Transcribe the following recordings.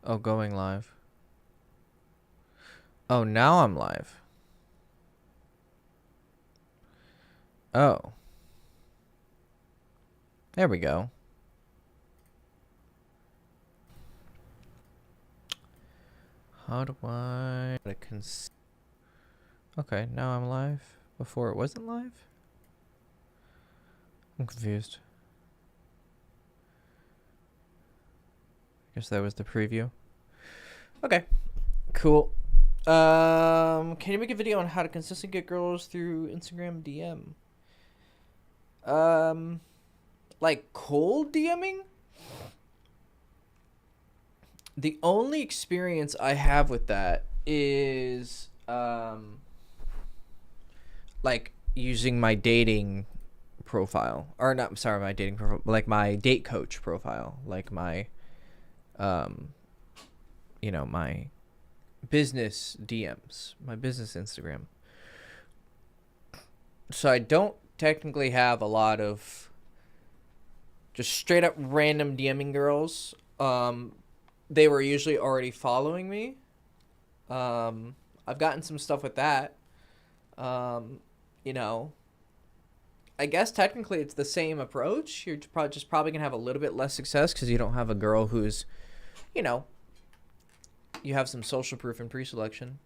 Oh, going live. Oh, now I'm live. Oh. There we go. How do I... Okay, now I'm live. Before it wasn't live? I'm confused. Guess that was the preview. Okay. Cool. Can you make a video on how to consistently get girls through Instagram DM? Like cold DMing? The only experience I have with that is like using my dating profile, or not, sorry, my dating profile, like my date coach profile, like my my business DMs, my business Instagram. So I don't technically have a lot of just straight up random DMing girls. They were usually already following me. I've gotten some stuff with that. I guess technically it's the same approach. You're probably gonna have a little bit less success because you don't have a girl who's, you have some social proof and pre-selection.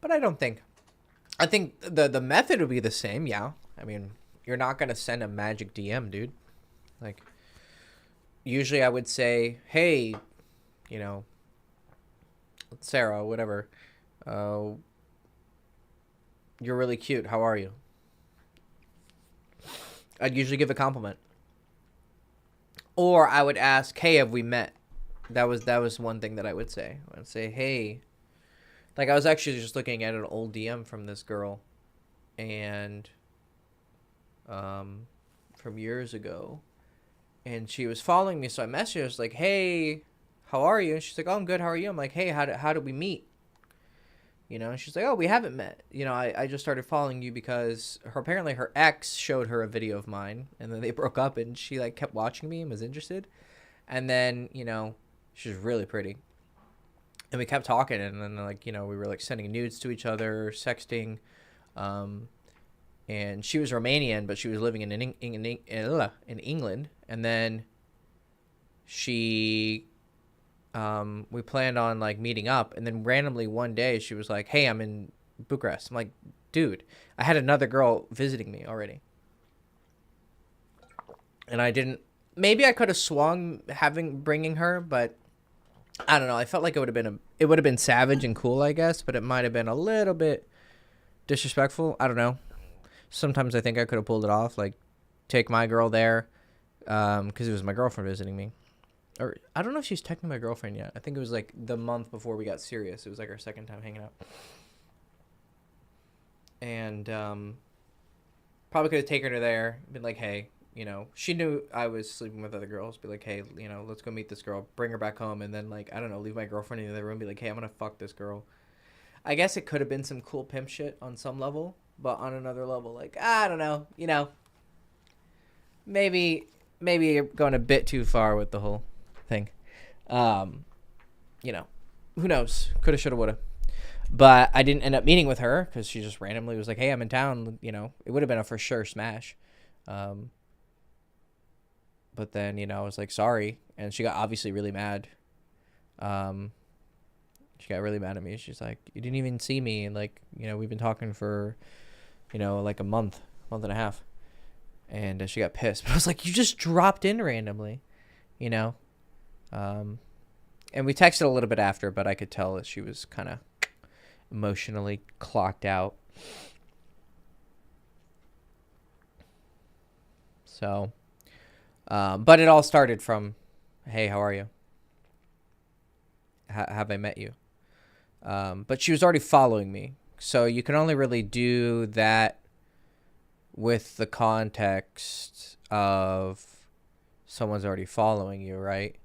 But I think the method would be the same. Yeah, I mean, you're not gonna send a magic DM, dude. Like, usually I would say, hey, Sarah, whatever, you're really cute. How are you? I'd usually give a compliment. Or I would ask, hey, have we met? That was one thing that I would say. I would say, hey, like I was actually just looking at an old DM from this girl, and from years ago, and she was following me, so I messaged her. I was like, hey, how are you? And she's like, oh, I'm good. How are you? I'm like, hey, how did we meet? And she's like, oh, we haven't met. I just started following you because apparently her ex showed her a video of mine, and then they broke up, and she like kept watching me and was interested. And then, she was really pretty. And we kept talking, and then we were like sending nudes to each other, sexting. And she was Romanian, but she was living in England. And then we planned on like meeting up, and then randomly one day she was like, hey, I'm in Bucharest. I'm like, dude, I had another girl visiting me already, and maybe I could have swung bringing her, but I don't know. I felt like it would have been savage and cool, I guess, but it might have been a little bit disrespectful. I don't know. Sometimes I think I could have pulled it off, like take my girl there, because it was my girlfriend visiting me. Or I don't know if she's technically my girlfriend yet. I think it was like the month before we got serious. It was like our second time hanging out. And probably could have taken her there, been like, hey, she knew I was sleeping with other girls. Be like, hey, let's go meet this girl, bring her back home, and then like, I don't know, leave my girlfriend in the other room, be like, hey, I'm gonna fuck this girl. I guess it could have been some cool pimp shit on some level, but on another level, like, I don't know, maybe you're going a bit too far with the whole thing. Who knows? Coulda, shoulda, woulda. But I didn't end up meeting with her because she just randomly was like, hey, I'm in town. It would have been a for sure smash. But then, I was like, sorry. And she got obviously really mad. She got really mad at me. She's like, you didn't even see me. And like, we've been talking for, like a month and a half. And she got pissed. But I was like, you just dropped in randomly, And we texted a little bit after, but I could tell that she was kind of emotionally clocked out. So, but it all started from, hey, how are you? Have I met you? But she was already following me. So you can only really do that with the context of someone's already following you, right?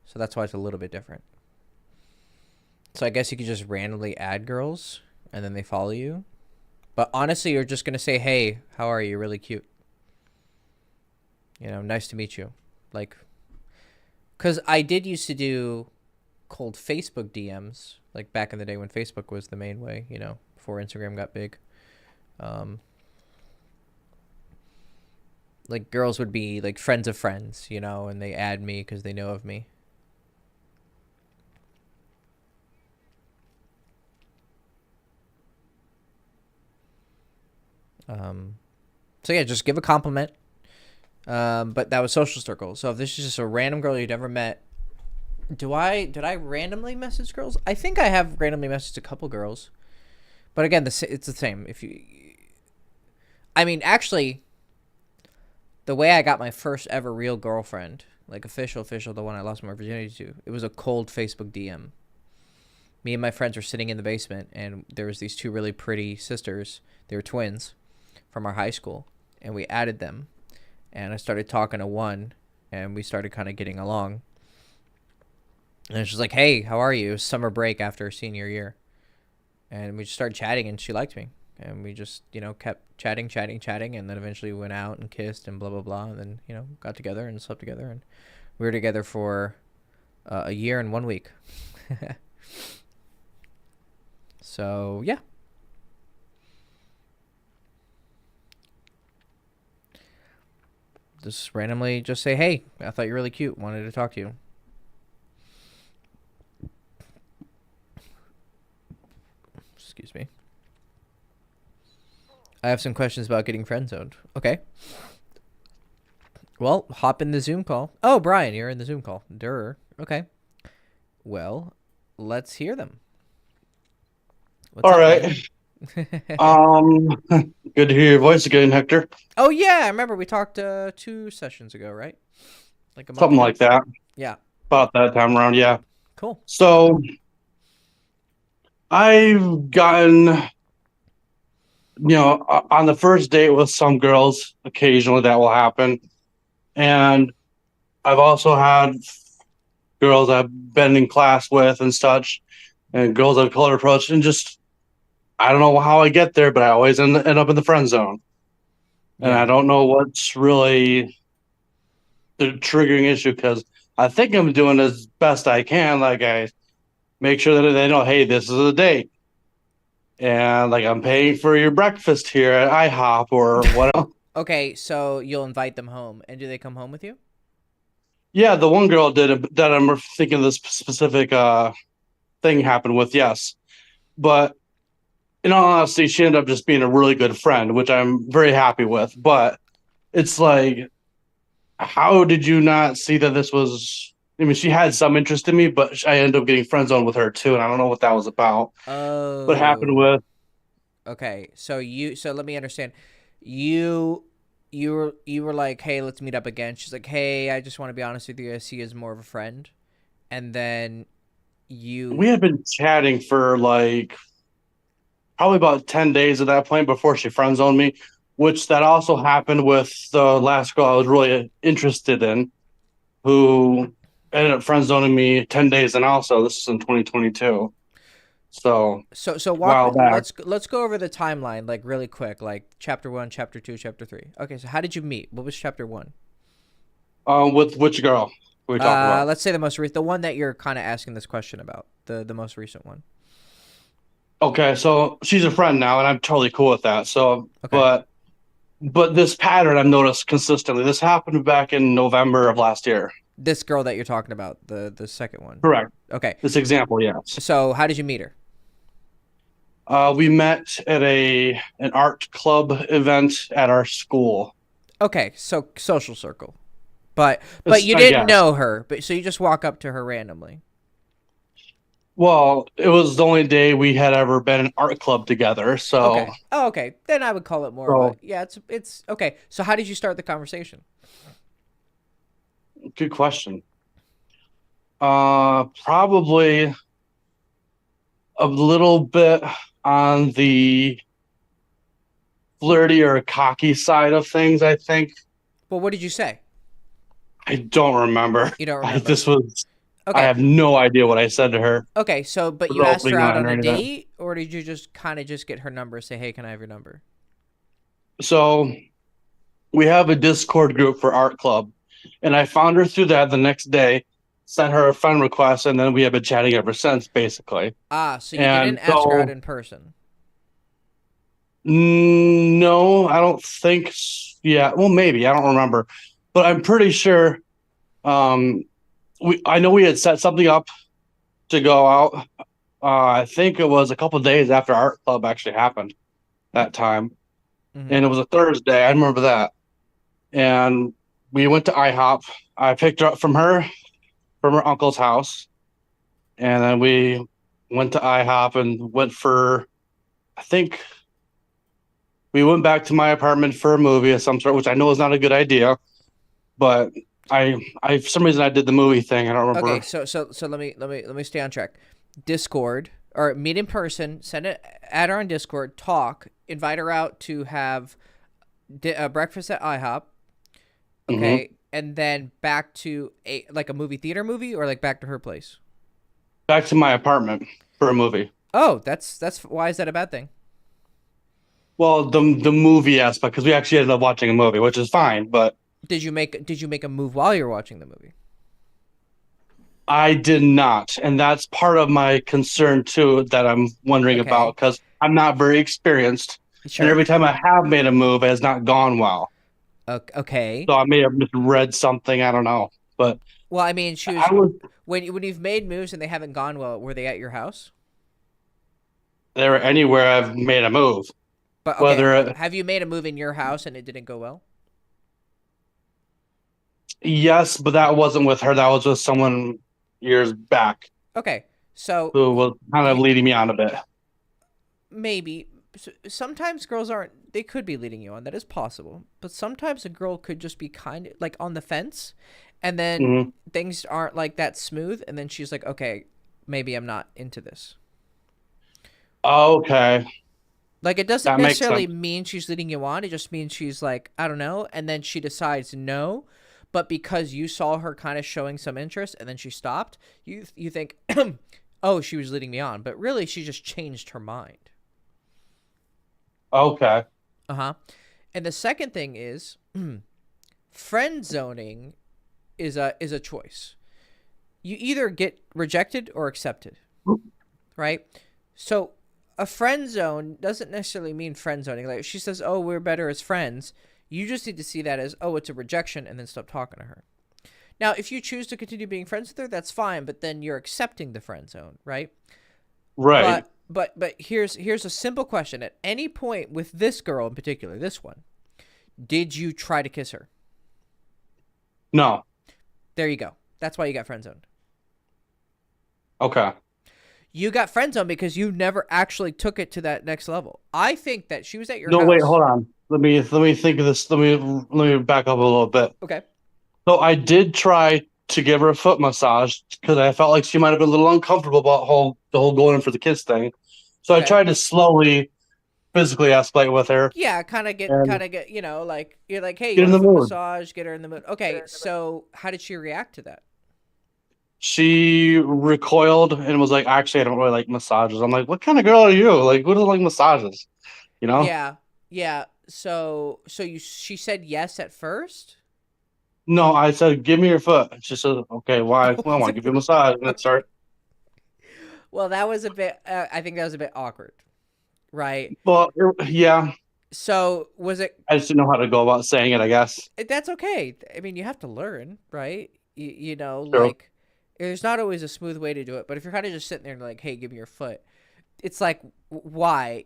So that's why it's a little bit different. So I guess you could just randomly add girls and then they follow you. But honestly, you're just gonna say, "Hey, how are you? You're really cute. Nice to meet you." Like, because I did used to do cold Facebook DMs, like back in the day when Facebook was the main way, before Instagram got big. Like girls would be like friends of friends, and they add me because they know of me. So yeah, just give a compliment. But that was social circle. So if this is just a random girl you'd never met, did I randomly message girls? I think I have randomly messaged a couple girls, but again, it's the same. Actually, the way I got my first ever real girlfriend, like official, the one I lost my virginity to, it was a cold Facebook DM. Me and my friends were sitting in the basement, and there was these two really pretty sisters. They were twins from our high school, and we added them. And I started talking to one, and we started kind of getting along. And she's like, "Hey, how are you?" It was summer break after senior year. And we just started chatting, and she liked me. And we just, kept chatting. And then eventually we went out and kissed and blah, blah, blah. And then, got together and slept together. And we were together for a year and 1 week. So, yeah. Just randomly just say, "Hey, I thought you were really cute. Wanted to talk to you." Excuse me. I have some questions about getting friend zoned. Okay. Well, hop in the Zoom call. Oh, Brian, you're in the Zoom call. Durr. Okay. Well, let's hear them. What's All up, right. Good to hear your voice again, Hector. Oh yeah, I remember we talked 2 sessions ago, right? Like a month something ago. Like that. Yeah. About that time around, yeah. Cool. So I've gotten, on the first date with some girls, occasionally that will happen. And I've also had girls I've been in class with and such, and girls I've color approached, and just, I don't know how I get there, but I always end up in the friend zone. Yeah. And I don't know what's really the triggering issue, because I think I'm doing as best I can. Like, I make sure that they know, hey, this is a date. And, like, I'm paying for your breakfast here at IHOP or whatever. Okay, so you'll invite them home. And do they come home with you? Yeah, the one girl did that I'm thinking this specific thing happened with, yes. But in all honesty, she ended up just being a really good friend, which I'm very happy with. But it's like, how did you not see that this was... I mean, she had some interest in me, but I ended up getting friend zoned with her too, and I don't know what that was about. Oh. What happened with... Okay, so let me understand. You were like, "Hey, let's meet up again." She's like, "Hey, I just want to be honest with you. I see you as more of a friend." And then we had been chatting for like probably about 10 days at that point before she friend zoned me, which that also happened with the last girl I was really interested in, who ended up friend zoning me 10 days, and also this is in 2022. So let's go over the timeline, like, really quick, like chapter 1, chapter 2, chapter 3. Okay, so how did you meet? What was chapter 1? With which girl we talking about? Let's say the one that you're kind of asking this question about, the most recent one. Okay, so she's a friend now, and I'm totally cool with that. So, okay. But this pattern I've noticed consistently. This happened back in November of last year. This girl that you're talking about, the second one. Correct. Okay. This example, yes. So how did you meet her? We met at an art club event at our school. Okay, so social circle. But you didn't know her, so you just walk up to her randomly. Well, it was the only day we had ever been in art club together, so... Okay. Oh, okay. Then I would call it more yeah, it's okay. So how did you start the conversation? Good question. Probably a little bit on the flirty or cocky side of things, I think. Well, what did you say? I don't remember. You don't remember? Okay. I have no idea what I said to her. Okay, but you asked her out on a date, or or did you just kind of just get her number, say, hey, can I have your number? So we have a Discord group for art club, and I found her through that the next day, sent her a friend request, and then we have been chatting ever since, basically. Ah, so you didn't And ask her out so, in person. no, I don't think. Yeah, well, maybe I don't remember, but I'm pretty sure. Um, I know we had set something up to go out. I think it was a couple of days after art club actually happened that time, Mm-hmm. and it was a Thursday. I remember that, and we went to IHOP. I picked her up from her uncle's house, and then we went to IHOP and went for. I think we went back to my apartment for a movie of some sort, which I know is not a good idea, but for some reason I did the movie thing. I don't Okay, remember. so let me stay on track. Discord or meet in person. Send it. Add her on Discord. Talk. Invite her out to have breakfast at IHOP. Hmm. Okay, and then back to a movie theater movie, or like back to her place. Back to my apartment for a movie. Oh, that's why is that a bad thing? Well, the movie aspect, because we actually ended up watching a movie, which is fine, but Did you make a move while you were watching the movie? I did not, and that's part of my concern too that I'm wondering Okay, about because I'm not very experienced, and sure. every time I have made a move, it has not gone well. Okay. So I may have misread something. I don't know, but Well, I mean, she was I was when you've made moves and they haven't gone well. Were they at your house? there anywhere I've made a move, But okay, whether have you made a move in your house and it didn't go well? yes, but that wasn't with her. That was with someone years back Okay, so who was kind of leading me on a bit. maybe sometimes girls aren't. They could be leading you on. That is possible. But sometimes a girl could just be kind of like on the fence, and then Hmm. things aren't like that smooth, and then she's like, okay, maybe I'm not into this. Okay, Like it doesn't that makes necessarily sense. mean she's leading you on. It just means she's like, I don't know, and then she decides no. But because you saw her kind of showing some interest and then she stopped, you think, oh, she was leading me on, but really she just changed her mind. Okay, Uh-huh. And the second thing is friend zoning is a choice. You either get rejected or accepted, right? So a friend zone doesn't necessarily mean friend zoning. Like if she says, "Oh, we're better as friends," you just need to see that as, "Oh, it's a rejection," and then stop talking to her. Now, if you choose to continue being friends with her, that's fine, but then you're accepting the friend zone, right? right. But here's a simple question. At any point with this girl in particular, this one, did you try to kiss her? No. There you go. That's why you got friend zoned. Okay. You got friend zoned because you never actually took it to that next level. I think that she was at your No, wait, house. hold on. Let me think of this. Let me back up a little bit. Okay. So I did try to give her a foot massage because I felt like she might have been a little uncomfortable about the whole going in for the kiss thing. So I Okay. tried to slowly physically escalate with her Yeah, and kind of get, like you're like, hey, you get in want a the foot mood. massage? Get her in the mood. Okay, so how did she react to that? She recoiled and was like, "Actually, I don't really like massages." I'm like, "What kind of girl are you? Like, who doesn't like massages?" You know? Yeah, yeah. So she said yes at first. No, I said, "Give me your foot." She said, "Okay, why?" Oh, Well, I want to give you a massage. And then okay. start. Well, that was a bit. I think that was a bit awkward, right? Well, yeah. So was it? I just didn't know how to go about saying it, I guess. That's okay. I mean, you have to learn, right? True. Like there's not always a smooth way to do it. But if you're kind of just sitting there and like, hey, give me your foot, it's like, why?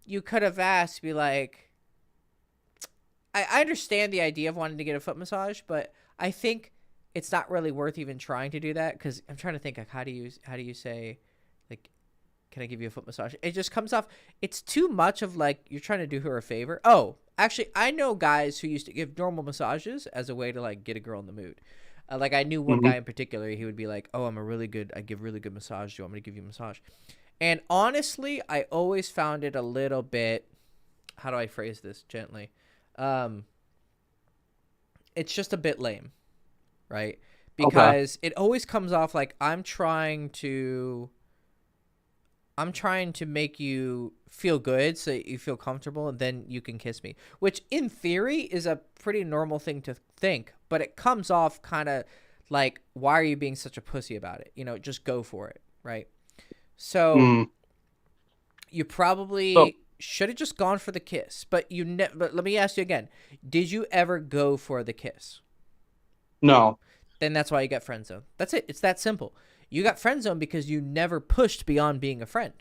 You could have asked, be like, I understand the idea of wanting to get a foot massage, but I think it's not really worth even trying to do that because I'm trying to think like how do you say like can I give you a foot massage? It just comes off. It's too much of like you're trying to do her a favor. Oh, actually, I know guys who used to give normal massages as a way to like get a girl in the mood. Like I knew one Hmm. guy in particular. He would be like, "Oh, I give really good massage. Do you want me to give you a massage?" And honestly, I always found it a little bit. How do I phrase this gently? Um, it's just a bit lame, right? Okay. Because it always comes off like I'm trying to make you feel good so that you feel comfortable and then you can kiss me, which in theory is a pretty normal thing to think, but it comes off kind of like, why are you being such a pussy about it? Just go for it, right? So Mm. you So probably should have just gone for the kiss, but but let me ask you again. Did you ever go for the kiss? no. Then that's why you got friend zone. That's it. It's that simple. You got friend zone because you never pushed beyond being a friend.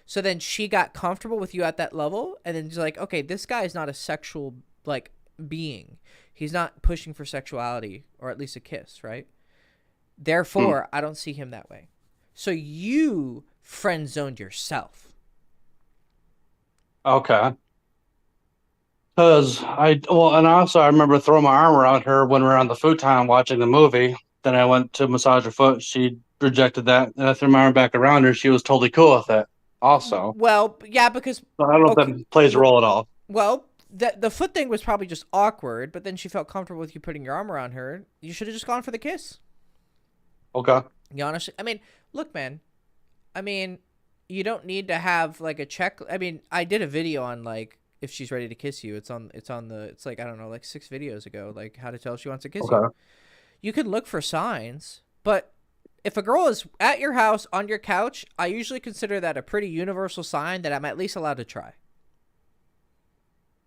So then she got comfortable with you at that level, and then she's like, okay, this guy is not a sexual like being. He's not pushing for sexuality, or at least a kiss, right? Mm. Therefore, I don't see him that way. So you friend zoned yourself. Okay. And also I remember throwing my arm around her when we were on the futon watching the movie. Then I went to massage her foot. She rejected that, and I threw my arm back around her. She was totally cool with it. Also, Well, yeah, because so I don't know if okay, that plays a role at all. well, the foot thing was probably just awkward, but then she felt comfortable with you putting your arm around her. You should have just gone for the kiss. Okay. You honestly, I mean, look, man. I mean, you don't need to have like a check. I mean, I did a video on like if she's ready to kiss you. It's like I don't know, like 6 videos ago, like how to tell if she wants to kiss you. Okay. You can look for signs, but if a girl is at your house on your couch, I usually consider that a pretty universal sign that I'm at least allowed to try.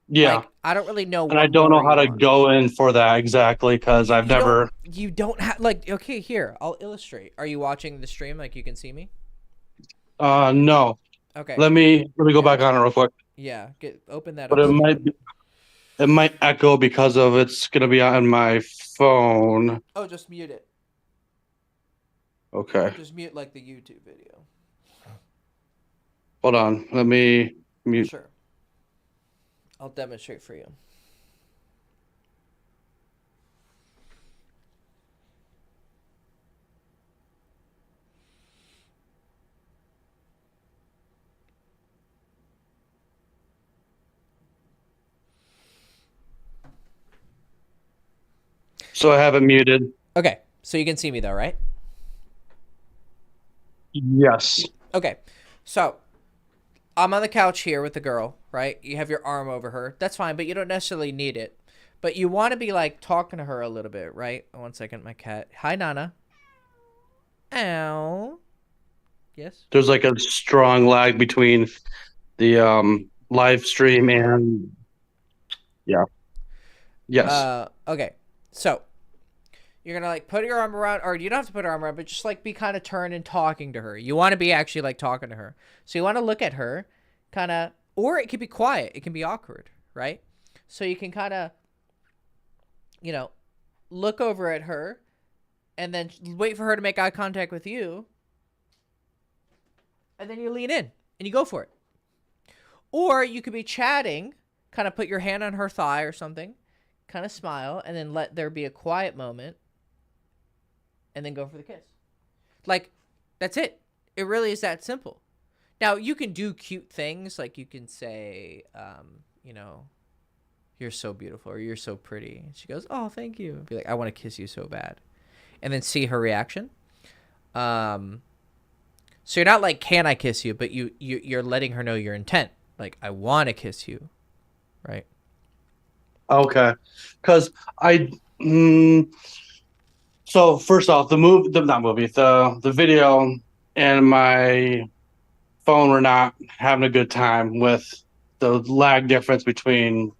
Yeah. Like, I don't really know And I what don't more know how you to want. go in for that exactly because I've never. You don't have like, okay, here, I'll illustrate. Are you watching the stream like you can see me? No. Okay. Let me go Yeah. back on it real quick. Yeah, open that But up so you can. it might echo because of it's gonna be on my phone. Oh, just mute it. Okay. Just mute like the YouTube video. Hold on. Let me mute. Sure. I'll demonstrate for you. So I have it muted. Okay. So you can see me though, right? Yes. Okay. So I'm on the couch here with the girl, right? You have your arm over her. That's fine, but you don't necessarily need it. But you want to be like talking to her a little bit, right? 1 second, my cat. Hi, Nana. Ow. Yes. There's like a strong lag between the live stream and yeah. Yes. Okay. So you're gonna like put your arm around, or you don't have to put her arm around, but just like be kind of turned and talking to her. You want to be actually like talking to her. So you want to look at her, kind of, or it could be quiet. It can be awkward, right? So you can kind of, you know, look over at her, and then wait for her to make eye contact with you, and then you lean in and you go for it. Or you could be chatting, kind of put your hand on her thigh or something, kind of smile, and then let there be a quiet moment, and then go for the kiss. Like, that's it. It really is that simple. Now, you can do cute things, like you can say, you know, you're so beautiful, or you're so pretty. And she goes, oh, thank you. Be like, I want to kiss you so bad. And then see her reaction. So you're not like, can I kiss you? But you're letting her know your intent. Like, I want to kiss you, right? Okay. Because I so first off, the video and my phone were not having a good time with the lag difference between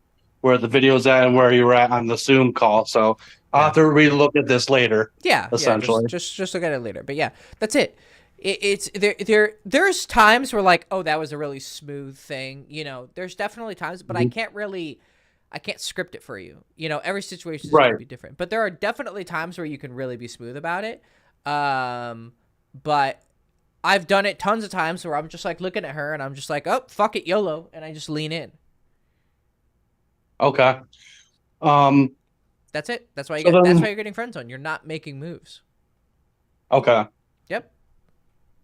where the video's at and where you're at on the Zoom call. So I'll Yeah. have to relook at this later, Yeah. essentially. Just look at it later. But yeah, that's it. It's there's times where like, oh, that was a really smooth thing. There's definitely times, but Mhm. I can't script it for you. Every situation is going Right. to be different. But there are definitely times where you can really be smooth about it. But I've done it tons of times where I'm just like looking at her and I'm just like, oh, fuck it, YOLO, and I just lean in. Okay. Um, That's it. That's why so that's why then, you're getting friend zone. You're not making moves. okay. Yep.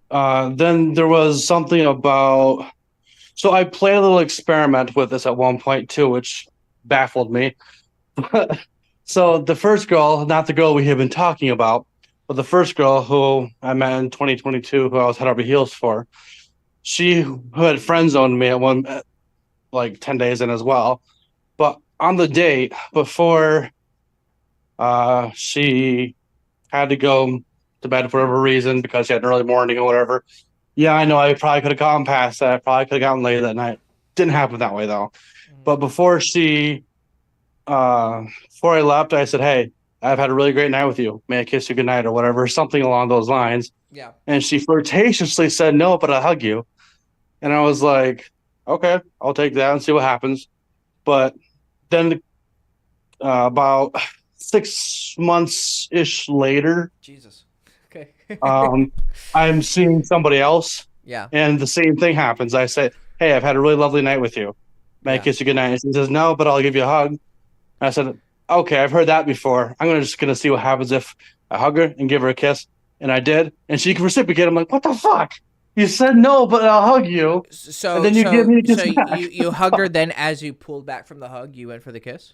Then there was something about, so I played a little experiment with this at one point too, which baffled me. So the first girl, not the girl we had been talking about, but the first girl who I met in 2022, who I was head over heels for, she had friend zoned me at one like 10 days in as well. But on the date before she had to go to bed for whatever reason because she had an early morning or whatever. Yeah, I know I probably could have gotten past that. I probably could have gotten late that night. Didn't happen that way though. Mhm. But before I left, I said, "Hey, I've had a really great night with you. May I kiss you goodnight or whatever, something along those lines." Yeah. And she flirtatiously said, "No, but I'll hug you." And I was like, "Okay, I'll take that and see what happens." But then about 6 months ish later, Jesus. Okay. um, I'm seeing somebody else, Yeah. and the same thing happens. I say, "Hey, I've had a really lovely night with you. May I Yeah. kiss you goodnight?" And she says, "No, but I'll give you a hug." And I said, "Okay, I've heard that before. Just gonna see what happens if I hug her and give her a kiss." And I did, and she can reciprocate. I'm like, "What the fuck? You said no, but I'll hug you, and So then you give so me a so kiss you back." you hugged her, then as you pulled back from the hug, you went for the kiss?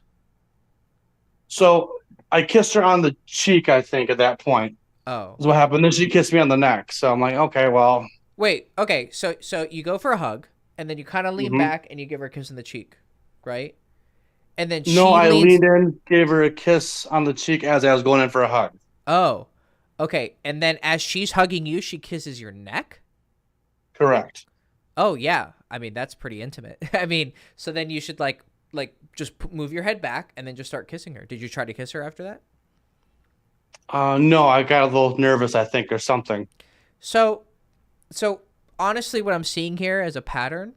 So I kissed her on the cheek. I think at that point Oh. is what happened. Then she kissed me on the neck. So I'm like, "Okay, well." Wait, okay. So you go for a hug and then you kind of lean Mhm. back and you give her a kiss on the cheek, right? And then No, she I leans. leaned in, gave her a kiss on the cheek as I was going in for a hug. Oh. Okay. And then as she's hugging you, she kisses your neck? Correct. Oh, yeah. I mean, that's pretty intimate. I mean, so then you should just move your head back and then just start kissing her. Did you try to kiss her after that? No, I got a little nervous, I think, or something. So so honestly what I'm seeing here as a pattern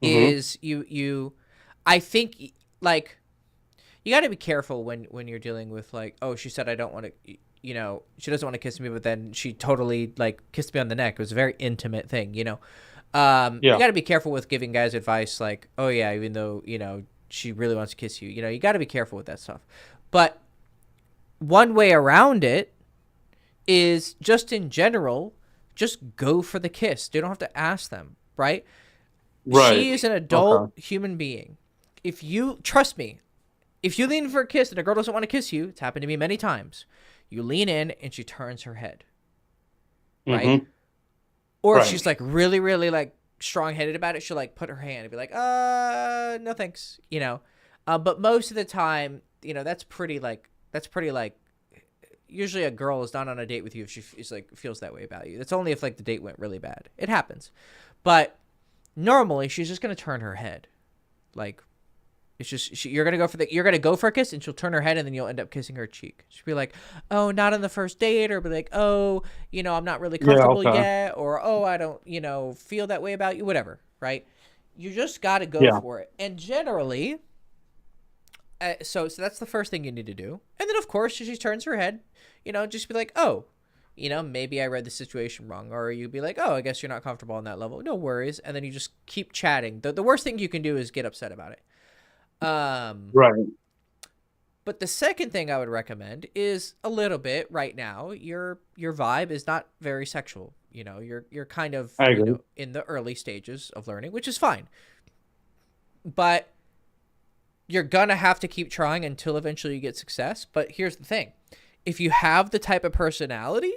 Mm-hmm. is you I think like you got to be careful when you're dealing with like, oh, she said I don't want to, she doesn't want to kiss me, but then she totally like kissed me on the neck. It was a very intimate thing, you Yeah. got to be careful with giving guys advice like, oh yeah, even though she really wants to kiss you, you got to be careful with that stuff. But one way around it is just in general, just go for the kiss. You don't have to ask them, right? Right. She is an Okay. adult human being. If you trust me, if you lean for a kiss and a girl doesn't want to kiss you, it's happened to me many times. You lean in and she turns her head, right? Mm-hmm. Or if Right. she's like really, really like strong headed about it, she'll like put her hand and be like, no thanks, But most of the time, that's pretty like usually a girl is not on a date with you if she is like feels that way about you. That's only if like the date went really bad. It happens. But normally she's just gonna turn her head. Like it's just you're gonna go for a kiss and she'll turn her head and then you'll end up kissing her cheek. She'll be like, oh, not on the first date, or be like, oh, I'm not really Yeah. comfortable Okay. yet, or oh, I don't feel that way about you, whatever, right? You just gotta go Yeah. for it. And generally, so that's the first thing you need to do. And then of course, if she turns her head, just be like, oh, maybe I read the situation wrong, or you'd be like, oh, I guess you're not comfortable on that level. No worries. And then you just keep chatting. The worst thing you can do is get upset about it. Right. But the second thing I would recommend is a little bit right now. Your vibe is not very sexual. You're kind of I agree. in the early stages of learning, which is fine. But you're gonna have to keep trying until eventually you get success. But here's the thing: if you have the type of personality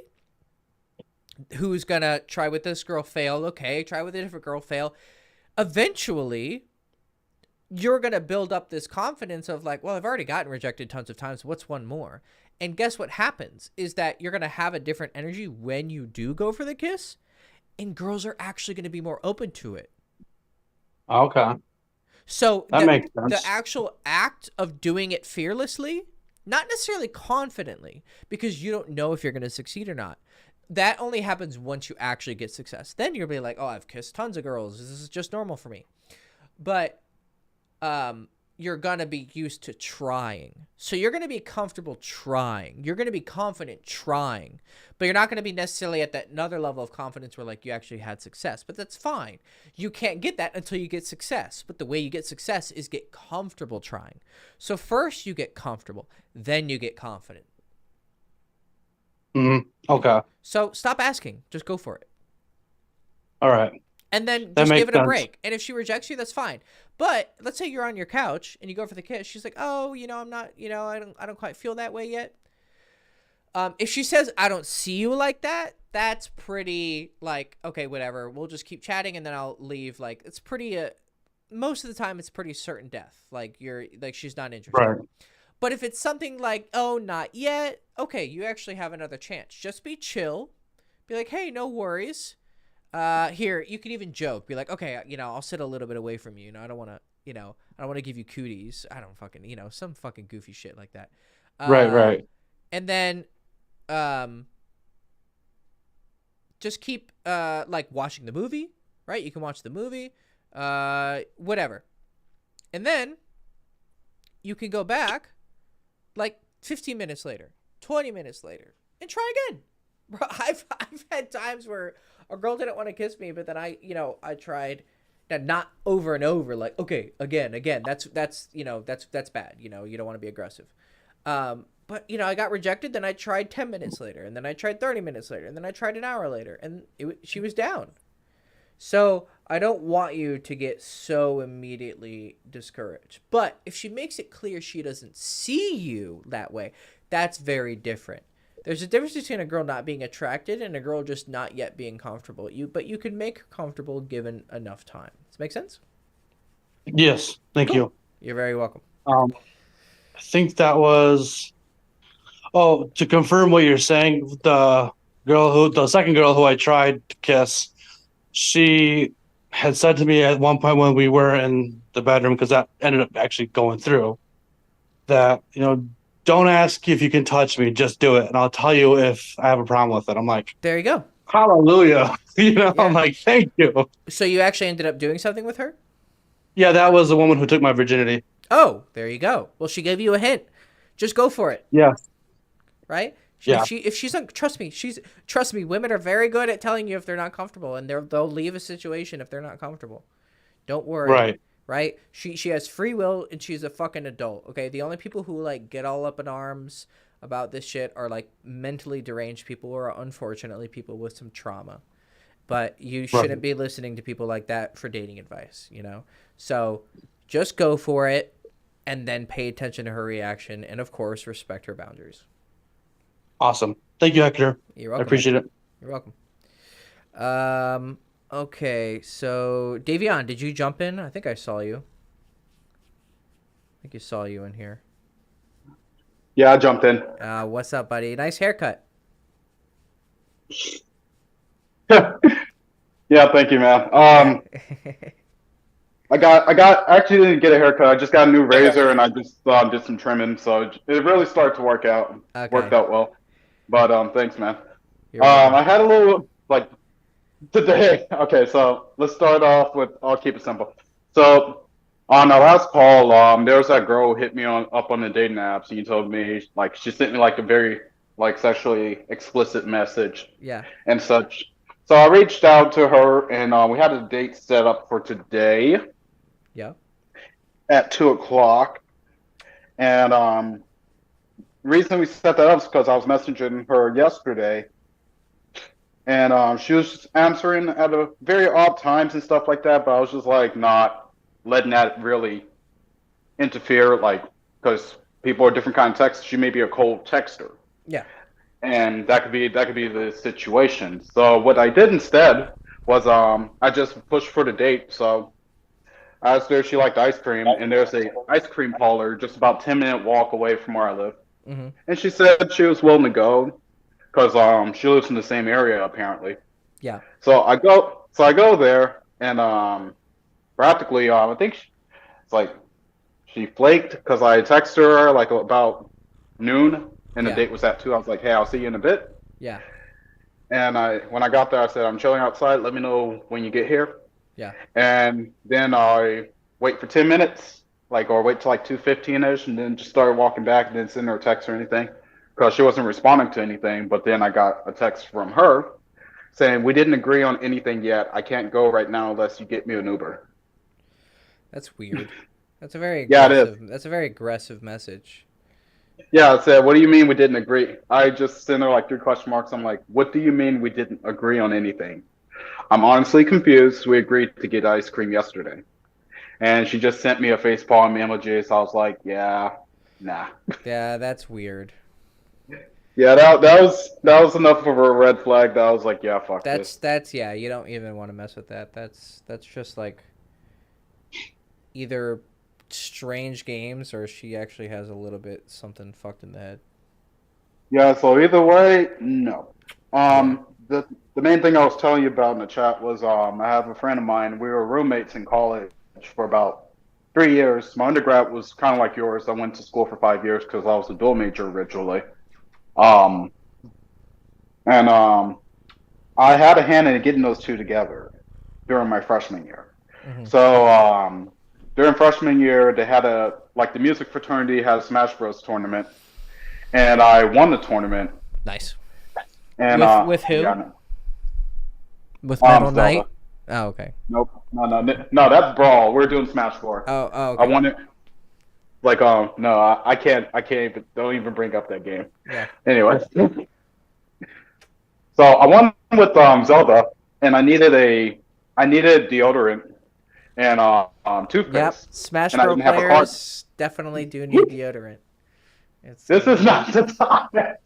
who's gonna try with this girl, fail, okay, try with a different girl, fail, eventually you're going to build up this confidence of like, well, I've already gotten rejected tons of times. What's one more? And guess what happens is that you're going to have a different energy when you do go for the kiss, and girls are actually going to be more open to it. Okay. So That makes the sense. actual act of doing it fearlessly, not necessarily confidently, because you don't know if you're going to succeed or not. That only happens once you actually get success. Then you'll be like, oh, I've kissed tons of girls. This is just normal for me. But you're going to be used to trying. So you're going to be comfortable trying. You're going to be confident trying. But you're not going to be necessarily at that another level of confidence where like you actually had success. But that's fine. You can't get that until you get success. But the way you get success is get comfortable trying. So first you get comfortable, then you get confident. Mm-hmm. Okay. So stop asking. Just go for it. All right. And then That just give makes it a sense. break. And if she rejects you, that's fine. But let's say you're on your couch and you go for the kiss. She's like, "Oh, I'm not, I don't quite feel that way yet." If she says I don't see you like that, that's pretty like okay, whatever. We'll just keep chatting and then I'll leave. Like it's pretty. Most of the time, it's pretty certain death. Like you're like she's not interested. Right. But if it's something like oh not yet, okay, you actually have another chance. Just be chill. Be like hey, no worries. Here you can even joke. Be like okay, I'll sit a little bit away from you. I don't want to. I don't want to give you cooties. I don't fucking some fucking goofy shit like that. Right. Right. And then just keep like watching the movie, right? You can watch the movie, whatever. And then you can go back like 15 minutes later, 20 minutes later and try again. Bro, I've had times where a girl didn't want to kiss me, but then I tried not over and over like okay, again. That's bad. You don't want to be aggressive. But I got rejected. Then I tried 10 minutes later, and then I tried 30 minutes later, and then I tried an hour later, and she was down. So I don't want you to get so immediately discouraged. But if she makes it clear she doesn't see you that way, that's very different. There's a difference between a girl not being attracted and a girl just not yet being comfortable. But you can make her comfortable given enough time. Does that make sense? Yes. Thank Cool. you. You're very welcome. I think that was. Oh, to confirm what you're saying, the second girl who I tried to kiss, she had said to me at one point when we were in the bedroom, because that ended up actually going through, that, don't ask if you can touch me, just do it. And I'll tell you if I have a problem with it. I'm like, There you go. hallelujah. Yeah. I'm like, thank you. So you actually ended up doing something with her? Yeah, that was the woman who took my virginity. Oh, there you go. Well, she gave you a hint. Just go for it. Yeah. Right? Yeah. If she's trust me, women are very good at telling you if they're not comfortable, and they'll leave a situation if they're not comfortable. Don't worry. Right. Right? She has free will and she's a fucking adult. Okay? The only people who like get all up in arms about this shit are like mentally deranged people or unfortunately people with some trauma. But you shouldn't be listening to people like that for dating advice, So just go for it and then pay attention to her reaction and of course respect her boundaries. Awesome. Thank you, Hector. You're welcome. I appreciate it. You're welcome. Okay, so Davion, did you jump in? I think I saw you. I think you saw you in here. Yeah, I jumped in. What's up, buddy? Nice haircut. Yeah, thank you, man. I actually didn't get a haircut. I just got a new razor and I just did some trimming, so it really started to work out. Okay. Worked out well. But thanks, man. You're welcome. I had a little like today. Okay, so let's start off with. I'll keep it simple. So on our last call, there was that girl who hit me up on the dating apps, and you told me like she sent me like a very like sexually explicit message. Yeah. And such. So I reached out to her, and we had a date set up for today. Yeah. At 2:00, and reason we set that up is because I was messaging her yesterday, and she was just answering at a very odd times and stuff like that. But I was just like not letting that really interfere, like because people are different kind of texts. She may be a cold texter. Yeah. And that could be the situation. So what I did instead was I just pushed for the date. So I asked her if she liked ice cream, and there's a ice cream parlor just about 10-minute walk away from where I live. Mm-hmm. And she said she was willing to go because she lives in the same area apparently. Yeah. So I go there, and practically I think it's like she flaked because I texted her like about noon. And the date was at 2. I was like, hey, I'll see you in a bit. Yeah. And when I got there, I said, I'm chilling outside. Let me know when you get here. Yeah. And then I wait for 10 minutes, or wait till like 2:15-ish, and then just started walking back and didn't send her a text or anything because she wasn't responding to anything. But then I got a text from her saying, we didn't agree on anything yet. I can't go right now unless you get me an Uber. That's weird. That's a very Yeah, it is. That's a very aggressive message. Yeah, I said, what do you mean we didn't agree? I just sent her like 3 question marks. I'm like, what do you mean we didn't agree on anything? I'm honestly confused. We agreed to get ice cream yesterday. And she just sent me a facepalm emoji. So I was like, yeah, nah. Yeah, that's weird. Yeah, that was enough of a red flag. That I was like, yeah, fuck this. That's yeah. You don't even want to mess with that. That's just like either strange games or she actually has a little bit something fucked in the head. Yeah, so either way, no. Yeah. The main thing I was telling you about in the chat was I have a friend of mine. We were roommates in college for about 3 years. My undergrad was kind of like yours. I went to school for 5 years because I was a dual major originally. Um, and I had a hand in getting those two together during my freshman year. Hmm. So during freshman year, they had the music fraternity had a Smash Bros tournament, and I won the tournament. Nice. And With who? yeah, no. With Metal Zelda. Knight? Oh, okay. Nope. No, that's Brawl. We're doing Smash 4. Oh, I okay. want it. Like, no, I can't even, don't even bring up that game. Yeah. Anyway. So I won with Zelda, and I needed deodorant and Yep. toothpaste, Smash and I Bros. didn't have a card. Players definitely do need deodorant. It's This is not the topic.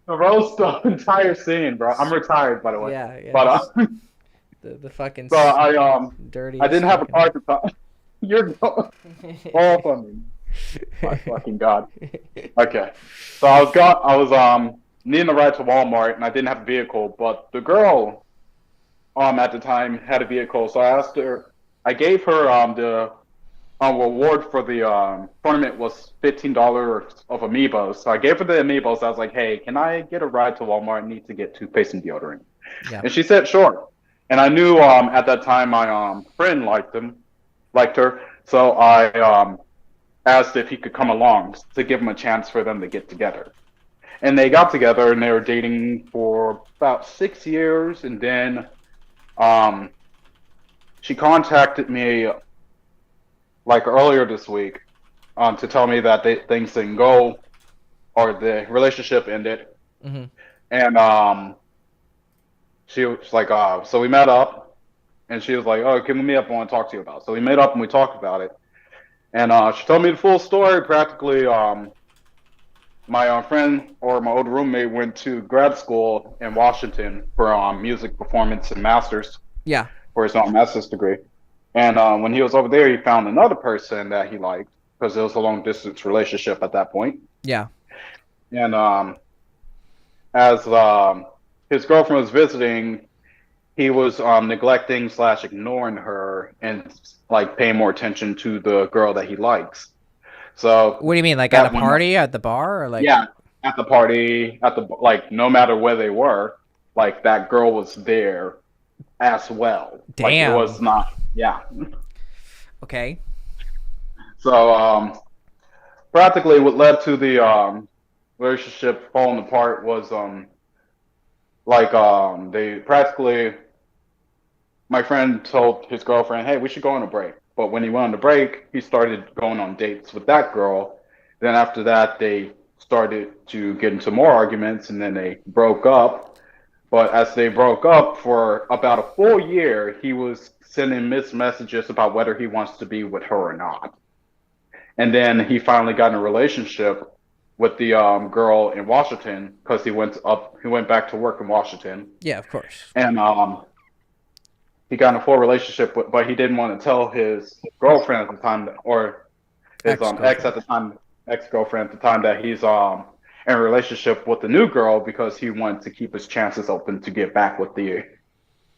Roast the entire scene, bro. I'm retired, by the way. yeah, yeah. But The fucking so dirty. I didn't have a card to talk. You're all funny. My fucking god. Okay. So I was needing a ride to Walmart and I didn't have a vehicle, but the girl at the time had a vehicle, so I gave her the reward for the tournament was $15 of amiibos. So I gave her the amiibos. I was like, hey, can I get a ride to Walmart? I need to get toothpaste and deodorant. Yeah. And she said sure. And I knew at that time my friend liked her. So I asked if he could come along to give him a chance for them to get together. And they got together and they were dating for about 6 years. And then she contacted me like earlier this week to tell me that things didn't go or the relationship ended. Mm-hmm. And she was like, so we met up and she was like, oh, can we meet up? I want to talk to you about it. So we met up and we talked about it. And she told me the full story. Practically, my friend or my old roommate went to grad school in Washington for music performance and masters. Yeah. For his master's degree. And when he was over there, he found another person that he liked because it was a long distance relationship at that point. Yeah. And as his girlfriend was visiting, he was neglecting / ignoring her and like paying more attention to the girl that he likes. So what do you mean, like at a party, at the bar, or like? Yeah, at the party, like no matter where they were, like that girl was there as well. Damn. Like it was not. Yeah. Okay. So practically what led to the relationship falling apart was they practically, my friend told his girlfriend, hey, we should go on a break. But when he went on the break, he started going on dates with that girl. Then after that, they started to get into more arguments and then they broke up. But as they broke up for about a full year, he was sending mixed messages about whether he wants to be with her or not. And then he finally got in a relationship with the girl in Washington because he went back to work in Washington. Yeah, of course. And he got in a full relationship, but he didn't want to tell his girlfriend at the time, or his ex-girlfriend at the time, that he's in a relationship with the new girl because he wanted to keep his chances open to get back with the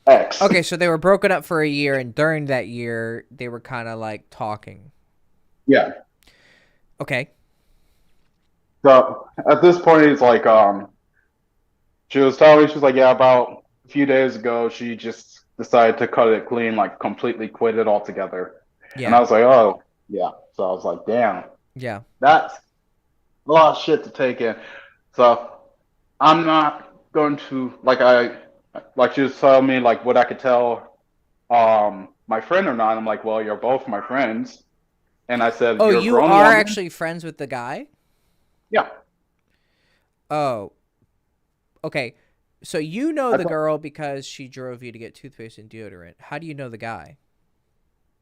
ex. Okay, so they were broken up for a year, and during that year, they were kind of like talking. Yeah. Okay. So at this point, it's like she was telling me, she was like, yeah, about a few days ago, she just decided to cut it clean, like completely quit it altogether. Yeah. And I was like, oh, yeah. So I was like, damn. Yeah. That's a lot of shit to take in. So I'm not going to, like she was telling me like what I could tell my friend or not. I'm like, well, you're both my friends. And I said, oh, you're you are woman? Actually friends with the guy? Yeah. Oh. Okay. So you know the girl because she drove you to get toothpaste and deodorant. How do you know the guy?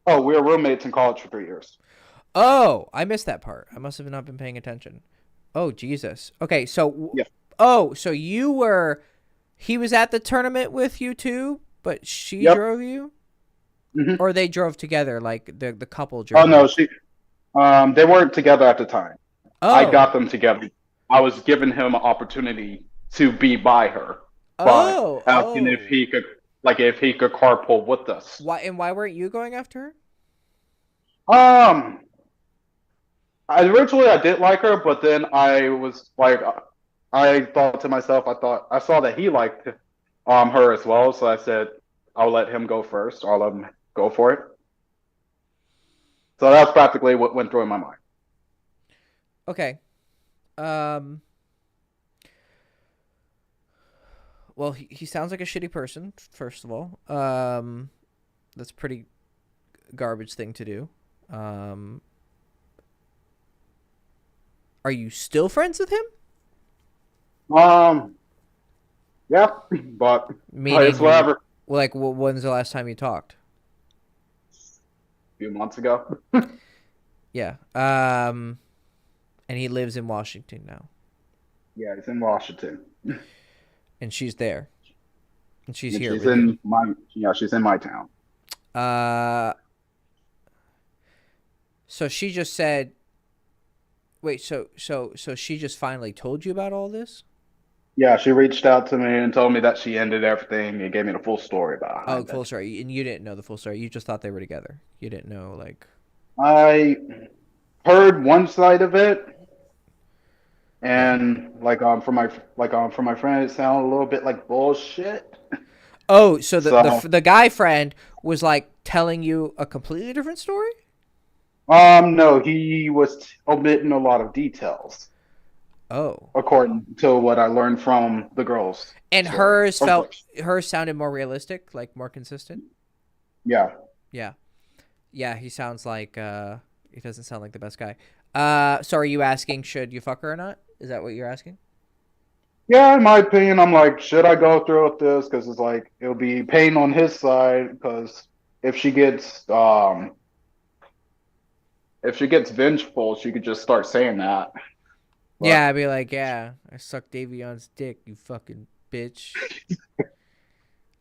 Oh, we were roommates in college for 3 years. Oh, I missed that part. I must have not been paying attention. Oh, Jesus. Okay, so Yeah. so he was at the tournament with you too, but she Yep. drove you, Hmm. or they drove together, like the couple Oh drove no, you. they weren't together at the time. I Oh. got them together. I was giving him an opportunity to be by her by Oh, asking if oh. he could, like, if he could carpool with us. Why weren't you going after her? Um, I originally I did like her, but then I was like, I thought to myself, I saw that he liked her as well, so I said I'll let him go first. I'll let him go for it. So that's practically what went through in my mind. Okay. Um well, he sounds like a shitty person, first of all. That's a pretty garbage thing to do. Um are you still friends with him? Um, yeah, but it's Meaning, whatever. like, when's the last time you talked? A few months ago. Yeah. And he lives in Washington now, Yeah, he's in Washington, and she's there, and she's and here with you. she's in my town. Uh, so she just said, wait, so she just finally told you about all this? Yeah, she reached out to me and told me that she ended everything and gave me the full story Oh, behind full it. story, and you didn't know the full story. You just thought they were together. You didn't know, like. I heard one side of it, Yeah. and from my friend, it sounded a little bit like bullshit. Oh, so So, the guy friend was like telling you a completely different story? no, he was omitting a lot of details, Oh. according to what I learned from the girl's And story. hers sounded more realistic, like more consistent. Yeah. Yeah. Yeah, he sounds like he doesn't sound like the best guy. So are you asking should you fuck her or not? Is that what you're asking? Yeah, in my opinion, I'm like, should I go through with this? Because it's like it'll be pain on his side. Because if she gets vengeful, she could just start saying that. Yeah, But I'd be like, yeah, I sucked Davion's dick, you fucking bitch.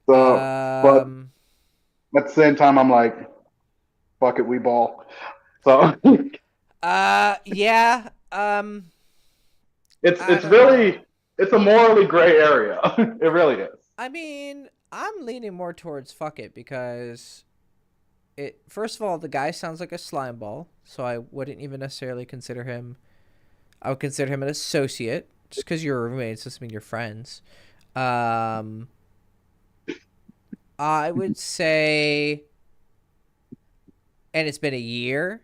so, but Um, at the same time, I'm like, fuck it, we ball. So yeah, it's I it's don't know. really it's a morally gray area. It really is. I mean, I'm leaning more towards fuck it because first of all, the guy sounds like a slime ball, so I wouldn't even necessarily consider him. I would consider him an associate just because you're roommates doesn't mean you're friends. Um, I would say, and it's been a year.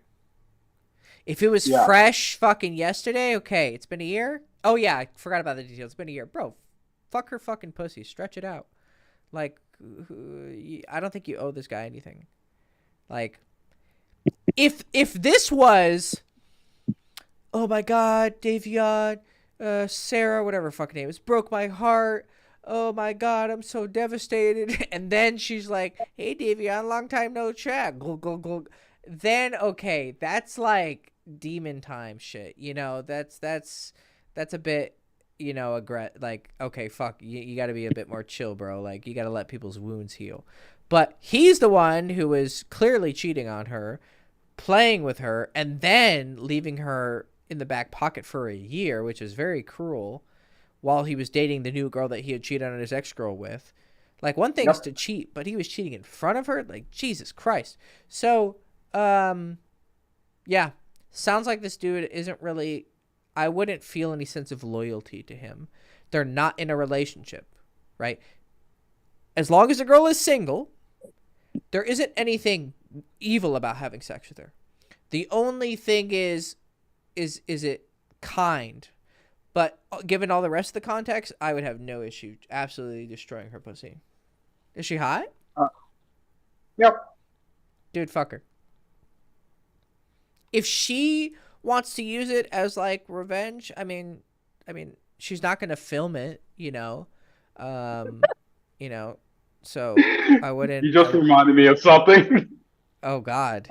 If it was Yeah. fresh fucking yesterday, okay, it's been a year. Oh yeah, I forgot about the details. It's been a year, bro. Fuck her fucking pussy. Stretch it out. Like, I don't think you owe this guy anything. Like, if this was, oh my god, Davion, Sarah, whatever her fucking name is, broke my heart. Oh my god, I'm so devastated. And then she's like, hey Davion, long time no chat. Glug, glug, glug. Then okay, that's like demon time shit. You know, that's a bit, you know, like, okay, fuck, you got to be a bit more chill, bro. Like, you got to let people's wounds heal. But he's the one who was clearly cheating on her, playing with her, and then leaving her in the back pocket for a year, which is very cruel, while he was dating the new girl that he had cheated on his ex-girl with. Like, one thing is Yep. to cheat, but he was cheating in front of her? Like, Jesus Christ. So, yeah. Sounds like this dude isn't really... I wouldn't feel any sense of loyalty to him. They're not in a relationship, right? As long as the girl is single, there isn't anything evil about having sex with her. The only thing is it kind? But given all the rest of the context, I would have no issue absolutely destroying her pussy. Is she hot? Uh, yep. Dude, fuck her. If she wants to use it as like revenge, I mean, she's not gonna film it, you know, you know. So I wouldn't. You just reminded me of something. Oh God.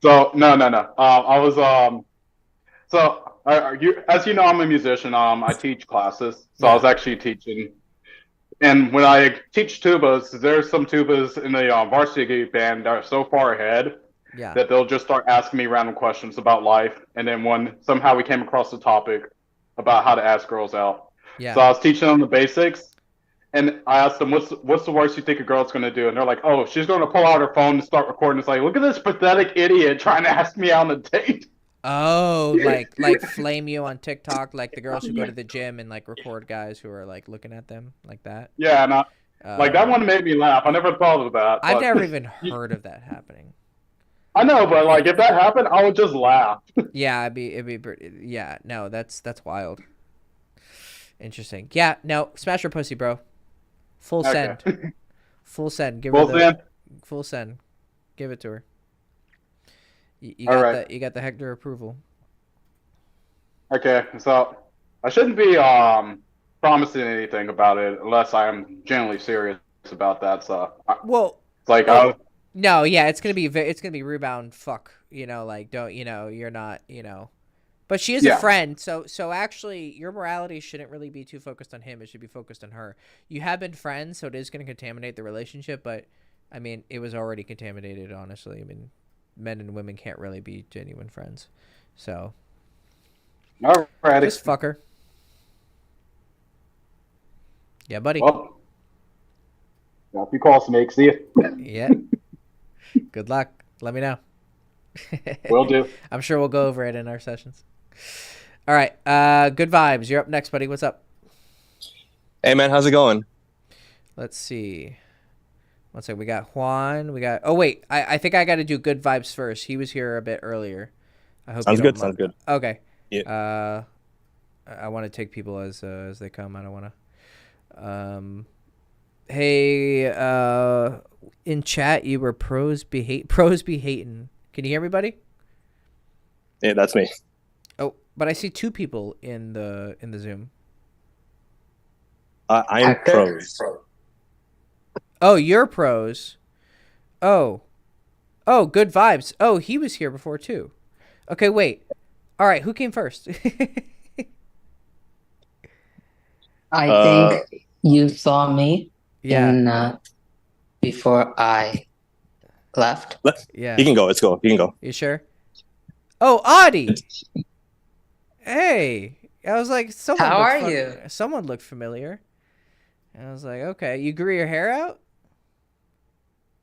So no. I was so as you know, I'm a musician. I teach classes, so I was Yeah. actually teaching. And when I teach tubas, there's some tubas in the varsity band that are so far ahead Yeah. that they'll just start asking me random questions about life. And then when somehow we came across the topic about how to ask girls out, so Yeah. I was teaching them the basics. And I asked them, what's the worst you think a girl's going to do? And they're like, oh, she's going to pull out her phone and start recording. It's like, look at this pathetic idiot trying to ask me out on a date. Oh, like flame you on TikTok, like the girls who go to the gym and like record guys who are like looking at them like that. Yeah, and like that one made me laugh. I never thought of that. I've But never even heard of that happening. I know, but like if that happened, I would just laugh. Yeah, yeah, no, that's wild. Interesting. Yeah, no, smash her pussy, bro. Full Okay. send. Full send. Give her Well, the then, full send. Give it to her. You all got right. you got the Hector approval. Okay, so I shouldn't be promising anything about it unless I'm genuinely serious about that. So Well, it's like no, yeah, it's gonna be rebound. Fuck, like don't you're not But she is a yeah. friend, so actually your morality shouldn't really be too focused on him. It should be focused on her. You have been friends, so it is going to contaminate the relationship. But I mean, it was already contaminated. Honestly, I mean, men and women can't really be genuine friends. So All right. just fuck her. Yeah, buddy. Well, got a few calls to make. See you. Yeah. Good luck. Let me know. Will do. I'm sure we'll go over it in our sessions. All right. Good vibes. You're up next, buddy. What's up? Hey, man. How's it going? Let's see. One second. We got Juan. Oh, wait. I think I got to do good vibes first. He was here a bit earlier. I hope Sounds you don't good. Sounds mind. good. Okay. Yeah. I want to take people as they come. I don't want to. Hey, in chat, you were pros be hating. Can you hear me, buddy? Yeah, that's me. Oh, but I see two people in the Zoom. I'm pros. Oh, you're pros. Oh, good vibes. Oh, he was here before too. Okay, wait. All right, who came first? I think you saw me Yeah. before I left. Yeah. You can go. Let's go. You can go. You sure? Oh, Audie. Hey. I was like, How are you? Someone looked familiar. And I was like, okay. You grew your hair out?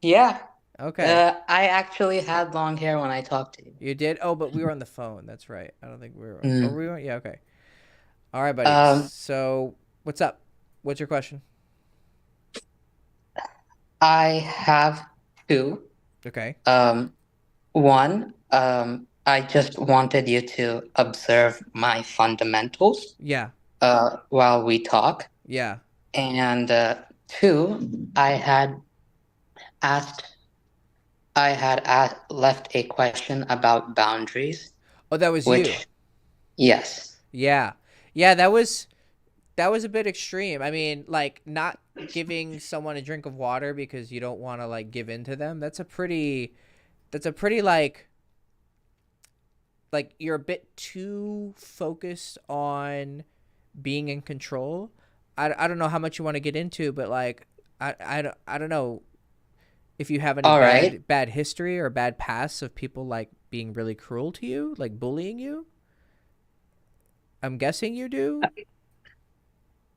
Yeah. Okay. I actually had long hair when I talked to you. You did? Oh, but we were on the phone. That's right. I don't think we were. Mm. Or we were? Yeah, okay. All right, buddy. So, what's up? What's your question? I have two. Okay. One, I just wanted you to observe my fundamentals Yeah. while we talk. Yeah. And two, left a question about boundaries, Oh, that was you. which, yes. Yeah. Yeah, that was a bit extreme. I mean, like not giving someone a drink of water because you don't want to like give in to them. That's a pretty like you're a bit too focused on being in control. I don't know how much you want to get into, but like I don't know if you have any All right. bad history or bad pasts of people like being really cruel to you, like bullying you. I'm guessing you do.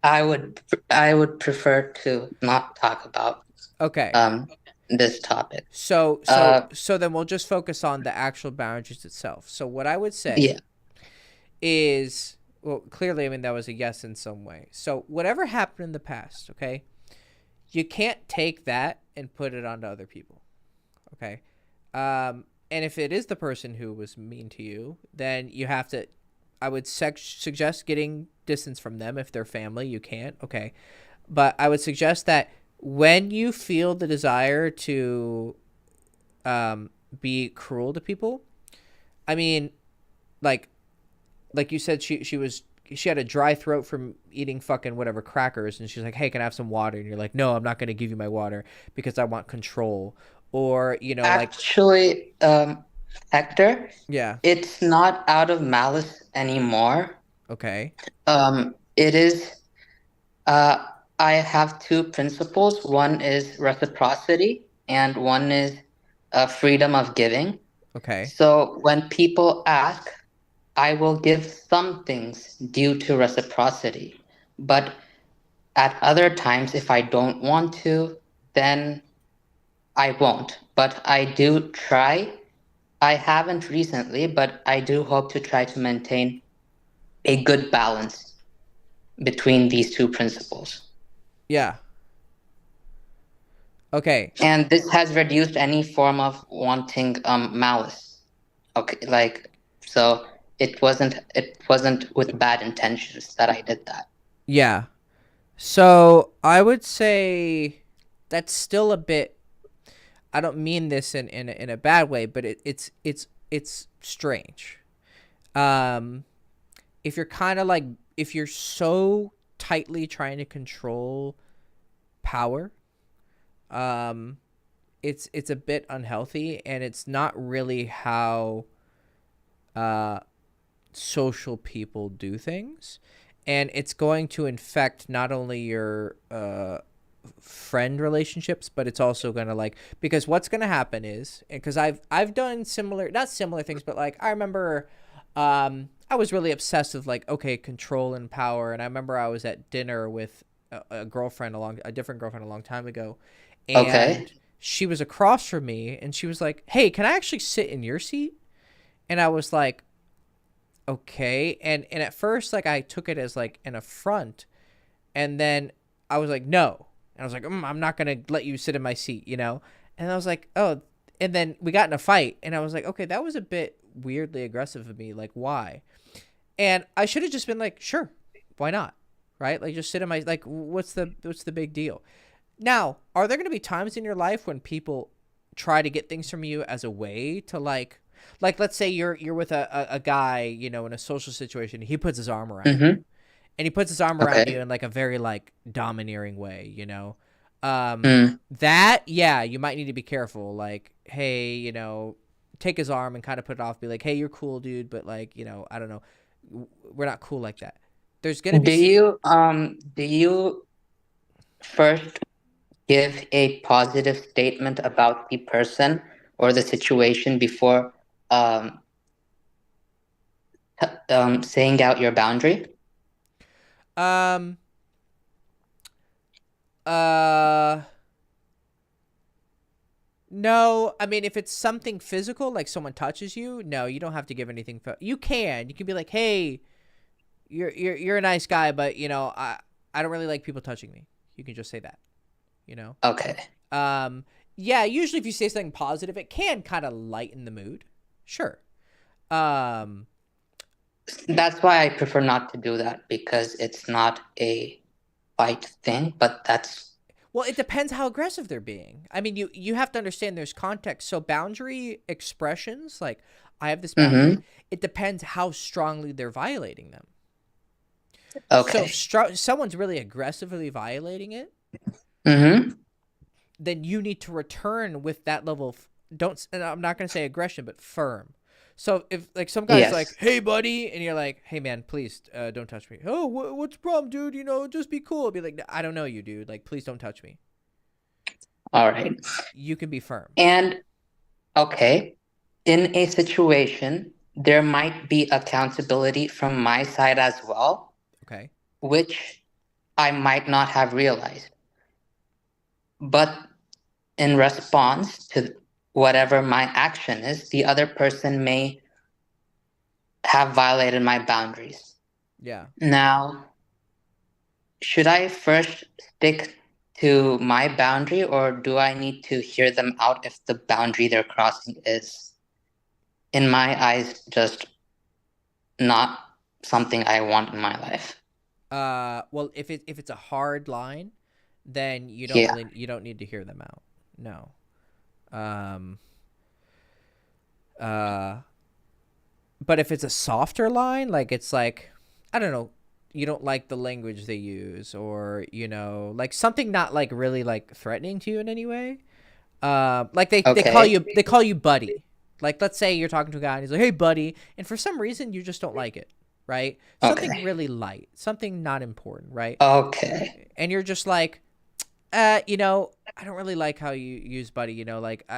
I would prefer to not talk about Okay. this topic. So then we'll just focus on the actual boundaries itself. So what I would say Yeah. is, well, clearly, I mean, that was a yes in some way. So whatever happened in the past, okay, you can't take that and put it onto other people, okay? And if it is the person who was mean to you, then you have to, I would suggest getting distance from them. If they're family, you can't, okay? But I would suggest that when you feel the desire to be cruel to people, I mean, like you said, she had a dry throat from eating fucking whatever crackers, and she's like, hey, can I have some water? And you're like, no, I'm not going to give you my water because I want control. Or, like, Actually, Hector, Yeah. it's not out of malice anymore. Okay. It is. Uh, I have two principles. One is reciprocity, and one is freedom of giving. Okay. So when people ask, I will give some things due to reciprocity. But at other times, if I don't want to, then I won't. But I do try. I haven't recently, but I do hope to try to maintain a good balance between these two principles. Yeah. Okay. And this has reduced any form of wanting malice. Okay, like, so it wasn't with bad intentions that I did that. Yeah. So I would say that's still a bit. I don't mean this in a bad way, but it's strange. Um, if you're kind of like if you're so tightly trying to control power, um, it's a bit unhealthy, and it's not really how social people do things, and it's going to infect not only your friend relationships, but it's also gonna like because what's gonna happen is because I've done similar not similar things, but like I remember I was really obsessed with like okay control and power, and I remember I was at dinner with a girlfriend a different girlfriend a long time ago, Okay. and she was across from me, and she was like, "Hey, can I actually sit in your seat?" And I was like, "Okay," and at first like I took it as like an affront, and then I was like, "No." And I was like, I'm not going to let you sit in my seat, you know? And I was like, oh, and then we got in a fight, and I was like, okay, that was a bit weirdly aggressive of me. Like, why? And I should have just been like, sure, why not? Right? Like, just sit in my, like, what's the big deal? Now, are there going to be times in your life when people try to get things from you as a way to like, let's say you're with a guy, you know, in a social situation, he puts his arm around you. Mm-hmm. And he puts his arm around you Okay. in like a very like domineering way, you know. Mm. That yeah, you might need to be careful. Like, hey, you know, take his arm and kind of put it off. Be like, hey, you're cool, dude, but like, you know, I don't know, we're not cool like that. There's gonna be Do you first give a positive statement about the person or the situation before um, saying out your boundary? um uh no, I mean if it's something physical, like someone touches you, no, you don't have to give anything. You can be like, hey, you're a nice guy, but you know I don't really like people touching me. You can just say that, you know. Okay. Um, yeah, usually if you say something positive, it can kind of lighten the mood. Sure. Um, That's why I prefer not to do that because it's not a fight thing, but that's well, it depends how aggressive they're being. I mean, you have to understand there's context. So boundary expressions, like I have this boundary, mm-hmm. it depends how strongly they're violating them. So Okay. if someone's really aggressively violating it, Mm-hmm. then you need to return with that level of don't. And I'm not going to say aggression, but firm. So if like some guy's like, Yes. "Hey, buddy," and you're like, "Hey, man, please don't touch me." Oh, what's the problem, dude? You know, just be cool. I'll be like, "I don't know you, dude. Like, please don't touch me." All right. You can be firm. And okay, in a situation, there might be accountability from my side as well, Okay. which I might not have realized. But in response to whatever my action is, the other person may have violated my boundaries. Yeah. Now, should I first stick to my boundary or do I need to hear them out if the boundary they're crossing is, in my eyes, just not something I want in my life? Well, if it's a hard line, then Yeah. you don't need to hear them out. No. Um. Uh. But if it's a softer line, like it's like, I don't know, you don't like the language they use, or you know, like something not like really like threatening to you in any way. Like they Okay. call you buddy, Like, let's say you're talking to a guy and he's like, hey, buddy. And for some reason, you just don't like it, right? Something Okay. really light, something not important, right? Okay. And you're just like, you know, I don't really like how you use buddy, you know, like,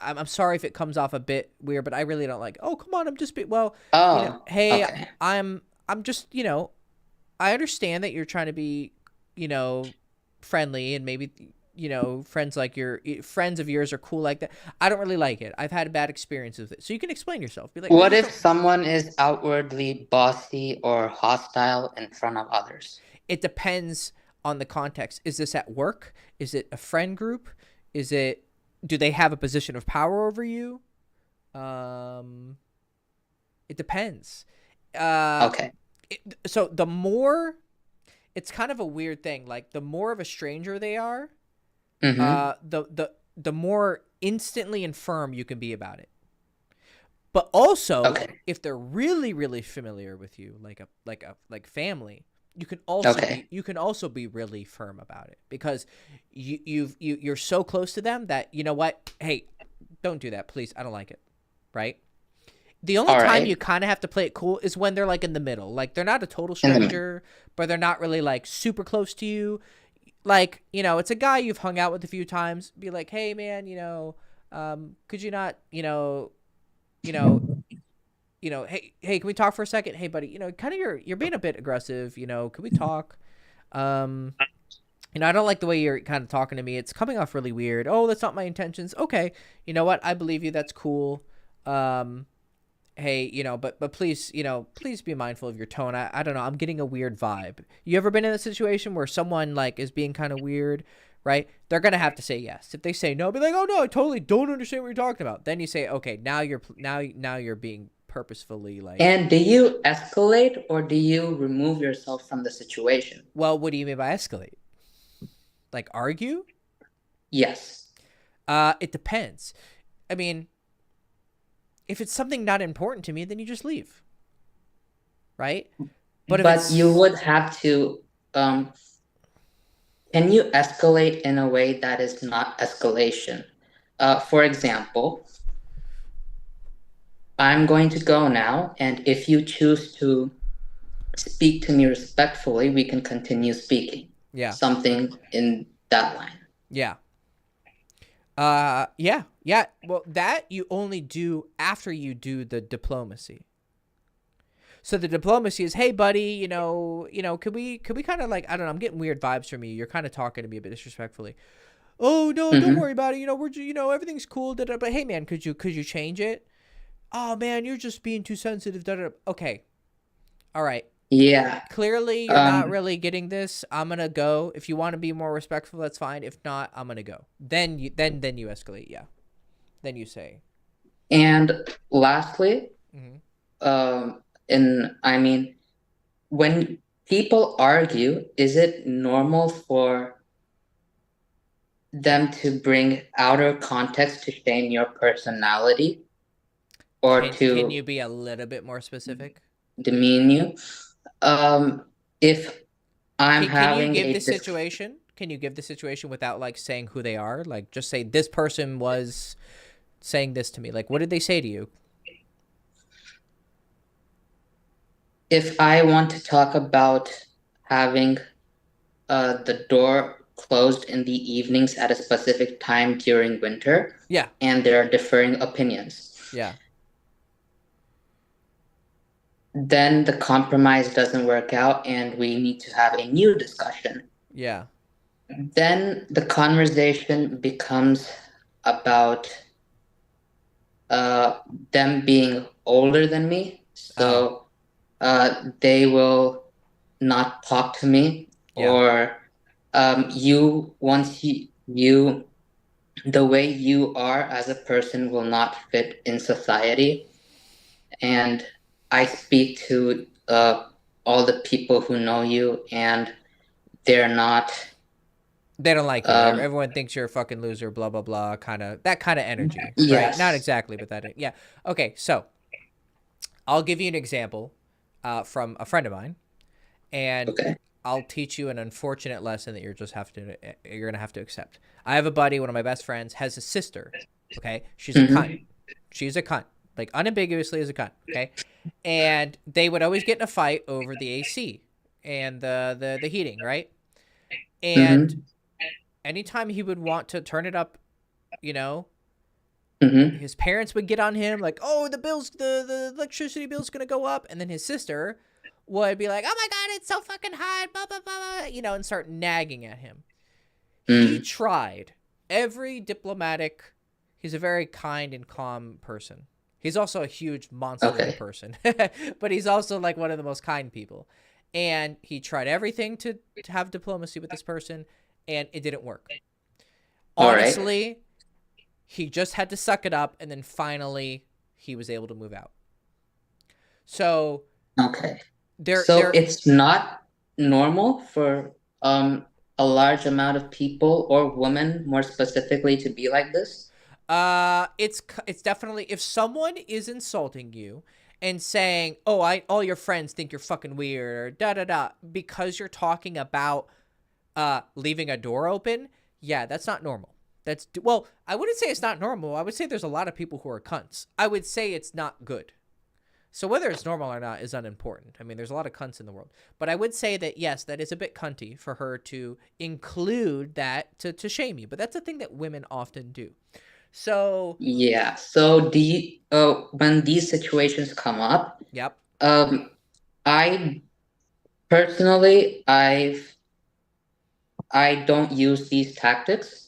I'm sorry if it comes off a bit weird, but I really don't like, oh, come on, I'm just, well, you know, Oh, hey, okay. I'm just, you know, I understand that you're trying to be, you know, friendly and maybe, you know, friends of yours are cool like that. I don't really like it. I've had bad experiences with it. So you can explain yourself. Be like, I What just if don't. someone is outwardly bossy or hostile in front of others? It depends on the context. Is this at work? Is it a friend group? Do they have a position of power over you? It depends. Okay. So the more, it's kind of a weird thing. Like, the more of a stranger they are, Mm-hmm. the more instantly and firm you can be about it. But also, Okay. if they're really, really familiar with you, like family, you can Okay. also be really firm about it, because you're so close to them that, you know what? Hey, don't do that, please. I don't like it. Right? The only All time you right. kind of have to play it cool is when they're like in the middle. Like, they're not a total In the middle. stranger, but they're not really like super close to you. Like, you know, it's a guy you've hung out with a few times. Be like, hey man, you know, could you not, you know, hey, can we talk for a second? Hey buddy, you know, kind of you're being a bit aggressive, you know, could we talk? Um, you know, I don't like the way you're kind of talking to me. It's coming off really weird. Oh, that's not my intentions. Okay. You know what? I believe you. That's cool. Um, hey, you know, but please, you know, please be mindful of your tone. I don't know. I'm getting a weird vibe. You ever been in a situation where someone like is being kind of weird, right? They're going to have to say yes. If they say no, be like, "Oh no, I totally don't understand what you're talking about." Then you say, "Okay, now you're being purposefully like, And do you escalate or do you remove yourself from the situation? well, what do you mean by escalate? Like, argue? Yes. It depends. I mean, if it's something not important to me, then you just leave, right? But if But you it's, would have to, can you escalate in a way that is not escalation? For example, I'm going to go now, and if you choose to speak to me respectfully, we can continue speaking. yeah, Something in that line. yeah. Yeah. Well, that you only do after you do the diplomacy. So the diplomacy is, hey, buddy, could we kind of like, I don't know, I'm getting weird vibes from you. You're kind of talking to me a bit disrespectfully. Oh no, don't Mm-hmm. worry about it. You know, everything's cool. Da, da, but hey, man, could you change it? Oh man, you're just being too sensitive. Da, da, da. Okay, all right. Yeah. Clearly, you're not really getting this. I'm gonna go. If you want to be more respectful, that's fine. If not, I'm gonna go. Then you escalate. Yeah. Then you say. And lastly, Mhm. um, I mean, when people argue, is it normal for them to bring outer context to shame your personality or Can to you be a little bit more specific? demean you? If I'm Can you having give a the situation? Can you give the situation without like saying who they are? Like, just say this person was saying this to me. Like, what did they say to you? if I want to talk about having the door closed in the evenings at a specific time during winter, Yeah. and there are differing opinions, Yeah. then the compromise doesn't work out and we need to have a new discussion. Yeah. Then the conversation becomes about uh, them being older than me. Oh. So they will not talk to me, Yeah. or once you the way you are as a person will not fit in society. And I speak to all the people who know you, and they're not. They don't like you. Um, Everyone thinks you're a fucking loser, blah, blah, blah, that kind of energy, right? Not yes. exactly, but yeah. Okay, so I'll give you an example from a friend of mine, and Okay. I'll teach you an unfortunate lesson that you're going to have to accept. I have a buddy, one of my best friends, has a sister, okay? She's a Mm-hmm. She's a cunt, like unambiguously is a cunt. Okay, and they would always get in a fight over the AC and the heating, right? And Mm-hmm. anytime he would want to turn it up, you know, Mm-hmm. his parents would get on him like, oh, the electricity bill's gonna go up, and then his sister would be like, oh my god, it's so fucking hot, blah blah blah, you know, and start nagging at him. He tried every diplomatic. He's a very kind and calm person. He's also a huge monster of a person, but he's also like one of the most kind people. And he tried everything to have diplomacy with this person, and it didn't work. All right. Honestly, he just had to suck it up, and then finally he was able to move out. So Okay. there, So it's not normal for a large amount of people or women more specifically to be like this? it's definitely, if someone is insulting you and saying, "Oh, all your friends think you're fucking weird," or da da da, because you're talking about leaving a door open, yeah, that's not normal. Well, I wouldn't say it's not normal. I would say there's a lot of people who are cunts. I would say it's not good. So whether it's normal or not is unimportant. I mean, there's a lot of cunts in the world. But I would say that, yes, that is a bit cunty for her to include that to shame you. But that's a thing that women often do. So, Yeah. So do you, when these situations come up, yep. I personally, I don't use these tactics.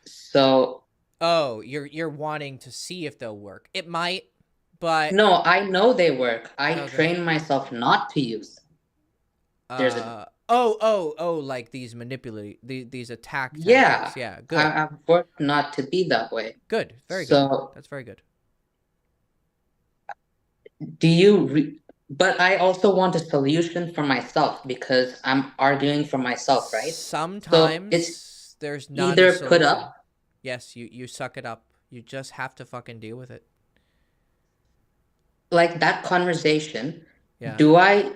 So Oh, you're wanting to see if they'll work. It might, but no, I know they work. I Okay. train myself not to use them. There's a like these these attack tactics. yeah. Yeah, good. I've worked not to be that way. Good. Very good. So That's very good. do you but I also want a solution for myself because I'm arguing for myself, right? Sometimes it's there's not either a put solution. up. Yes, you suck it up. You just have to fucking deal with it. Like that conversation. Yeah. Do I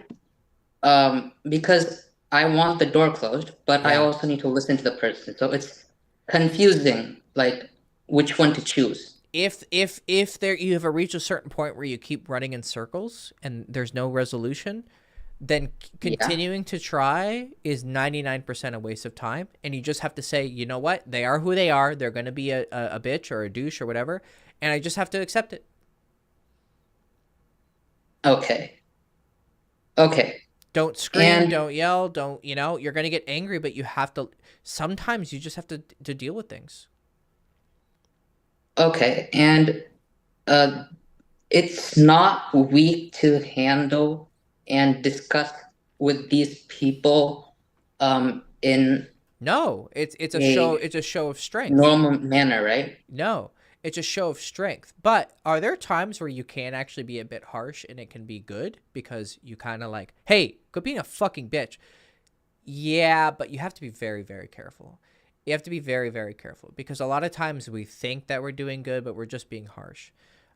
because I want the door closed, but I Yeah. also need to listen to the person. So it's confusing, like which one to choose. If there you have reached a certain point where you keep running in circles and there's no resolution, then continuing to try is 99% a waste of time. And you just have to say, you know what? They are who they are. They're going to be a bitch or a douche or whatever. And I just have to accept it. Okay. Don't scream, don't yell, don't, you're going to get angry, but you have to, sometimes you just have to deal with things. Okay. And it's not weak to handle and discuss with these people in No, it's a show of strength. Normal manner, right? No, it's a show of strength. But are there times where you can actually be a bit harsh and it can be good because you kind of like, hey, quit being a fucking bitch. Yeah, but you have to be very, very careful. You have to be very, very careful because a lot of times we think that we're doing good, but we're just being harsh.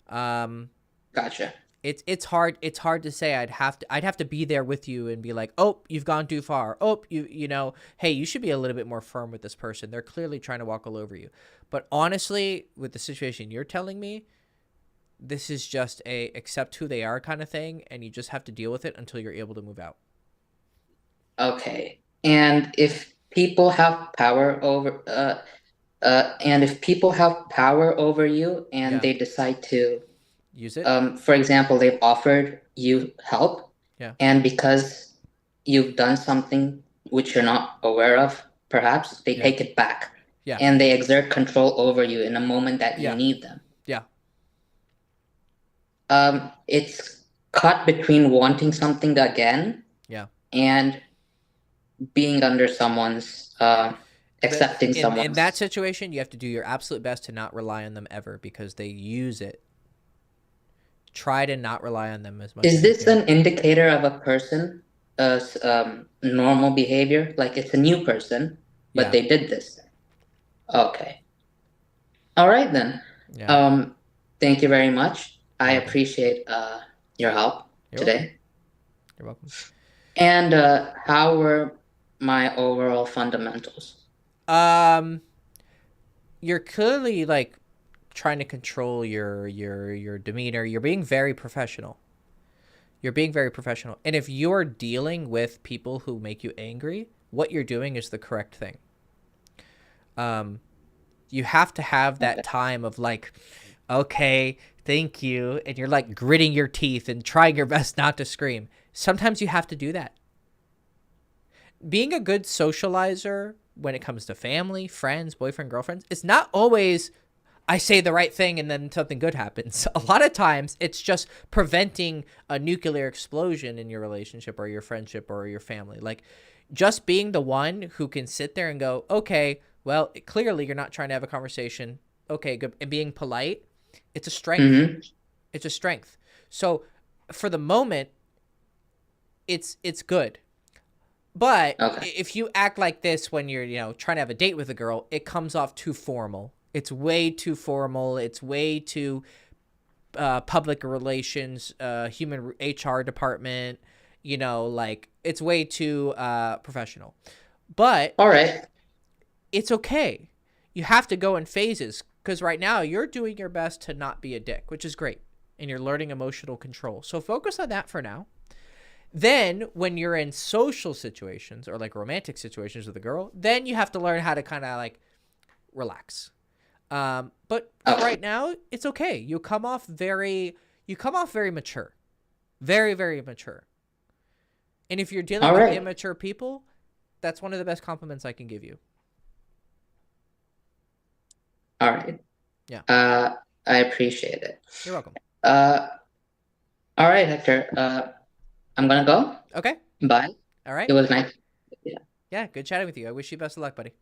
Gotcha. It's hard to say. I'd have to be there with you and be like, oh, you've gone too far. Oh, hey, you should be a little bit more firm with this person. They're clearly trying to walk all over you. But honestly, with the situation you're telling me, this is just a accept who they are kind of thing, and you just have to deal with it until you're able to move out. Okay. And if people have power over you and they decide to use it, for example, they've offered you help, and because you've done something which you're not aware of, perhaps they take it back, and they exert control over you in a moment that you need them. It's cut between wanting something again, and being under someone's accepting someone. In that situation, you have to do your absolute best to not rely on them ever because they use it. Try to not rely on them as much. Is this an indicator of a person normal behavior? Like it's a new person, but they did this. Okay. All right then. Thank you very much. I appreciate your help today. You're welcome. And how were my overall fundamentals? You're clearly like trying to control your demeanor. You're being very professional. You're being very professional. And if you're dealing with people who make you angry, what you're doing is the correct thing. You have to have that time of like, okay, thank you. And you're like gritting your teeth and trying your best not to scream. Sometimes you have to do that. Being a good socializer when it comes to family, friends, boyfriend, girlfriends, it's not always I say the right thing and then something good happens. A lot of times it's just preventing a nuclear explosion in your relationship or your friendship or your family. Like just being the one who can sit there and go, okay, well, clearly you're not trying to have a conversation. Okay, good. And being polite, it's a strength. Mm-hmm. It's a strength. So for the moment, it's good. But if you act like this when you're, trying to have a date with a girl, it comes off too formal. It's way too formal. It's way too public relations, human HR department, like it's way too professional. But All right. it's okay. You have to go in phases because right now you're doing your best to not be a dick, which is great. And you're learning emotional control. So focus on that for now. Then when you're in social situations or like romantic situations with a girl, then you have to learn how to kind of like relax. But right now it's okay. You come off very mature, very, very mature. And if you're dealing with immature people, that's one of the best compliments I can give you. All right. Yeah. I appreciate it. You're welcome. All right, Hector. I'm gonna go. Okay. Bye. All right. It was nice. Yeah, good chatting with you. I wish you best of luck, buddy.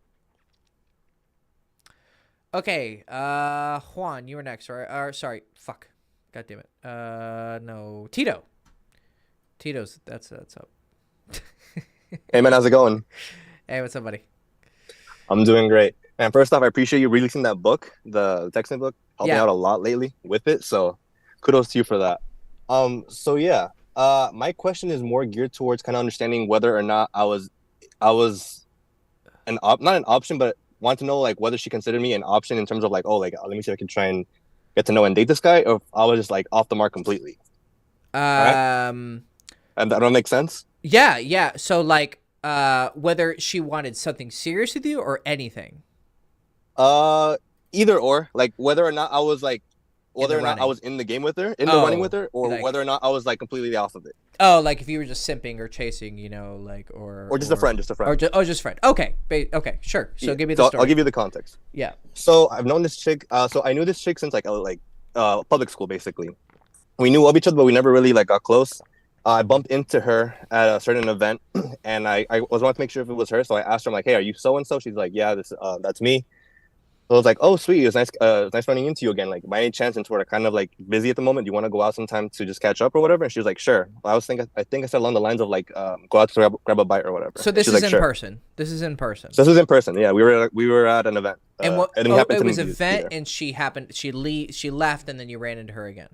Okay, Juan, you were next, right? Or sorry, fuck. God damn it. No, Tito. Tito's that's up. Hey man, how's it going? Hey, what's up, buddy? I'm doing great. And first off, I appreciate you releasing that book, the texting book. Helped me out a lot lately with it. So kudos to you for that. So yeah. My question is more geared towards kind of understanding whether or not I was not an option, but want to know like whether she considered me an option in terms of like, oh, like let me see if I can try and get to know and date this guy, or if I was just like off the mark completely. Right? And that don't make sense. Yeah. So like, whether she wanted something serious with you or anything. Either or, like whether or not I was like. Whether or not I was in the game with her, in the running with her, or like, whether or not I was like completely off of it. Oh, like if you were just simping or chasing, like or just a friend, or just friend. Okay, okay, sure. So give me the story. I'll give you the context. Yeah. So I've known this chick. So I knew this chick since like public school, basically. We knew of each other, but we never really like got close. I bumped into her at a certain event, and I was wanting to make sure if it was her. So I asked her, I'm like, hey, are you so and so? She's like, yeah, that's me. So I was like, oh, sweet. It was nice running into you again. Like, by any chance, since we're kind of like busy at the moment, do you want to go out sometime to just catch up or whatever? And she was like, sure. Well, I think I said along the lines of like, go out to grab a bite or whatever. So this is like, in person. This is in person. So this is in person. Yeah, we were at an event. And what? It was an event, and she left, and then you ran into her again.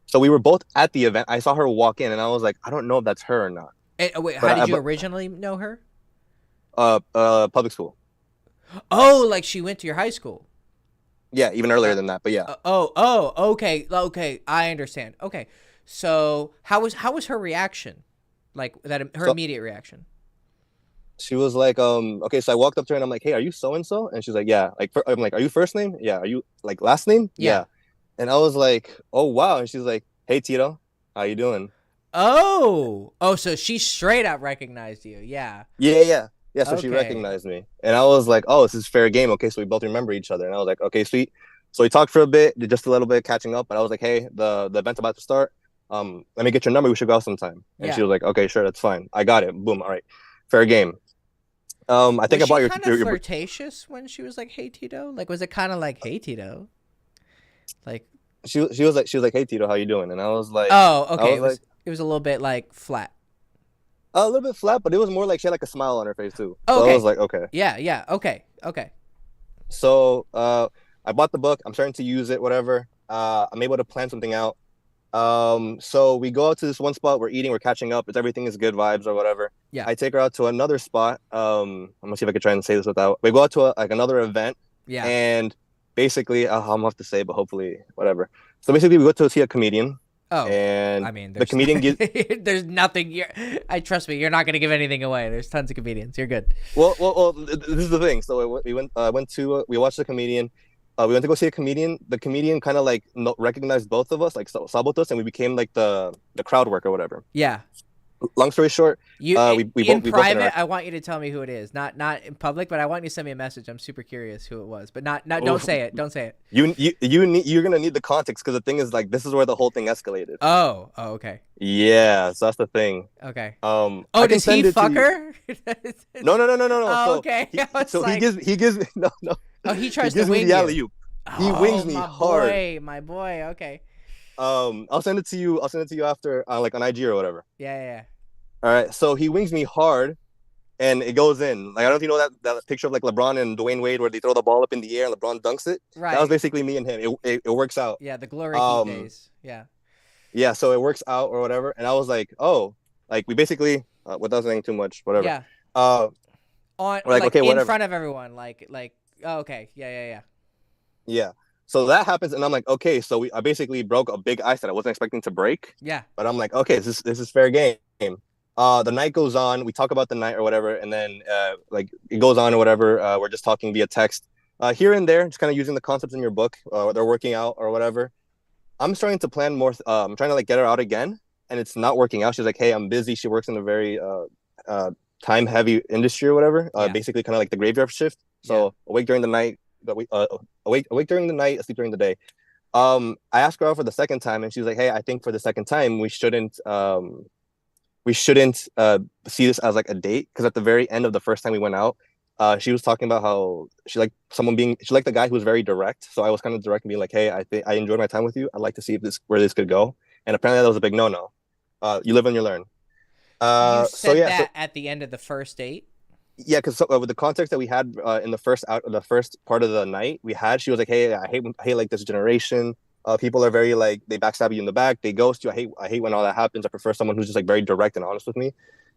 So we were both at the event. I saw her walk in, and I was like, I don't know if that's her or not. And, wait, how did you originally know her? Public school. Oh, like she went to your high school. Yeah, even earlier than that, but yeah. Okay. I understand. Okay, so how was her reaction? Like immediate reaction? She was like, okay. So I walked up to her and I'm like, hey, are you so and so? And she's like, yeah. Like, I'm like, are you first name? Yeah. Are you like last name? Yeah. And I was like, oh wow. And she's like, hey Tito, how you doing? Oh, so she straight up recognized you. Yeah. Yeah, so she recognized me. And I was like, oh, this is fair game. Okay, so we both remember each other. And I was like, okay, sweet. So we talked for a bit, just a little bit catching up. But I was like, hey, the event's about to start. Let me get your number. We should go out sometime. And she was like, okay, sure, that's fine. I got it. Boom. All right. Fair game. I think I bought your... Was she kind of flirtatious when she was like, hey, Tito? Like, was it kind of like, hey, Tito? Like... She was like, hey, Tito, how you doing? And I was like... Oh, okay. It was a little bit like flat. A little bit flat, but it was more like she had like a smile on her face too. So I was like, okay. Yeah. Okay. So I bought the book. I'm starting to use it, whatever. I'm able to plan something out. So we go out to this one spot. We're eating. We're catching up. Everything is good vibes or whatever. Yeah. I take her out to another spot. I'm gonna see if I can try and say this without. We go out to another event. Yeah. And basically, I'm gonna have to say, but hopefully, whatever. So basically, we go to see a comedian. Oh, and I mean, the comedian gives. there's nothing. I trust me, you're not gonna give anything away. There's tons of comedians. You're good. Well. This is the thing. So we we watched the comedian. We went to go see a comedian. The comedian kind of like recognized both of us, like saw both of us, and we became like the crowd work or whatever. Yeah. Long story short, You we in both private. I want you to tell me who it is. Not in public, but I want you to send me a message. I'm super curious who it was. But not. Don't say it. Don't say it. You're gonna need the context because the thing is like this is where the whole thing escalated. Oh. Okay. Yeah, so that's the thing. Okay. Oh, does he fuck her? No. Oh, So okay. he gives me no. Oh, he tries he gives to wing me the you. alley-oop. He wings me hard. My boy. Okay. I'll send it to you. I'll send it to you after, like on IG or whatever. Yeah. All right. So he wings me hard, and it goes in. Like I don't know if you know that picture of like LeBron and Dwayne Wade where they throw the ball up in the air and LeBron dunks it. Right. That was basically me and him. It works out. Yeah, the glory heat days. Yeah. Yeah. So it works out or whatever. And I was like, oh, like we basically, without saying too much, whatever. Yeah. On like okay, in whatever. front of everyone, like. Oh, okay. Yeah. Yeah. So that happens, and I'm like, okay. So I basically broke a big ice that I wasn't expecting to break. Yeah. But I'm like, okay, this is fair game. The night goes on. We talk about the night or whatever, and then like it goes on or whatever. We're just talking via text, here and there, just kind of using the concepts in your book. They're working out or whatever. I'm starting to plan more. I'm trying to like get her out again, and it's not working out. She's like, hey, I'm busy. She works in a very time heavy industry or whatever. Basically, kind of like the graveyard shift. So awake during the night, awake during the night, asleep during the day. I asked her out for the second time, and she was like, hey, I think for the second time we shouldn't see this as like a date, because at the very end of the first time we went out, she was talking about how she liked the guy who was very direct. So I was kind of direct and being like, hey, I enjoyed my time with you. I'd like to see where this could go. And apparently that was a big no. You live and you learn. You said at the end of the first date. Yeah, because with the context that we had in the first part of the night we had, she was like, hey, I hate like this generation. People are very like, they backstab you in the back, they ghost you. I hate when all that happens. I prefer someone who's just like very direct and honest with me.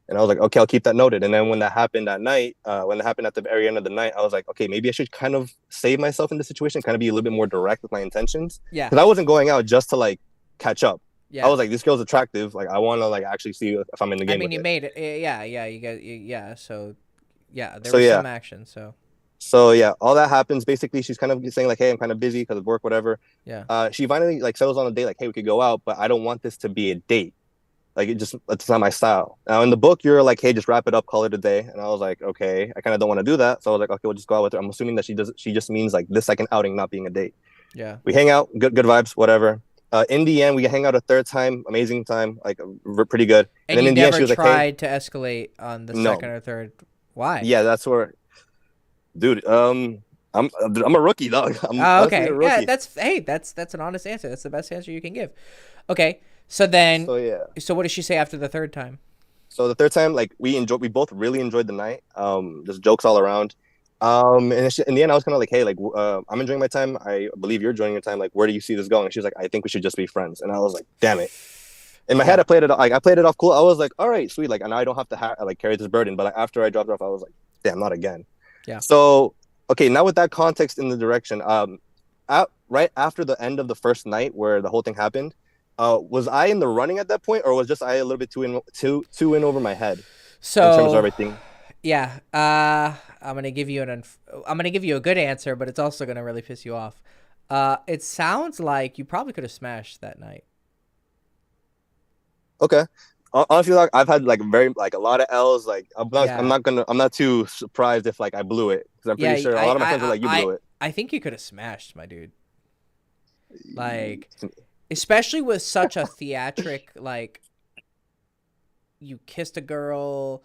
And I was like, okay, I'll keep that noted. And then when that happened that night, when that happened at the very end of the night, I was like, okay, maybe I should kind of save myself in this situation, kind of be a little bit more direct with my intentions. Yeah. Because I wasn't going out just to like catch up. Yeah. I was like, this girl's attractive. Like, I want to like actually see if I'm in the game. I mean, you it. made it. Yeah. You got. So, yeah, there was some action. So yeah, all that happens. Basically, she's kind of saying like, hey, I'm kind of busy because of work, whatever. Yeah. She finally like settles on a date, like, hey, we could go out, but I don't want this to be a date. Like, it's not my style. Now in the book, you're like, hey, just wrap it up, call it a day. And I was like, okay, I kind of don't want to do that. So I was like, okay, we'll just go out with her. I'm assuming that she just means like this second outing not being a date. Yeah. We hang out, good vibes, whatever. In the end, we hang out a third time, amazing time, like pretty good. And then you in the never end, she was tried like, hey, to escalate on the second or third. Why? Yeah, that's where, dude. I'm a rookie, dog. Okay. Yeah, that's an honest answer. That's the best answer you can give. Okay. So then. So what did she say after the third time? So the third time, like we both really enjoyed the night. Just jokes all around. And in the end, I was kind of like, hey, like I'm enjoying my time. I believe you're enjoying your time. Like, where do you see this going? And she was like, I think we should just be friends. And I was like, damn it. In my head, I played it off cool. I was like, all right, sweet. Like, and I don't have to like carry this burden. But like, after I dropped it off, I was like, damn, not again. Yeah. So, okay, now with that context in the direction, right after the end of the first night where the whole thing happened, was I in the running at that point, or was just I a little bit too in over my head? So in terms of everything. Yeah. I'm gonna give you a good answer, but it's also gonna really piss you off. It sounds like you probably could have smashed that night. Okay. Honestly, like I've had like a lot of L's. Like I'm not too surprised if like I blew it, because I'm pretty sure a lot of my friends were like, you blew it. I think you could have smashed, my dude. Like, especially with such a theatric, like, you kissed a girl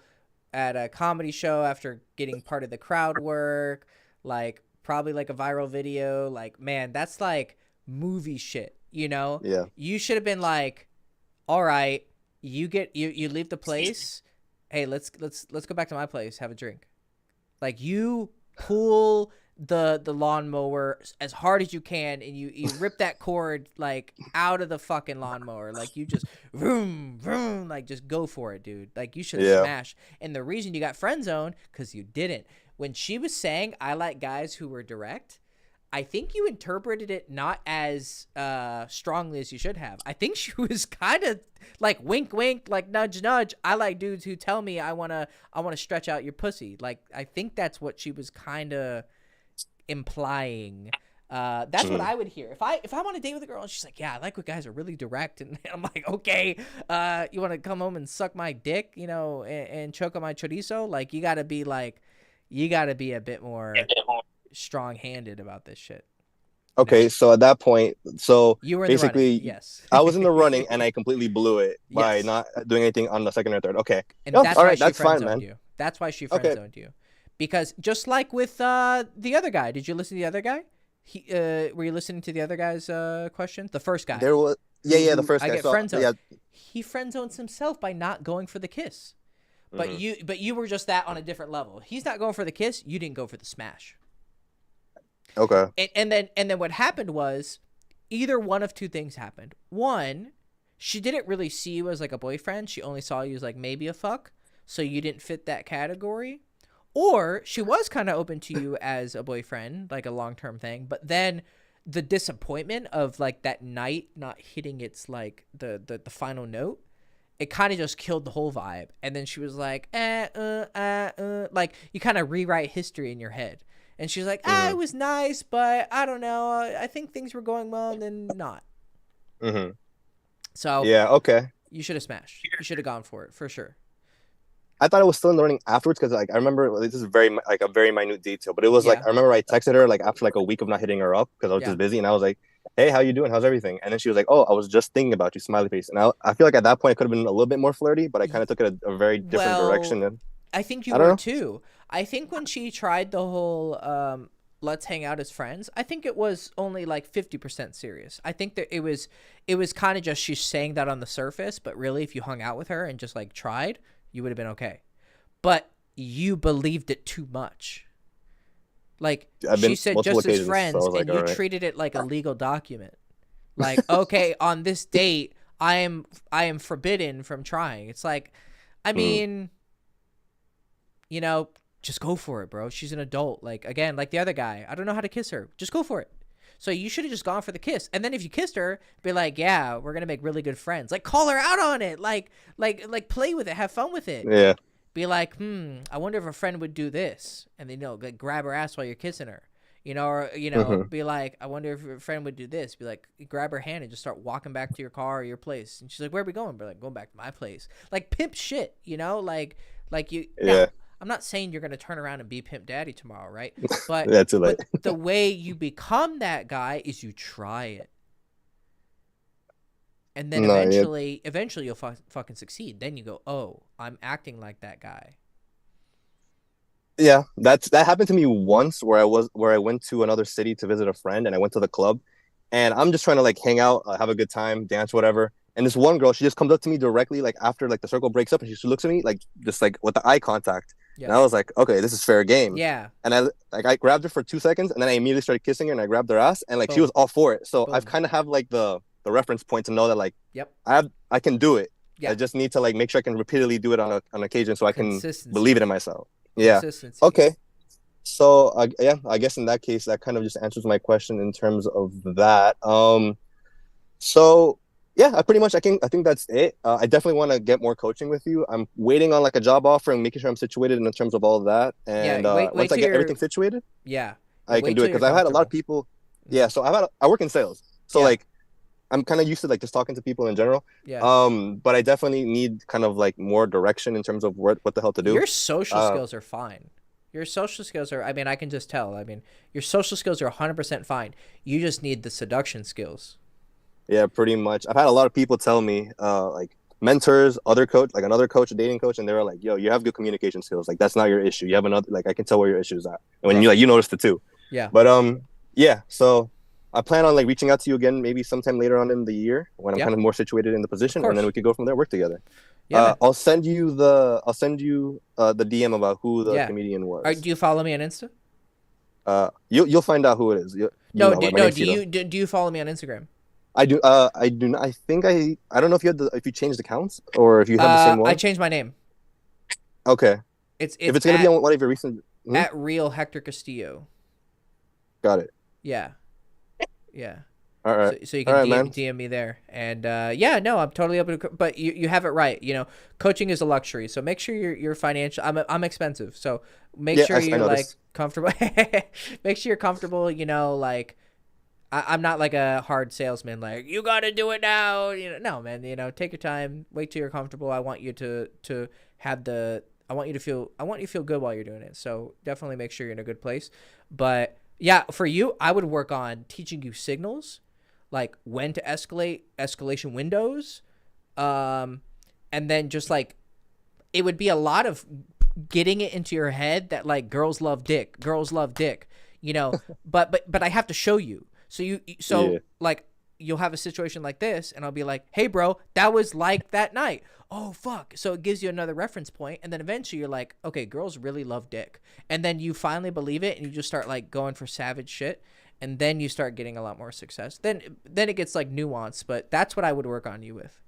at a comedy show after getting part of the crowd work, like probably like a viral video. Like, man, that's like movie shit, you know? Yeah. You should have been like, all right, you leave the place. Hey, let's go back to my place, have a drink. Like, you pull the lawnmower as hard as you can, and you rip that cord like out of the fucking lawnmower. Like, you just vroom vroom, like just go for it, dude. Like, you should smash. And the reason you got friend zoned, because you didn't. When she was saying I like guys who were direct, I think you interpreted it not as strongly as you should have. I think she was kind of like wink, wink, like nudge, nudge. I like dudes who tell me I wanna stretch out your pussy. Like I think that's what she was kind of implying. That's what I would hear if I want to date with a girl and she's like, yeah, I like when guys are really direct, and I'm like, okay, you want to come home and suck my dick, and choke on my chorizo? Like you gotta be a bit more strong-handed about this shit. Okay, so at that point, You were in basically, the running, yes. I was in the running and I completely blew it by Yes. not doing anything on the second or third. Okay, And no, that's all why right, she that's fine, friend-zoned man. you. That's why she friend-zoned you. Because just like with the other guy, did you listen to the other guy? Were you listening to the other guy's question? The first guy. There was, yeah, the first I guy. get So, friend-zoned. yeah, He friend-zones himself by not going for the kiss. But you were just that on a different level. He's not going for the kiss. You didn't go for the smash. okay. And then what happened was either one of two things happened. One, she didn't really see you as like a boyfriend. She only saw you as like maybe a fuck. So you didn't fit that category. Or she was kind of open to you as a boyfriend, like a long-term thing. But then the disappointment of like that night not hitting its like the final note, it kind of just killed the whole vibe. And then she was like, like you kind of rewrite history in your head. And she's like, it was nice, but I don't know. I think things were going well and then not. So yeah, okay. You should have smashed. You should have gone for it, for sure. I thought I was still in the running afterwards because like I remember this is a very minute detail, but it was like I remember I texted her like after like a week of not hitting her up because I was just busy, and I was like, hey, how you doing? How's everything? And then she was like, oh, I was just thinking about you, smiley face. And I feel like at that point it could have been a little bit more flirty, but I kind of took it a very different direction. And I think you were too. I think when she tried the whole let's hang out as friends, I think it was only like 50% serious. I think that it was kind of just she's saying that on the surface, but really if you hung out with her and just like tried, you would have been okay. But you believed it too much. Like she said just as friends, so and you treated it like a legal document. Like, okay, on this date, I am forbidden from trying. It's like, I mean, just go for it, bro. She's an adult. Like, again, like the other guy, I don't know how to kiss her. Just go for it. So you should have just gone for the kiss. And then if you kissed her, be like, yeah, we're going to make really good friends. Like, call her out on it. Like play with it. Have fun with it. Yeah. Be like, I wonder if a friend would do this. And then, like, grab her ass while you're kissing her. Or, be like, I wonder if a friend would do this. Be like, grab her hand and just start walking back to your car or your place. And she's like, where are we going? Be like, going back to my place. Like, pimp shit, like you. Yeah. Now, I'm not saying you're going to turn around and be Pimp Daddy tomorrow, right? But, yeah, too late. But the way you become that guy is you try it. And then eventually you'll fucking succeed. Then you go, oh, I'm acting like that guy. Yeah, that happened to me once where I went to another city to visit a friend, and I went to the club, and I'm just trying to like hang out, have a good time, dance, whatever. And this one girl, she just comes up to me directly, like after like the circle breaks up, and she looks at me like just like with the eye contact. Yeah. And I was like, okay, this is fair game. Yeah. And I grabbed her for 2 seconds, and then I immediately started kissing her, and I grabbed her ass, and like she was all for it. So I've kind of have like the reference point to know that like I can do it. Yeah. I just need to like make sure I can repeatedly do it on occasion so I can believe it in myself. Yeah. Okay. So I guess in that case that kind of just answers my question in terms of that. So yeah, I think that's it. I definitely want to get more coaching with you. I'm waiting on like a job offer and making sure I'm situated in terms of all of that. And once I get everything situated, I can do it because I've had a lot of people. Yeah, so I work in sales, so like I'm kind of used to like just talking to people in general. Yeah. But I definitely need kind of like more direction in terms of what the hell to do. Your social skills are fine. Your social skills are. I mean, I can just tell. I mean, your social skills are 100% fine. You just need the seduction skills. Yeah, pretty much. I've had a lot of people tell me, like mentors, other coach, like another coach, a dating coach, and they were like, "Yo, you have good communication skills. Like that's not your issue. You have another. Like I can tell where your issue is at." And when you noticed it too. Yeah. But yeah. So I plan on like reaching out to you again, maybe sometime later on in the year when I'm kind of more situated in the position, and then we could go from there, work together. Yeah. I'll send you the DM about who the comedian was. Do you follow me on Insta? You'll find out who it is. Do you follow me on Instagram? I do. I do not. I think I don't know if you changed accounts or if you have the same one. I changed my name. Okay. If it's gonna be on one of your recent at Real Hector Castillo. Got it. Yeah. Yeah. All right. So you All can right, DM, man. DM me there. And yeah, no, I'm totally open to, but you have it right. You know, coaching is a luxury. So make sure you're financial. I'm expensive. So make Yeah, sure I you're like noticed. comfortable. Make sure you're comfortable, you know, like I'm not like a hard salesman, like you got to do it now. You know, no, man, you know, take your time, wait till you're comfortable. I want you to have the, I want you to feel good while you're doing it. So definitely make sure you're in a good place. But yeah, for you, I would work on teaching you signals, like when to escalate, escalation windows, um, and then just like it would be a lot of getting it into your head that like girls love dick, you know, but I have to show you. So Yeah. like you'll have a situation like this and I'll be like, "Hey bro, that was like that night." Oh fuck. So it gives you another reference point and then eventually you're like, "Okay, girls really love dick." And then you finally believe it and you just start like going for savage shit and then you start getting a lot more success. Then it gets like nuanced, but that's what I would work on you with.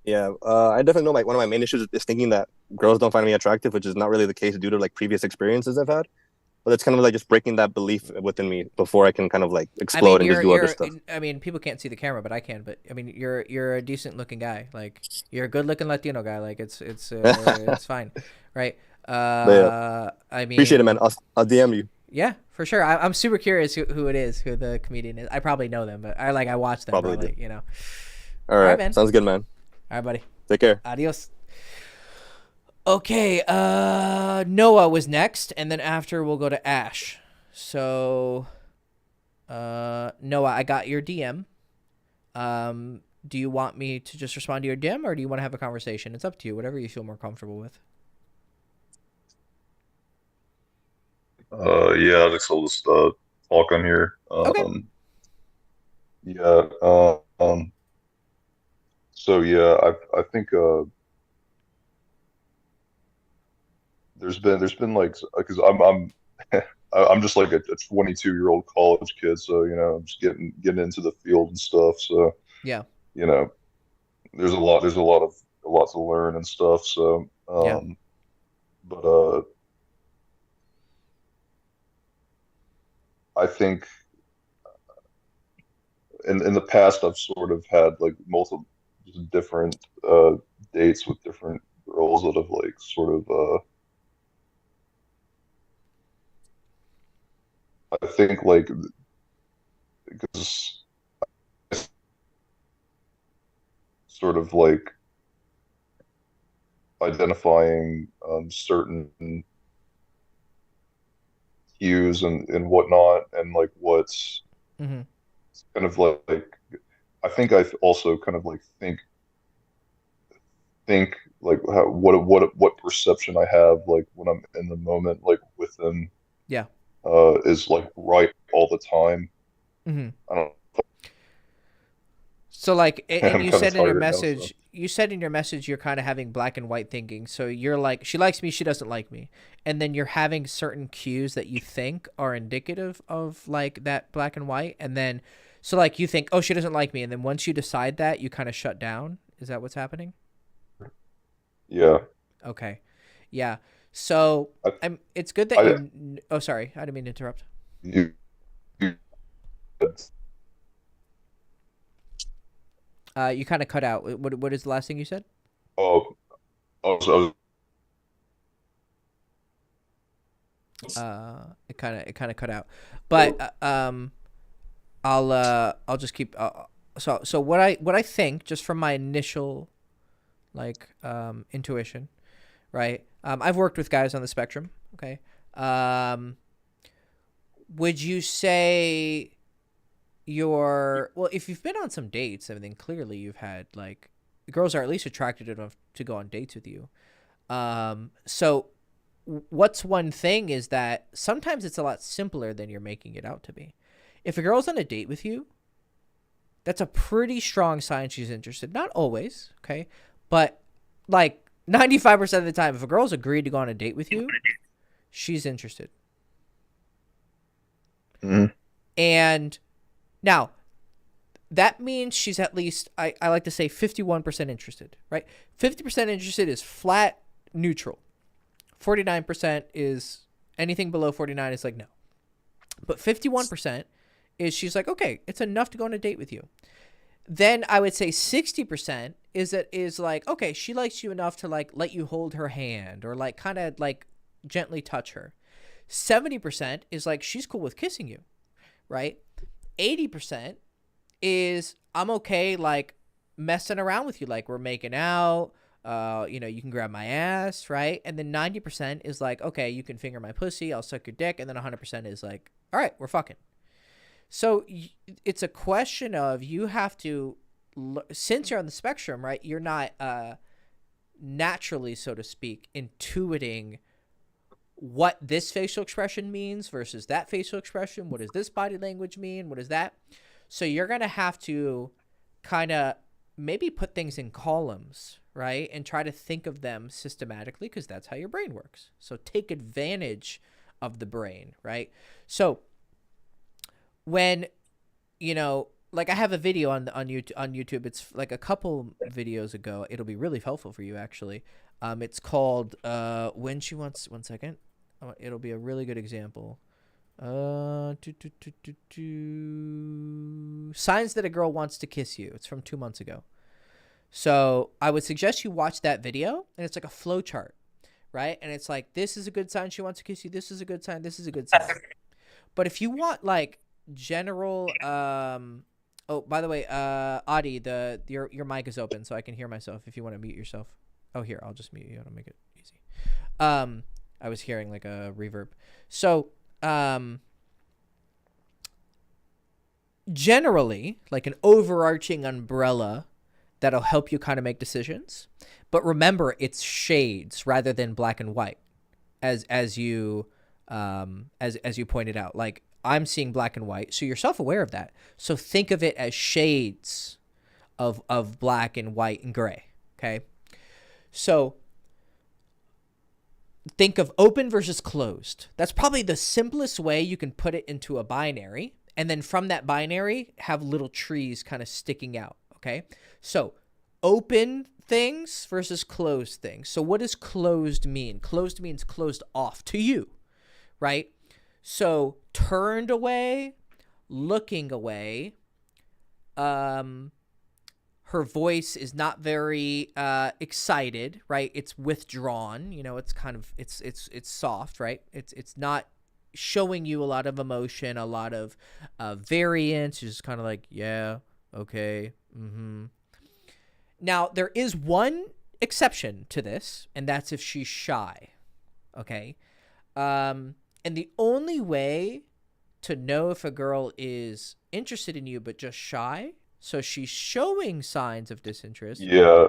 Yeah, I definitely know one of my main issues is thinking that girls don't find me attractive, which is not really the case due to like previous experiences I've had. But it's kind of like just breaking that belief within me before I can kind of like I mean, explode and just do other stuff. I mean, people can't see the camera, but I can. But I mean, you're a decent looking guy. Like you're a good looking Latino guy. Like it's fine, right? But yeah, I appreciate it, man. mean, I'll DM you. yeah, for sure. I'm super curious who it is, who the comedian is. I probably know them, but I watch them Probably do. probably. You know. All All right, right, man. sounds good, man. All right, buddy. Take care. Adios. Okay, Noah was next, and then after we'll go to Ash. So, Noah, I got your DM. Do you want me to just respond to your DM, or do you want to have a conversation? It's up to you, whatever you feel more comfortable with. Yeah, Alex, I'll just talk on here. Okay. Yeah. So yeah, I think there's been like because I'm I'm just like a 22-year-old college kid, so you know I'm just getting into the field and stuff. So Yeah. you know there's a lot to learn and stuff. So Yeah. but I think in the past I've sort of had like multiple different dates with different girls that have like sort of I think like because sort of like identifying certain cues and whatnot and like what's Mm-hmm. kind of like I think I also kind of like think like what perception I have like when I'm in the moment like with them Yeah. is like right all the time. Mm-hmm. I don't So like, and I'm you kind of said in your tired now, so message, you're kind of having black and white thinking. So you're like, she likes me, she doesn't like me. And then you're having certain cues that you think are indicative of like that black and white. And then, so like you think, oh, she doesn't like me. And then once you decide that, you kind of shut down. Is that what's happening? yeah. Okay. Yeah. So I, it's good that I you, oh, sorry. I didn't mean to interrupt. you, you You kind of cut out. What is the last thing you said? oh also It kind of cut out, but I'll just keep so what I think just from my initial like intuition, right? I've worked with guys on the spectrum. Okay. Would you say well, if you've been on some dates, I mean, clearly you've had like girls are at least attracted enough to go on dates with you. So what's one thing is that sometimes it's a lot simpler than you're making it out to be. If a girl's on a date with you, that's a pretty strong sign she's interested. Not always, okay? But like 95% of the time, if a girl's agreed to go on a date with you, she's interested. Mhm. And now that means she's at least, I like to say 51% interested, right? 50% interested is flat neutral. 49% is anything below 49 is like no. But 51% is she's like, okay, it's enough to go on a date with you. Then I would say 60% is like, okay, she likes you enough to like let you hold her hand or like kind of like gently touch her. 70% is like, she's cool with kissing you, right? 80% is I'm okay like messing around with you, like we're making out, you can grab my ass, right? And then 90% is like, okay, you can finger my pussy, I'll suck your dick. And then 100% is like, all right, we're fucking. So it's a question of you have to, since you're on the spectrum, right, you're not naturally, so to speak, intuiting what this facial expression means versus that facial expression. What does this body language mean? What is that? So you're going to have to kind of maybe put things in columns, right, and try to think of them systematically because that's how your brain works. So take advantage of the brain, right? So when, like I have a video on YouTube. It's like a couple videos ago. It'll be really helpful for you actually. It's called when she wants. One second. It'll be a really good example. Signs that a girl wants to kiss you. It's from 2 months ago. So I would suggest you watch that video, and it's like a flow chart, right? And it's like, this is a good sign she wants to kiss you. This is a good sign. This is a good sign. But if you want like general, oh, by the way, Adi, your mic is open, so I can hear myself. If you want to mute yourself, oh, here, I'll just mute you. I'll make it easy. I was hearing like a reverb. So, generally, like an overarching umbrella that'll help you kind of make decisions. But remember, it's shades rather than black and white, as you pointed out. Like, I'm seeing black and white, so you're self-aware of that. So think of it as shades of black and white and gray, okay? So think of open versus closed. That's probably the simplest way you can put it into a binary, and then from that binary, have little trees kind of sticking out, okay? So open things versus closed things. So what does closed mean? Closed means closed off to you, right? So turned away, looking away. Her voice is not very excited, right? It's withdrawn. It's kind of it's soft, right? It's not showing you a lot of emotion, a lot of variance. It's just kind of like, yeah, okay, mm-hmm. Now there is one exception to this, and that's if she's shy, okay? And the only way to know if a girl is interested in you but just shy, so she's showing signs of disinterest. Yeah.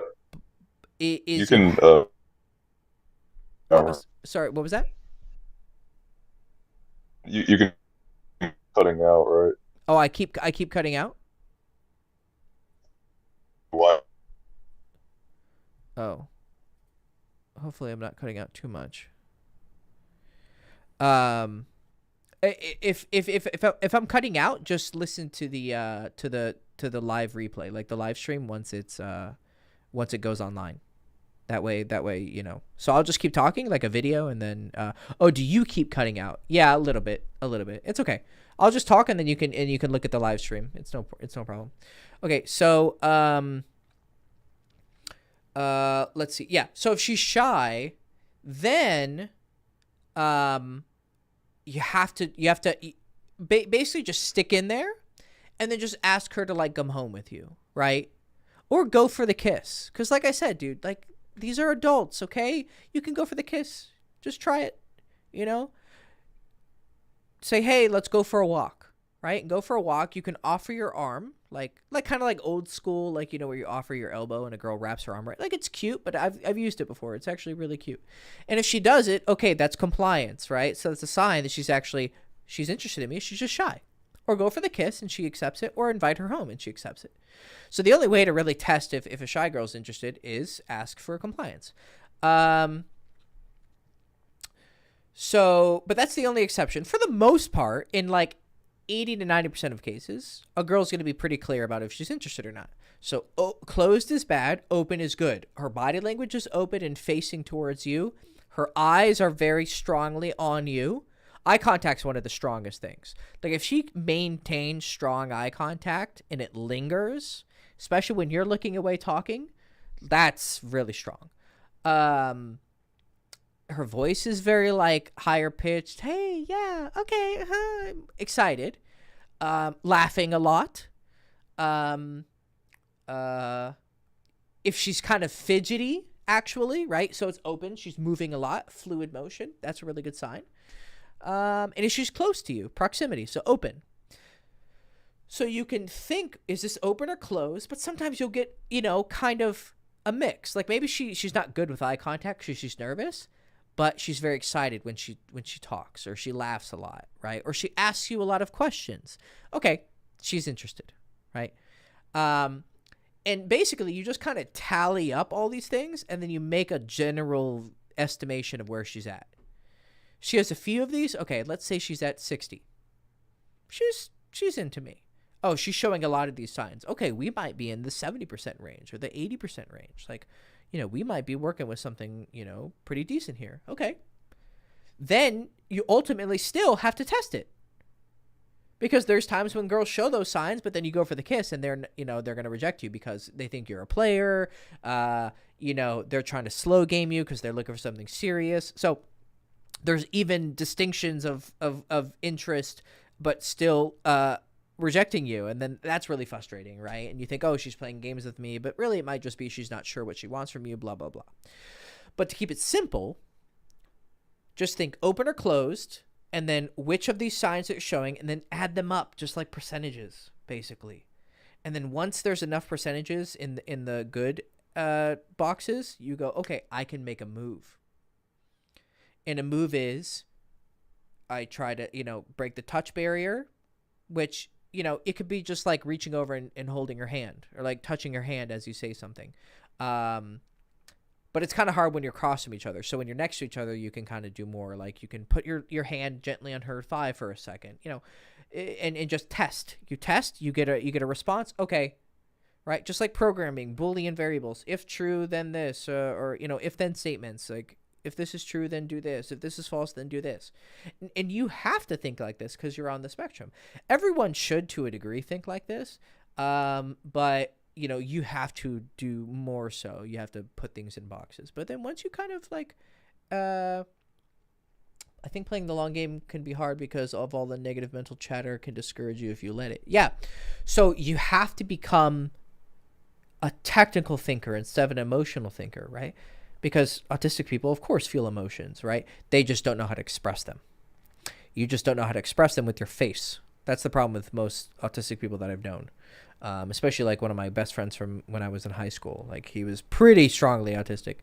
You can. Sorry, what was that? You can cutting out, right? Oh, I keep cutting out. Why? Oh. Hopefully, I'm not cutting out too much. If I'm cutting out, just listen to the live replay, like the live stream once it goes online. That way, So I'll just keep talking like a video, and then oh, do you keep cutting out? Yeah, a little bit. It's okay. I'll just talk, and then you can look at the live stream. It's no problem. Okay, so let's see. Yeah, so if she's shy, then you have to basically just stick in there, and then just ask her to like come home with you, right? Or go for the kiss, because like I said, dude, like these are adults, okay? You can go for the kiss. Just try it, Say, hey, let's go for a walk, right? And go for a walk. You can offer your arm, like kind of like old school, like where you offer your elbow and a girl wraps her arm right. Like it's cute, but I've used it before. It's actually really cute. And if she does it, okay, that's compliance, right? So it's a sign that she's interested in me. She's just shy. Or go for the kiss and she accepts it, or invite her home and she accepts it. So the only way to really test if a shy girl's interested is ask for compliance. But that's the only exception. For the most part, in like 80 to 90% of cases, a girl's going to be pretty clear about if she's interested or not. So closed is bad, open is good. Her body language is open and facing towards you. Her eyes are very strongly on you. eye contact's one of the strongest things. Like if she maintains strong eye contact and it lingers, especially when you're looking away talking, that's really strong. Her voice is very like higher pitched. Hey, yeah, okay, excited, laughing a lot. If she's kind of fidgety, actually, right? So it's open. She's moving a lot, fluid motion. That's a really good sign. And if she's close to you, proximity, so open. So you can think, is this open or closed? But sometimes you'll get, kind of a mix. Like maybe she's not good with eye contact because she's nervous, but she's very excited when she talks, or she laughs a lot, right? Or she asks you a lot of questions. Okay, she's interested, right? And basically you just kind of tally up all these things, and then you make a general estimation of where she's at. She has a few of these. Okay, let's say she's at 60. She's into me. Oh, she's showing a lot of these signs. Okay, we might be in the 70% range or the 80% range. Like, we might be working with something, pretty decent here. Okay. Then you ultimately still have to test it. Because there's times when girls show those signs, but then you go for the kiss and they're going to reject you because they think you're a player. They're trying to slow game you because they're looking for something serious. So there's even distinctions of interest, but still rejecting you. And then that's really frustrating, right? And you think, oh, she's playing games with me, but really it might just be she's not sure what she wants from you, blah, blah, blah. But to keep it simple, just think open or closed, and then which of these signs it's showing, and then add them up just like percentages, basically. And then once there's enough percentages in the good boxes, you go, okay, I can make a move. And a move is I try to, break the touch barrier, which, it could be just like reaching over and holding her hand, or like touching her hand as you say something. But it's kind of hard when you're across from each other. So when you're next to each other, you can kind of do more. Like you can put your hand gently on her thigh for a second, and just test. You test, you get a response. Okay, right? Just like programming, Boolean variables. If true, then this, or if then statements. Like if this is true, then do this. If this is false, then do this. And you have to think like this because you're on the spectrum. Everyone should, to a degree, think like this. But you have to do more so. You have to put things in boxes. But then once you kind of like, I think playing the long game can be hard because of all the negative mental chatter can discourage you if you let it. Yeah. So you have to become a technical thinker instead of an emotional thinker, right? Because autistic people, of course, feel emotions, right? They just don't know how to express them. You just don't know how to express them with your face. That's the problem with most autistic people that I've known. Especially like one of my best friends from when I was in high school. Like he was pretty strongly autistic,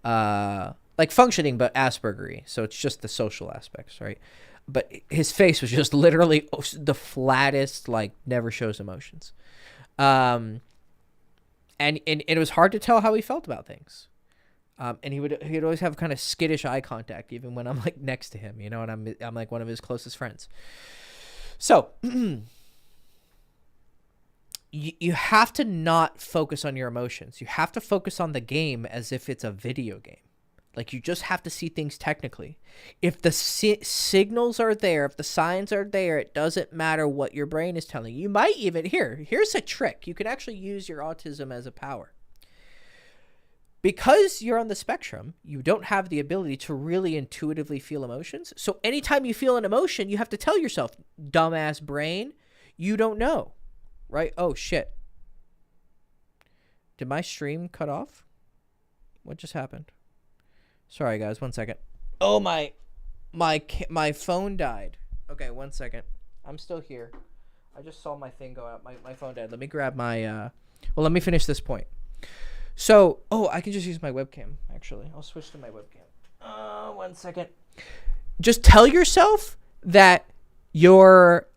like functioning, but Asperger-y. So it's just the social aspects, right? But his face was just literally the flattest, like never shows emotions. And it was hard to tell how he felt about things. And he'd always have kind of skittish eye contact, even when I'm like next to him, and I'm like one of his closest friends. So you have to not focus on your emotions. You have to focus on the game as if it's a video game. Like you just have to see things technically. If the signals are there, if the signs are there, it doesn't matter what your brain is telling you. You might even, here's a trick. You can actually use your autism as a power. Because you're on the spectrum, you don't have the ability to really intuitively feel emotions. So anytime you feel an emotion, you have to tell yourself, dumbass brain, you don't know. Right? Oh, shit. Did my stream cut off? What just happened? Sorry, guys. 1 second. Oh, my phone died. Okay, 1 second. I'm still here. I just saw my thing go out. My phone died. Let me grab my... let me finish this point. So, I can just use my webcam, actually. I'll switch to my webcam. 1 second. Just tell yourself that your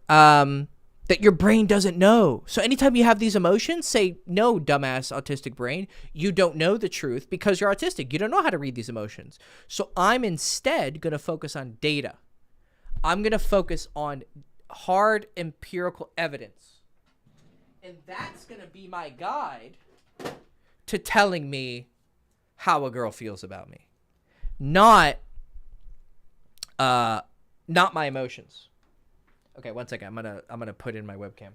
brain doesn't know. So anytime you have these emotions, say, no, dumbass autistic brain, you don't know the truth because you're autistic. You don't know how to read these emotions. So I'm instead going to focus on data. I'm going to focus on hard empirical evidence. And that's going to be my guide to telling me how a girl feels about me. Not not my emotions. Okay, one second. I'm gonna put in my webcam.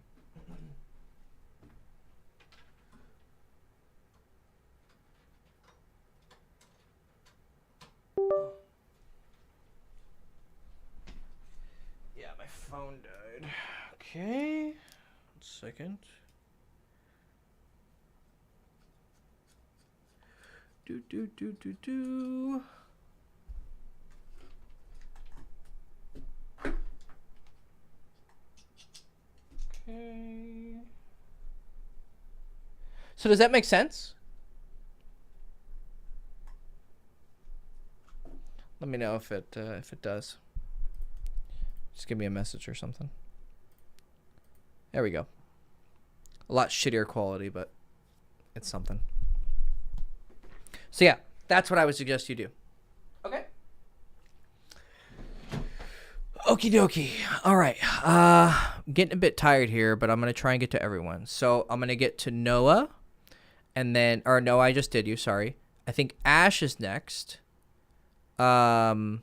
Yeah, my phone died. Okay, 1 second. Do. Okay. So does that make sense? Let me know if it does. Just give me a message or something. There we go. A lot shittier quality, but it's something. So yeah, that's what I would suggest you do. Okay. Okie dokie. All right. Getting a bit tired here, but I'm gonna try and get to everyone. So I'm gonna get to Noah, and then no, I just did you. Sorry. I think Ash is next. Did I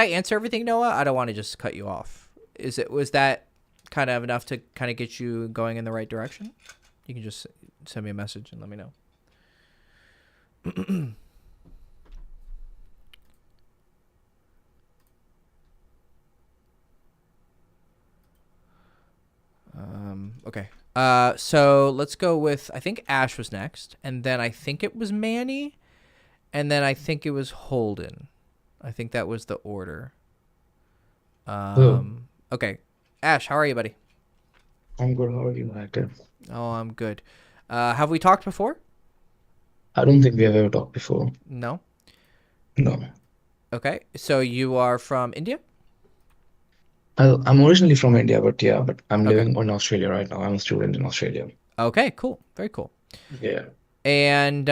answer everything, Noah? I don't want to just cut you off. Was that kind of enough to kind of get you going in the right direction? You can just send me a message and let me know. Okay. So let's go with, I think Ash was next, and then I think it was Manny, and then I think it was Holden. I think that was the order. Okay. Ash, how are you, buddy? I'm good. How are you, Hector? Oh, I'm good. Have we talked before? I don't think we have ever talked before. No. No. Okay. So you are from India? I'm originally from India, but I'm Okay. living in Australia right now. I'm a student in Australia. Okay, cool. Very cool. Yeah. And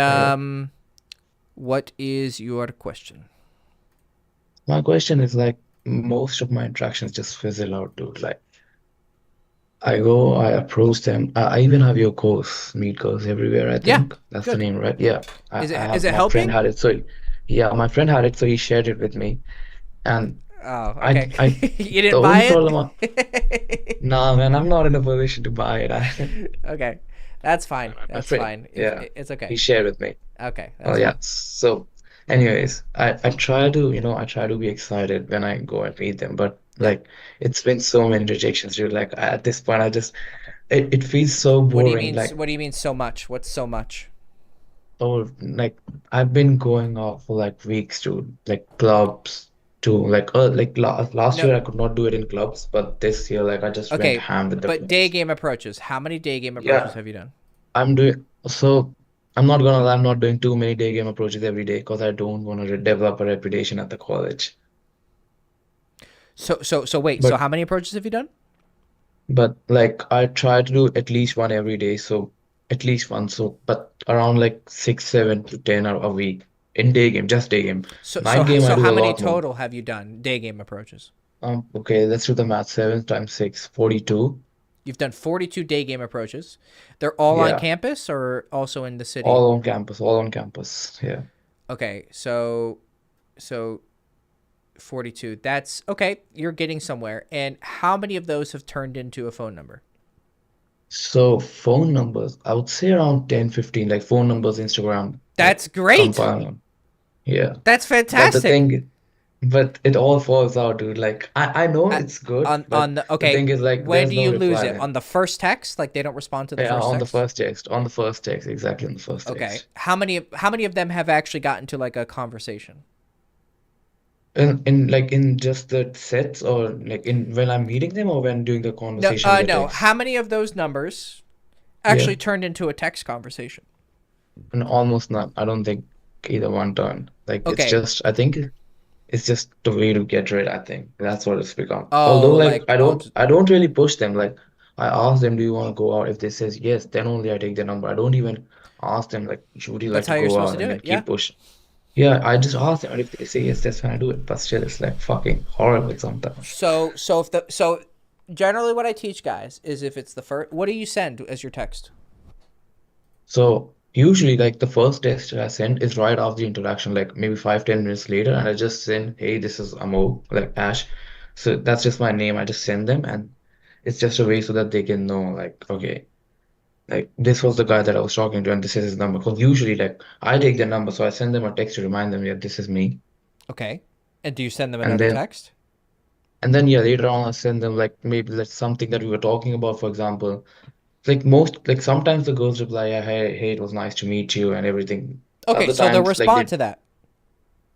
what is your question? My question is like most of my interactions just fizzle out, dude. Like I approach them. I even have your course, Meet Course Everywhere, I Yeah, think. That's the good. name, right? Yeah. Is I it have helping? my friend had it, my friend had it, so he shared it with me. And Oh, okay. I You the didn't buy only it? nah, man, I'm not in a position to buy it. Okay. That's fine. My That's friend, fine. yeah, It's he okay. shared with me. Okay. Oh That's yeah. fine. So, anyways, I try to, I try to be excited when I go and meet them, but Yeah. like it's been so many rejections, dude. Like at this point, it feels so What do you boring. mean? Like What do you mean so much? What's so much? like I've been going off for like weeks to like clubs to like last No. year I could not do it in clubs, but this year like I just went Okay, ham with the but day clubs. game approaches. How many day game approaches Yeah, have you done? I'm doing so. I'm not gonna lie, I'm not doing too many day game approaches every day because I don't want to develop a reputation at the college. So wait. So But how many approaches have you done? like I try to do at least one every day, so at least one. So but around like 6, 7 to 10 a week in day game, just day game. Night game I do How a many lot more. total have you done day game approaches? Okay, let's do the math. 7 times 6, 42. You've done 42 day game approaches. They're all on Yeah, campus or also in the city? all on campus, all on campus. Yeah. Okay, so 42. That's okay. You're getting somewhere. And how many of those have turned into a phone number? So phone numbers, I would say around 10, 15, like phone numbers, Instagram, like That's great. compile. Yeah. That's But fantastic. it all falls out, dude. Like I know At, it's good, on but the the okay, thing is like when there's do no you lose reply it? then. On the first text? Like they don't respond to the Yeah, first on the text? first text, exactly on the first Okay. text. How many of them have actually gotten to like a conversation? In just the sets or like in when I'm meeting them or when doing the No, conversation with the no. text. How many of those numbers Yeah, actually turned into a text conversation? and almost none. I don't think either one turned. Like it's Okay. just I think it's just the way to get rid, I think. That's what it's become. Although Oh, like like I'll just, I don't really push them. Like I ask them, do you want to go out? If they says yes, then only I take the number. I don't even ask them like, would you like that's to how you're go supposed out to and do then it. Yeah. keep pushing. Yeah, I just ask them, and if they say yes, that's when I do it. But still, it's like fucking horrible sometimes. So generally what I teach guys is if it's the first, what do you send as your text? So usually like the first text that I send is right after the interaction, like maybe 5-10 minutes later, and I just send, hey, this is Amo, like Ash. So that's just my name. I just send them, and it's just a way so that they can know, like, okay, like this was the guy that I was talking to, and this is his number. Because usually, like, I take their number, so I send them a text to remind them, yeah, this is me. Okay. And do you send them And another then text? yeah, later on I send them like maybe like something that we were talking about, for example. Like most, like sometimes the girls reply, yeah, hey, it was nice to meet you and everything. Okay, Other so they'll times, like respond they, to that.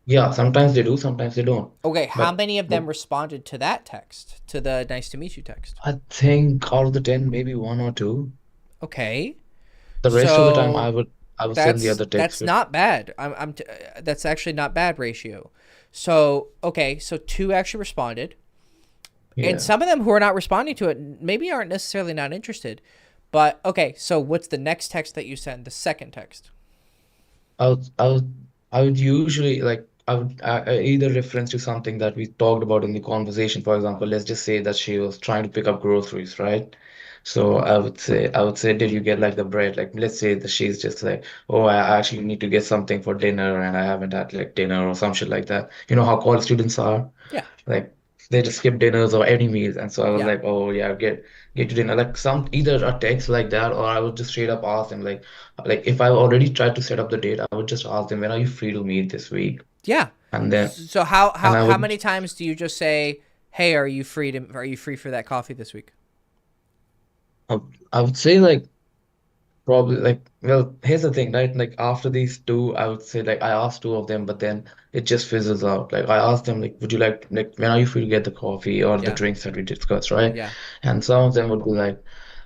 yeah, sometimes they do, sometimes they don't. Okay, how But many of them responded to that text, to the nice to meet you text? I think out of the 10, maybe one or two. Okay, The rest of the time, so I would send the other text that's with, not bad. That's actually not bad ratio. So okay, so two actually responded, and yeah. some of them who are not responding to it maybe aren't necessarily not interested. But okay, so what's the next text that you send? The second text. I would, I would, I would usually like I either reference to something that we talked about in the conversation. For example, let's just say that she was trying to pick up groceries, right? So I would say, did you get like the bread? Like, let's say that she's just like, oh, I actually need to get something for dinner, and I haven't had like dinner or some shit like that. You know how college students are, Yeah, like they just skip dinners or any meals, and so I was yeah, like, oh yeah, get to dinner, like some either a text like that, or I would just straight up ask them like if I already tried to set up the date, I would just ask them when are you free to meet this week, yeah. and then So how and how I how would many times do you just say, "Hey, are you free for that coffee this week?" I would say like probably like, well, here's the thing, right? Like after these two, I would say like I asked two of them, but then it just fizzles out. Like I asked them like, would you like when are you free to get the coffee or the Yeah, drinks that we discussed, right? yeah. And some of them would be like,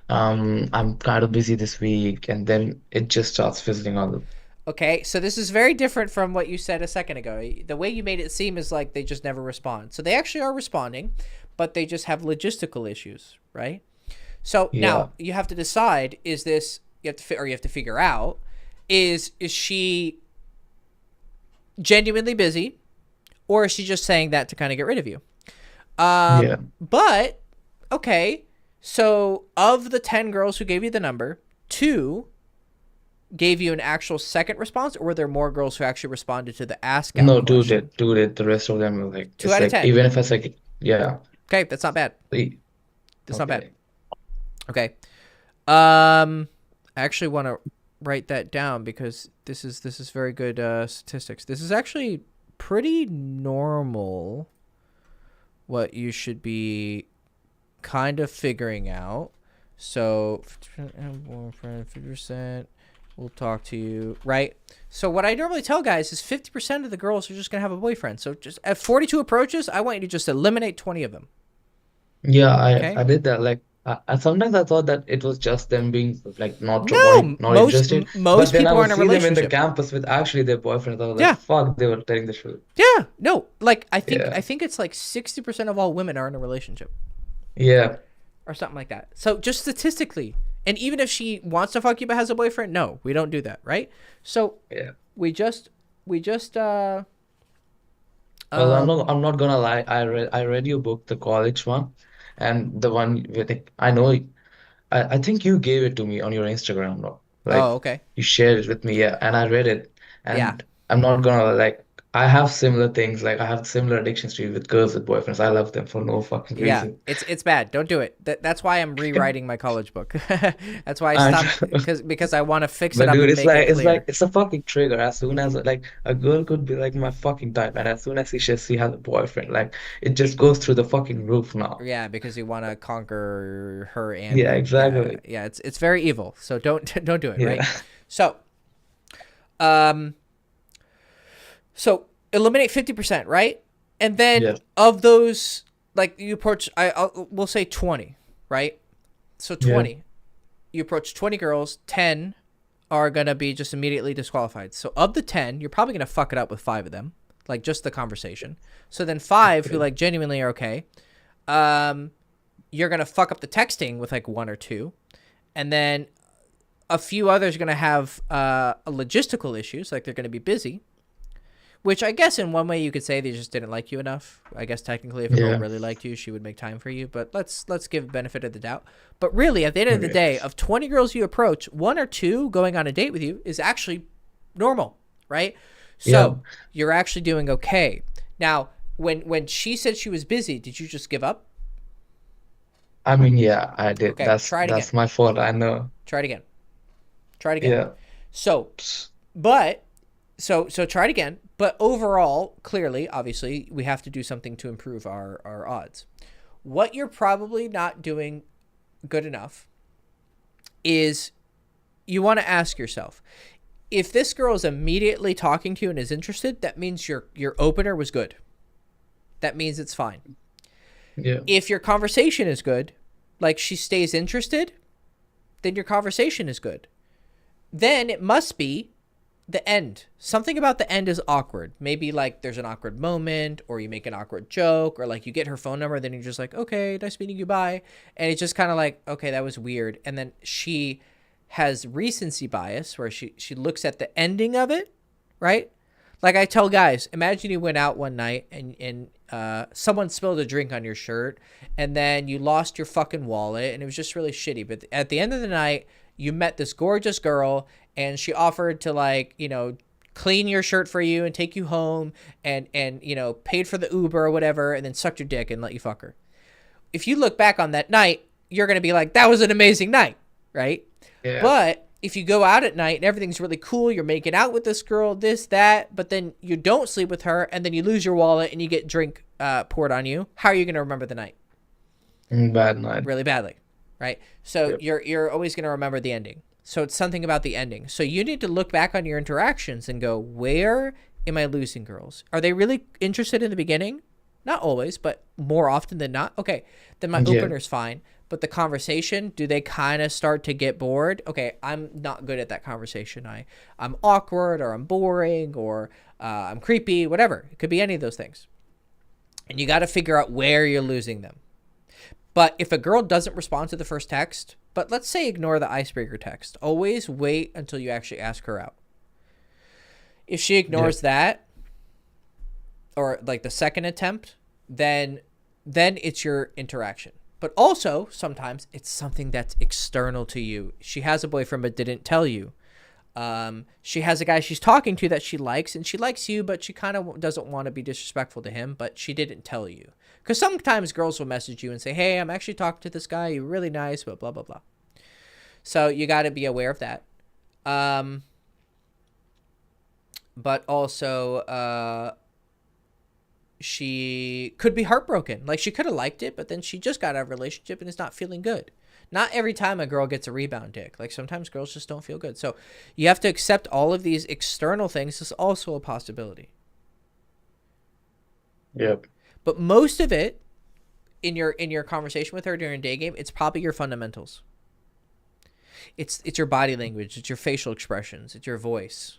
I'm kind of busy this week, and then it just starts fizzling out. Okay, so this is very different from what you said a second ago. The way you made it seem is like they just never respond. So they actually are responding, but they just have logistical issues, right? So Yeah. now you have to decide: is this you have to figure out is she genuinely busy, or is she just saying that to kind of get rid of you? Yeah. But okay, so of the 10 girls who gave you the number, two gave you an actual second response, or were there more girls who actually responded to the ask out No, question? dude it. The rest of them were like, Two it's out of like 10. even if I say, yeah, Okay, that's not bad. e- That's not bad. okay, Okay. I actually want to write that down because this is very good statistics. This is actually pretty normal what you should be kind of figuring out. So 50% will talk to you, right? So what I normally tell guys is 50% of the girls are just going to have a boyfriend. So just at 42 approaches, I want you to just eliminate 20 of them. yeah, Okay? I did that. Like, sometimes I thought that it was just them being like not No, wanting, not interested. most But then I people are would in a see them in the relationship. campus with actually their boyfriends. I was like, Yeah. fuck, they were telling the truth. Yeah. No, like Yeah, I think it's like 60% of all women are in a relationship yeah, or something like that. So just statistically, and even if she wants to fuck you but has a boyfriend, no, we don't do that, right? So yeah. we just Well, um I'm not gonna lie. I read your book, the college one, and the one with like, I know. I think you gave it to me on your Instagram, no? oh, Like okay. you shared it with me, yeah, and I read it. Yeah. And I'm not gonna like I have similar things, like I have similar addictions to you with girls with boyfriends. I love them for no fucking Yeah, reason. it's bad. Don't do it. That's why I'm rewriting my college book. That's why I And stopped because I want to fix it but up dude, and make it it's like clear. it's a fucking trigger. As soon as like a girl could be like my fucking type, and as soon as she has a boyfriend, like it just goes through the fucking roof now. Yeah, because you want to conquer her and Yeah, you. Yeah, exactly. yeah. It's very evil. So don't don't do it. Yeah, Right. So um so eliminate 50%, right? And then yeah, of those, like you approach, we'll say 20, right? So yeah. 20, you approach 20 girls, 10 are gonna be just immediately disqualified. So of the 10, you're probably gonna fuck it up with 5 of them, like just the conversation. So then 5 who Okay. like genuinely are okay, um, you're gonna fuck up the texting with like 1 or 2, and then a few others are gonna have logistical issues, like they're gonna be busy, Which I guess in one way you could say they just didn't like you enough. I guess technically if a girl Yeah. really liked you, she would make time for you. But let's give benefit of the doubt. But really, at the end of the Okay. day, of 20 girls you approach, 1 or 2 going on a date with you is actually normal, right? So Yeah. you're actually doing okay. Now, when she said she was busy, did you just give up? I mean, yeah, I did. Okay, try it again. That's my fault. I know. Try it again. Try it again. Yeah. So, so try it again. But overall, clearly, obviously, we have to do something to improve our odds. What you're probably not doing good enough is you want to ask yourself, if this girl is immediately talking to you and is interested, that means your opener was good. That means it's fine. Yeah. If your conversation is good, like she stays interested, then your conversation is good. Then it must be the end. Something about the end is awkward. Maybe like there's an awkward moment, or you make an awkward joke, or like you get her phone number, then you're just like, okay, nice meeting you, bye. And it's just kind of like, okay, that was weird. And then she has recency bias where she looks at the ending of it, right? Like I tell guys, imagine you went out one night and someone spilled a drink on your shirt, and then you lost your fucking wallet, and it was just really shitty. But at the end of the night, you met this gorgeous girl, and she offered to, like, you know, clean your shirt for you and take you home, and you know, paid for the Uber or whatever, and then sucked your dick and let you fuck her. If you look back on that night, you're gonna be like, that was an amazing night, right? Yeah. But if you go out at night and everything's really cool, you're making out with this girl, this, that, but then you don't sleep with her, and then you lose your wallet and you get drink poured on you, how are you going to remember the night? Bad night. Really badly, right? So you're always going to remember the ending. So it's something about the ending. So you need to look back on your interactions and go, where am I losing girls? Are they really interested in the beginning? Not always, but more often than not. Okay, then my opener's fine. But the conversation, do they kind of start to get bored? Okay, I'm not good at that conversation. I'm awkward, or I'm boring, or I'm creepy, whatever. It could be any of those things. And you got to figure out where you're losing them. But if a girl doesn't respond to the first text, but let's say ignore the icebreaker text, always wait until you actually ask her out. If she ignores that, or like the second attempt, then it's your interaction. But also, sometimes it's something that's external to you. She has a boyfriend but didn't tell you. She has a guy she's talking to that she likes, and she likes you, but she kind of doesn't want to be disrespectful to him, but she didn't tell you. Because sometimes girls will message you and say, hey, I'm actually talking to this guy. You're really nice, but blah, blah, blah. So you got to be aware of that. But also, she could be heartbroken. Like, she could have liked it, but then she just got out of a relationship and is not feeling good. Not every time a girl gets a rebound dick. Like, sometimes girls just don't feel good. So you have to accept all of these external things is also a possibility. Yep. But most of it, in your conversation with her during a day game, it's probably your fundamentals. It's your body language. It's your facial expressions. It's your voice.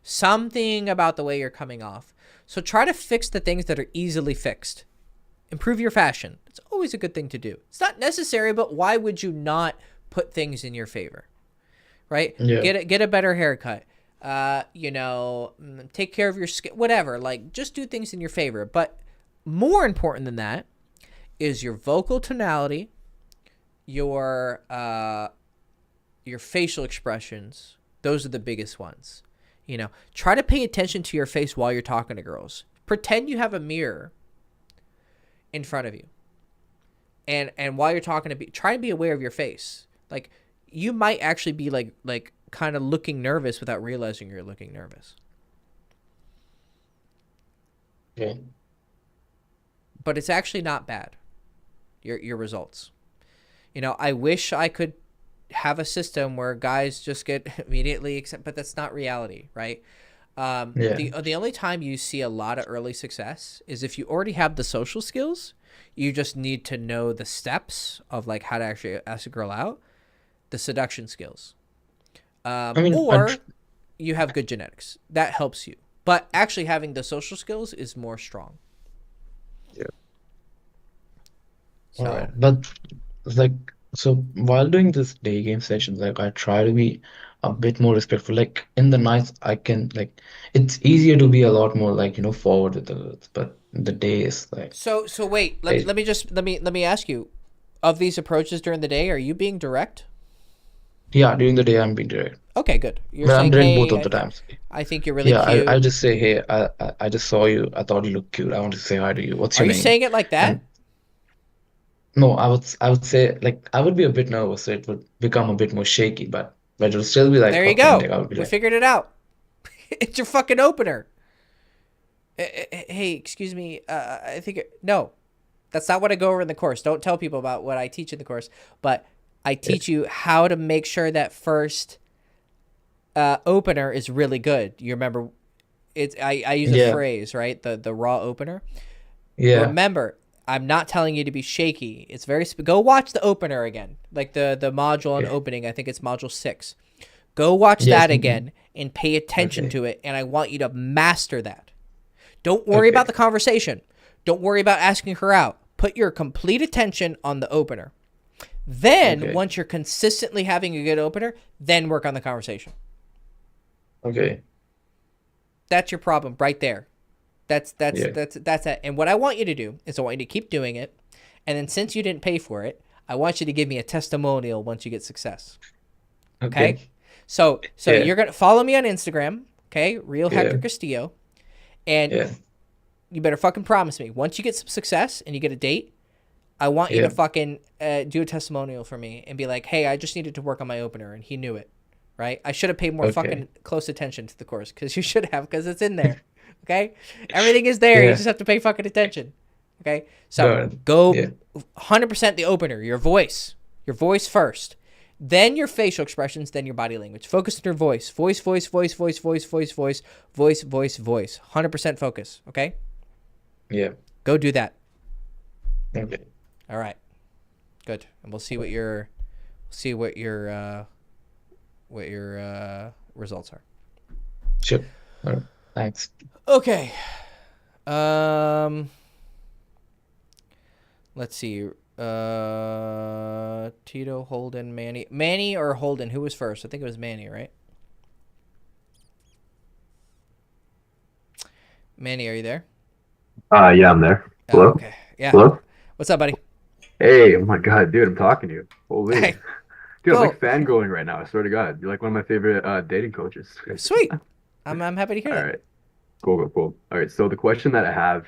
Something about the way you're coming off. So try to fix the things that are easily fixed. Improve your fashion. It's always a good thing to do. It's not necessary, but why would you not put things in your favor? Right? Yeah. Get a better haircut. You know, take care of your skin, whatever. Like, just do things in your favor. But more important than that is your vocal tonality, your facial expressions. Those are the biggest ones. You know, try to pay attention to your face while you're talking to girls. Pretend you have a mirror in front of you. And while you're talking to try and be aware of your face. Like, you might actually be like kind of looking nervous without realizing you're looking nervous. Okay. But it's actually not bad. Your results. You know, I wish I could have a system where guys just get immediately but that's not reality, right? The only time you see a lot of early success is if you already have the social skills. You just need to know the steps of like how to actually ask a girl out, the seduction skills, or you have good genetics that helps you. But actually having the social skills is more strong. Yeah. So, But like So while doing this day game sessions, like I try to be a bit more respectful. Like in the nights, I can like it's easier to be a lot more like forward with the words, but the days like So wait, I, let me ask you, of these approaches during the day, are you being direct? yeah, during the day I'm being direct, Okay, good. You're but I'm saying, direct both hey, of the times. I think you're really Yeah, I cute. just say, hey, I just saw you. I thought you looked cute. I want to say hi to you. What's Are your you name? saying it like that? And no, I would say like I would be a bit nervous, so it would become a bit more shaky, but it would still be like There you authentic. go. I would be We like, figured it out. It's your fucking opener. Hey, excuse me. I think no, that's not what I go over in the course. Don't tell people about what I teach in the course, but I yeah, teach you how to make sure that first opener is really good. You remember, I use a yeah, phrase, right? The raw opener. yeah, Remember, I'm not telling you to be shaky. It's very go watch the opener again, like the module on okay, opening. I think it's module 6. Go watch yes, that again and pay attention okay, to it. And I want you to master that. Don't worry about okay, the conversation. Don't worry about asking her out. Put your complete attention on the opener. Then, okay, once you're consistently having a good opener, then work on the conversation. okay, That's your problem right there. yeah, That's it. And what I want you to do is I want you to keep doing it. And then since you didn't pay for it, I want you to give me a testimonial once you get success. Okay? okay, So yeah, you're gonna follow me on Instagram, okay? Real Hector yeah, Castillo. And yeah, you better fucking promise me, once you get some success and you get a date, I want you to yeah, fucking do a testimonial for me and be like, hey, I just needed to work on my opener, and he knew it, right? I should have paid more okay, fucking close attention to the course, because you should have, because it's in there, okay? Everything is there. You yeah, just have to pay fucking attention, okay? So got it, go yeah, 100% the opener, your voice first. Then your facial expressions, then your body language. Focus on your voice. Voice, voice, voice, voice, voice, voice, voice, voice, voice, voice. 100% focus, okay? yeah, Go do that. okay, All right. Good. And we'll see what your results are. sure, all right, thanks. Okay. Um let's see. Tito, Holden, Manny or Holden, who was first? I think it was Manny, right? Manny, are you there? Yeah, I'm there. Oh, Hello? okay. Yeah. Hello? What's up, buddy? Hey, oh my God, dude, I'm talking to you. Holy. Hey, Dude, I'm cool. like fangirling right now, I swear to God. You're like one of my favorite dating coaches. Sweet. I'm happy to hear All that. right. Cool, cool, cool. All right, so the question that I have,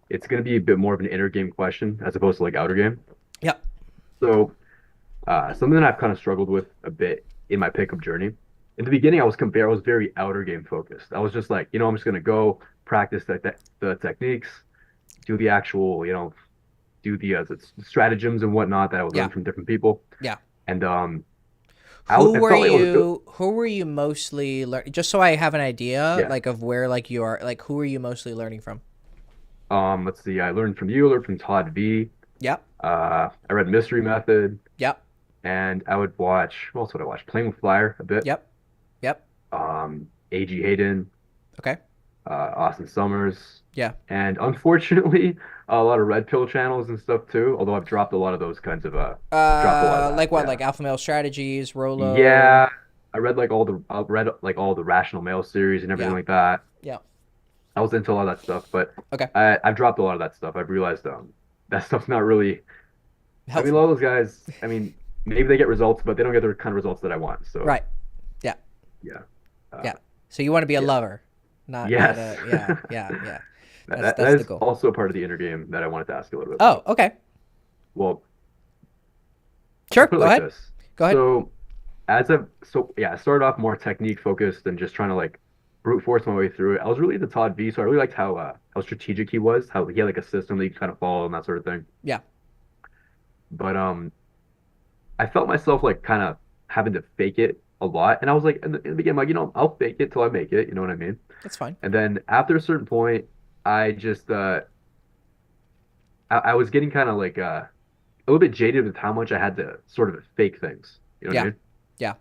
it's gonna be a bit more of an inner game question as opposed to like outer game. Yep. So, something that I've kind of struggled with a bit in my pickup journey. In the beginning, I was very outer game focused. I was just like, I'm just gonna go practice the techniques, do the actual, do the stratagems and whatnot that I would Yeah. learn from different people. Yeah. And Who I were felt like you? Who were you mostly learning? Just so I have an idea, yeah. like of where like you are, like who are you mostly learning from? Let's see. I learned from you, I learned from Todd V. Yep. I read Mystery Method, Yep. and I would watch. What else would I watch? Playing with Flyer a bit. Yep. Yep. A.G. Hayden, Okay. Austin Summers, Yeah. and unfortunately, a lot of red pill channels and stuff too. Although I've dropped a lot of those kinds of dropped a lot of that. Like what? Yeah. Like alpha male strategies, Rolo. Yeah, I read like all the Rational Male series and everything Yeah. like that. Yeah. I was into a lot of that stuff, but Okay. I've dropped a lot of that stuff. I've realized that stuff's not really. I mean, a Helpful. lot of those guys. I mean, maybe they get results, but they don't get the kind of results that I want. So Right. Yeah. yeah, Yeah. So you want to be a yeah, lover, not yes. a yeah, yeah, yeah. That That's the is goal. also part of the inner game that I wanted to ask you a little bit Oh, about. okay. Well, Sure. I'll put it Go like ahead. this. Go ahead. So I started off more technique focused and just trying to like brute force my way through it. I was really into Todd V, so I really liked how strategic he was, how he had like a system that you kind of follow and that sort of thing. Yeah. But I felt myself like kind of having to fake it a lot, and I was like in the beginning, like I'll fake it till I make it. You know what I mean? That's fine. And then after a certain point, I just I was getting kind of like a little bit jaded with how much I had to sort of fake things. You know what I Yeah. mean? Yeah.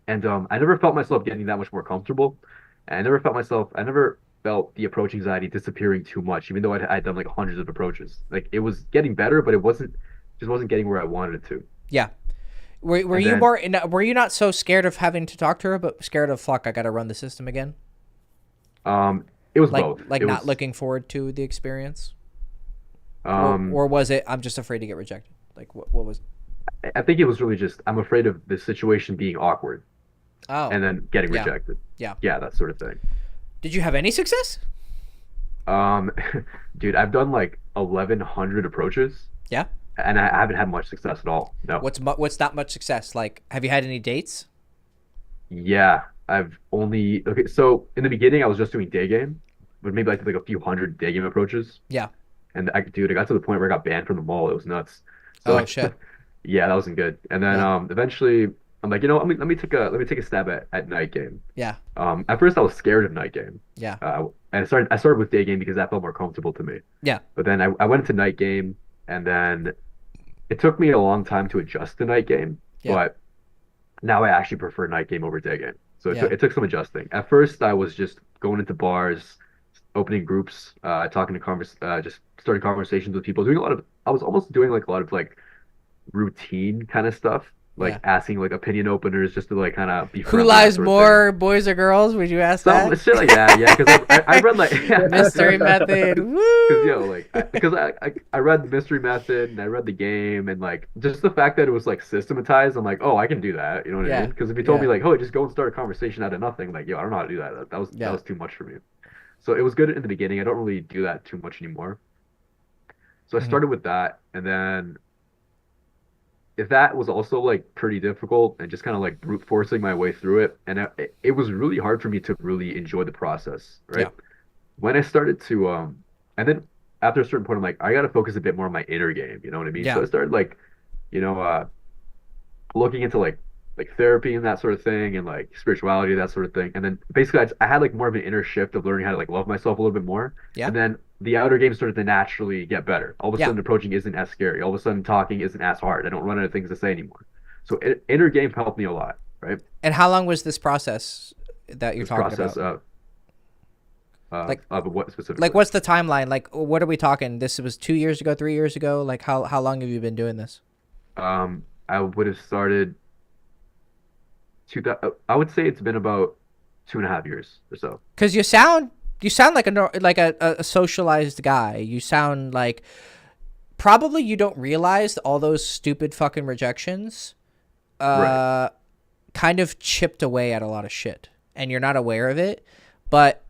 And I never felt myself getting that much more comfortable. And I never felt the approach anxiety disappearing too much, even though I'd done like hundreds of approaches. Like it was getting better, but just wasn't getting where I wanted it to. Yeah. Were And you then more? Were you not so scared of having to talk to her, but scared of fuck? I got to run the system again. it was Like both. like It not was looking forward to the experience, um or was it I'm just afraid to get rejected? Like what was? I think it was really just I'm afraid of the situation being awkward Oh, and then getting yeah, rejected. yeah. Yeah, that sort of thing. Did you have any success? Um, dude, I've done like 1,100 approaches, Yeah. and I haven't had much success at all. No. What's not much success? Like, have you had any dates? Yeah, I've only okay. So in the beginning, I was just doing day game, but maybe I did like a few hundred day game approaches, Yeah. and dude, I got to the point where I got banned from the mall. It was nuts. So Oh shit. yeah, that wasn't good. And then Yeah. eventually, I'm like, let me take a stab at night game. Yeah. At first, I was scared of night game. Yeah. And I started with day game because that felt more comfortable to me. Yeah. But then I went into night game, and then it took me a long time to adjust to night game. Yeah. But now I actually prefer night game over day game. So Yeah. it took some adjusting. At first, I was just going into bars, opening groups, talking to just starting conversations with people, doing a lot of. I was almost doing like a lot of like routine kind of stuff, like Yeah. asking like opinion openers just to like kind of be Who friendly, that lies sort of thing. more, boys or girls? Would you ask Some that? shit like that, yeah. Because I read like Mystery method. Woo. because I read the mystery method and I read the game and like just the fact that it was like systematized, I'm like, oh, I can do that. You know what I Yeah. mean? Because if you told me Yeah. like, oh, just go and start a conversation out of nothing, like, yo, I don't know how to do that. That was Yeah. too much for me. So it was good in the beginning. I don't really do that too much anymore. So I Mhm. started with that, and then if that was also like pretty difficult and just kind of like brute forcing my way through it, and it was really hard for me to really enjoy the process, right? Yeah. When I started to and then after a certain point I'm like I got to focus a bit more on my inner game, you know what I mean? So Yeah. I started like you know looking into like therapy and that sort of thing and like spirituality, that sort of thing. And then basically I had like more of an inner shift of learning how to like love myself a little bit more. Yeah. And then the outer game started to naturally get better. All of a Yeah. sudden approaching isn't as scary. All of a sudden talking isn't as hard. I don't run out of things to say anymore. So inner game helped me a lot, right? And how long was this process that you're This talking process about? Like- of what specifically? Like, what's the timeline? Like, what are we talking? This was 2 years ago, 3 years ago? Like, how long have you been doing this? I would have started I would say it's been about 2.5 years or so. Because you sound like a socialized guy. You sound like probably you don't realize all those stupid fucking rejections Right. kind of chipped away at a lot of shit, and you're not aware of it. But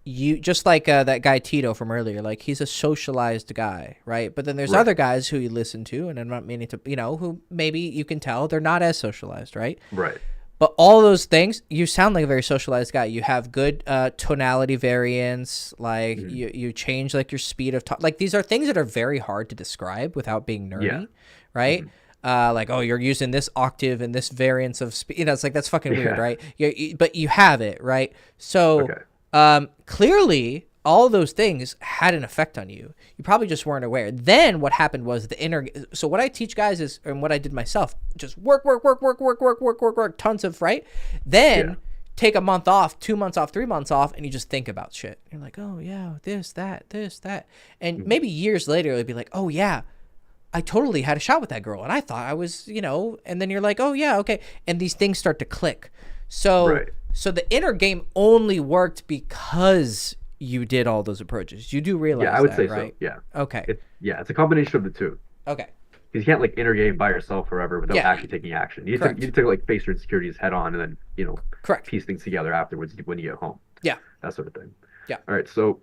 you just like that guy Tito from earlier, like he's a socialized guy, right? But then there's Right. other guys who you listen to, and I'm not meaning to, who maybe you can tell they're not as socialized, right? Right. But all those things, you sound like a very socialized guy. You have good tonality variance. Like Mhm. you change like your speed of talk. Like these are things that are very hard to describe without being nerdy, Yeah. right? Like, oh, you're using this octave and this variance of speed. It's like that's fucking weird, Yeah. right? But you have it, right? So Okay. clearly, all those things had an effect on you. You probably just weren't aware. Then what happened was the inner. So what I teach guys is, and what I did myself, just work, tons of right. Then Yeah. take a month off, 2 months off, 3 months off, and you just think about shit. You're like, oh yeah, this, that, and maybe years later it'll be like, oh yeah, I totally had a shot with that girl, and I thought I was, and then you're like, oh yeah, okay, and these things start to click. So, Right. so the inner game only worked because you did all those approaches. You do realize Yeah, I would that, say right? so. Yeah. Okay. It's a combination of the two. Okay. Because you can't like inner game by yourself forever without Yeah. actually taking action. You need Correct. to like face your insecurities head on and then Correct. piece things together afterwards when you get home. Yeah. That sort of thing. Yeah. All right. So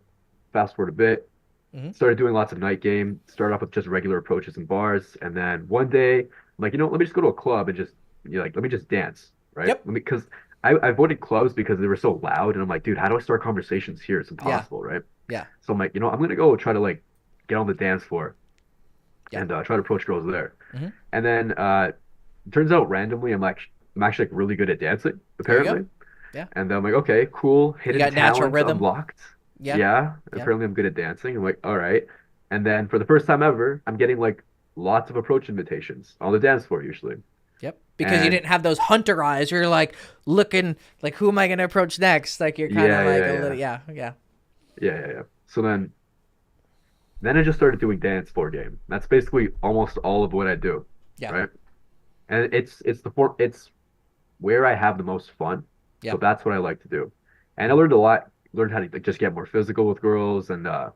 fast forward a bit. Mhm. Started doing lots of night game. Started off with just regular approaches and bars, and then one day I'm like, let me just go to a club and just let me just dance, right? Yep. Because I avoided clubs because they were so loud, and I'm like, dude, how do I start conversations here? It's impossible, right? Yeah. So I'm like, I'm gonna go try to like get on the dance floor Yeah. and try to approach girls there. Mhm. And then turns out randomly I'm actually like really good at dancing There you go. apparently. Yeah. And I'm like, okay, cool, hidden got natural talent rhythm. unlocked. Yeah. Yeah. Yeah. Apparently I'm good at dancing. I'm like, all right. And then for the first time ever, I'm getting like lots of approach invitations on the dance floor usually. Yep. Because you And- didn't have those hunter eyes. You're like looking like, who am I going to approach next? Like you're kind of Yeah, like yeah, a yeah. little, yeah. Yeah. So then I just started doing dance floor game. That's basically almost all of what I do. Yeah. Right. and it's where I have the most fun. Yeah. So that's what I like to do. And I learned a lot, learned how to like, just get more physical with girls and got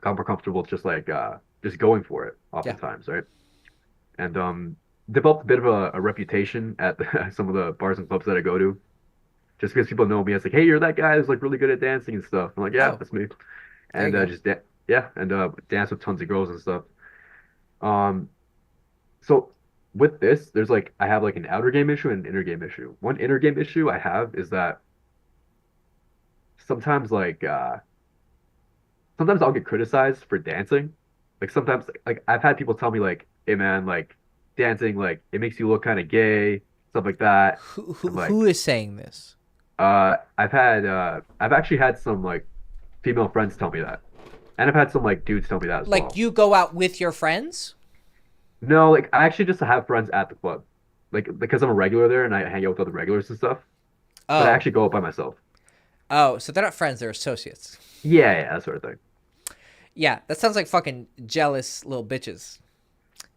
more comfortable just like just going for it oftentimes, right? And developed a bit of a reputation at some of the bars and clubs that I go to. Just because people know me as like, hey, you're that guy who's like really good at dancing and stuff. I'm like, yeah, Oh, that's me. there And you go. just yeah, and dance with tons of girls and stuff. Um, so with this, there's like I have like an outer game issue and an inner game issue. One inner game issue I have is that sometimes sometimes I'll get criticized for dancing. Like sometimes like I've had people tell me like, hey man, like dancing like it makes you look kind of gay, stuff like that. I'm Who like, is saying this? I've actually had some like female friends tell me that. And I've had some like dudes tell me that as Like well. you go out with your friends? No, like I actually just have friends at the club. Like because I'm a regular there and I hang out with other regulars and stuff. But I Oh. actually go out by myself. Oh, so they're not friends, they're associates. Yeah, yeah, that sort of thing. Yeah, that sounds like fucking jealous little bitches.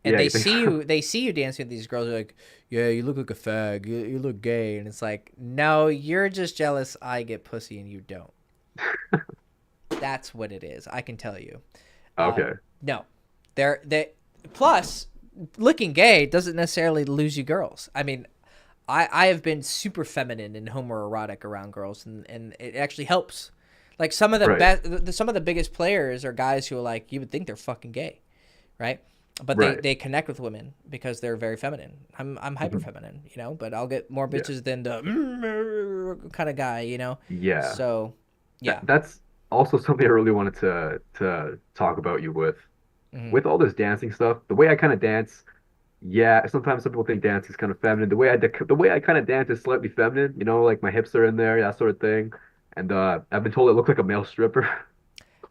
And Yeah, they you think see so? you dancing with these girls. They're like, yeah, you look like a fag. You look gay. And it's like, no, you're just jealous. I get pussy and you don't. That's what it is. I can tell you. Okay. No, they plus looking gay doesn't necessarily lose you girls. I mean, I have been super feminine and homoerotic around girls, and it actually helps. Like some of the Right. best, some of the biggest players are guys who are like you would think they're fucking gay, right? But Right. they connect with women because they're very feminine. I'm hyper Mhm. feminine, but I'll get more Yeah. bitches than the kind of guy, Yeah. So yeah. That's also something I really wanted to talk about you with. Mhm. With all this dancing stuff, the way I kind of dance, yeah, sometimes some people think dance is kind of feminine. The way I kind of dance is slightly feminine, like my hips are in there, that sort of thing. And I've been told I look like a male stripper.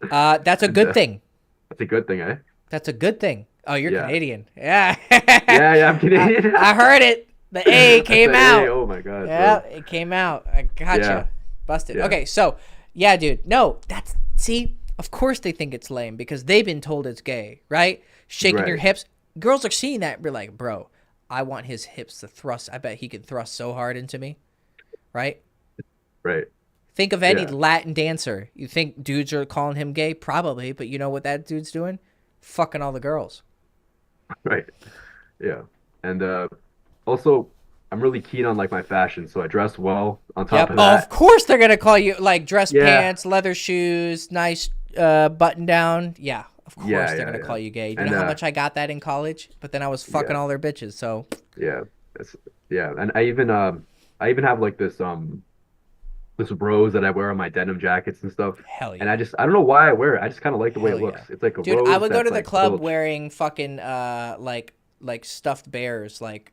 That's a And good thing. that's a good thing, eh? That's a good thing. Oh, you're Yeah. Canadian. Yeah. Yeah, yeah, I'm Canadian. I heard it. The A came That's a- out. hey, oh my God, Yeah, bro. it came out. I gotcha. Yeah. Busted. Yeah. Okay, so yeah, dude. No, see, of course they think it's lame because they've been told it's gay, right? Shaking your Right. hips. Girls are seeing that and be like, bro, I want his hips to thrust. I bet he can thrust so hard into me. Right? Right. Think of any Yeah. Latin dancer. You think dudes are calling him gay? Probably, but you know what that dude's doing? Fucking all the girls. Right. Yeah. And also I'm really keen on like my fashion, so I dress well on top Yep. of Oh, of that. course they're gonna call you like dress Yeah. pants, leather shoes, nice button down. Yeah, of course Yeah, they're yeah, gonna yeah. call you gay. You And know how much I got that in college? But then I was fucking yeah. all their bitches. So Yeah. It's, yeah. And I even have like this rose that I wear on my denim jackets and stuff. hell And yeah, I don't know why I wear it. I just kind of like the way it hell yeah, looks. It's like a dude. I rose would go that's to the like a club little wearing fucking like stuffed bears like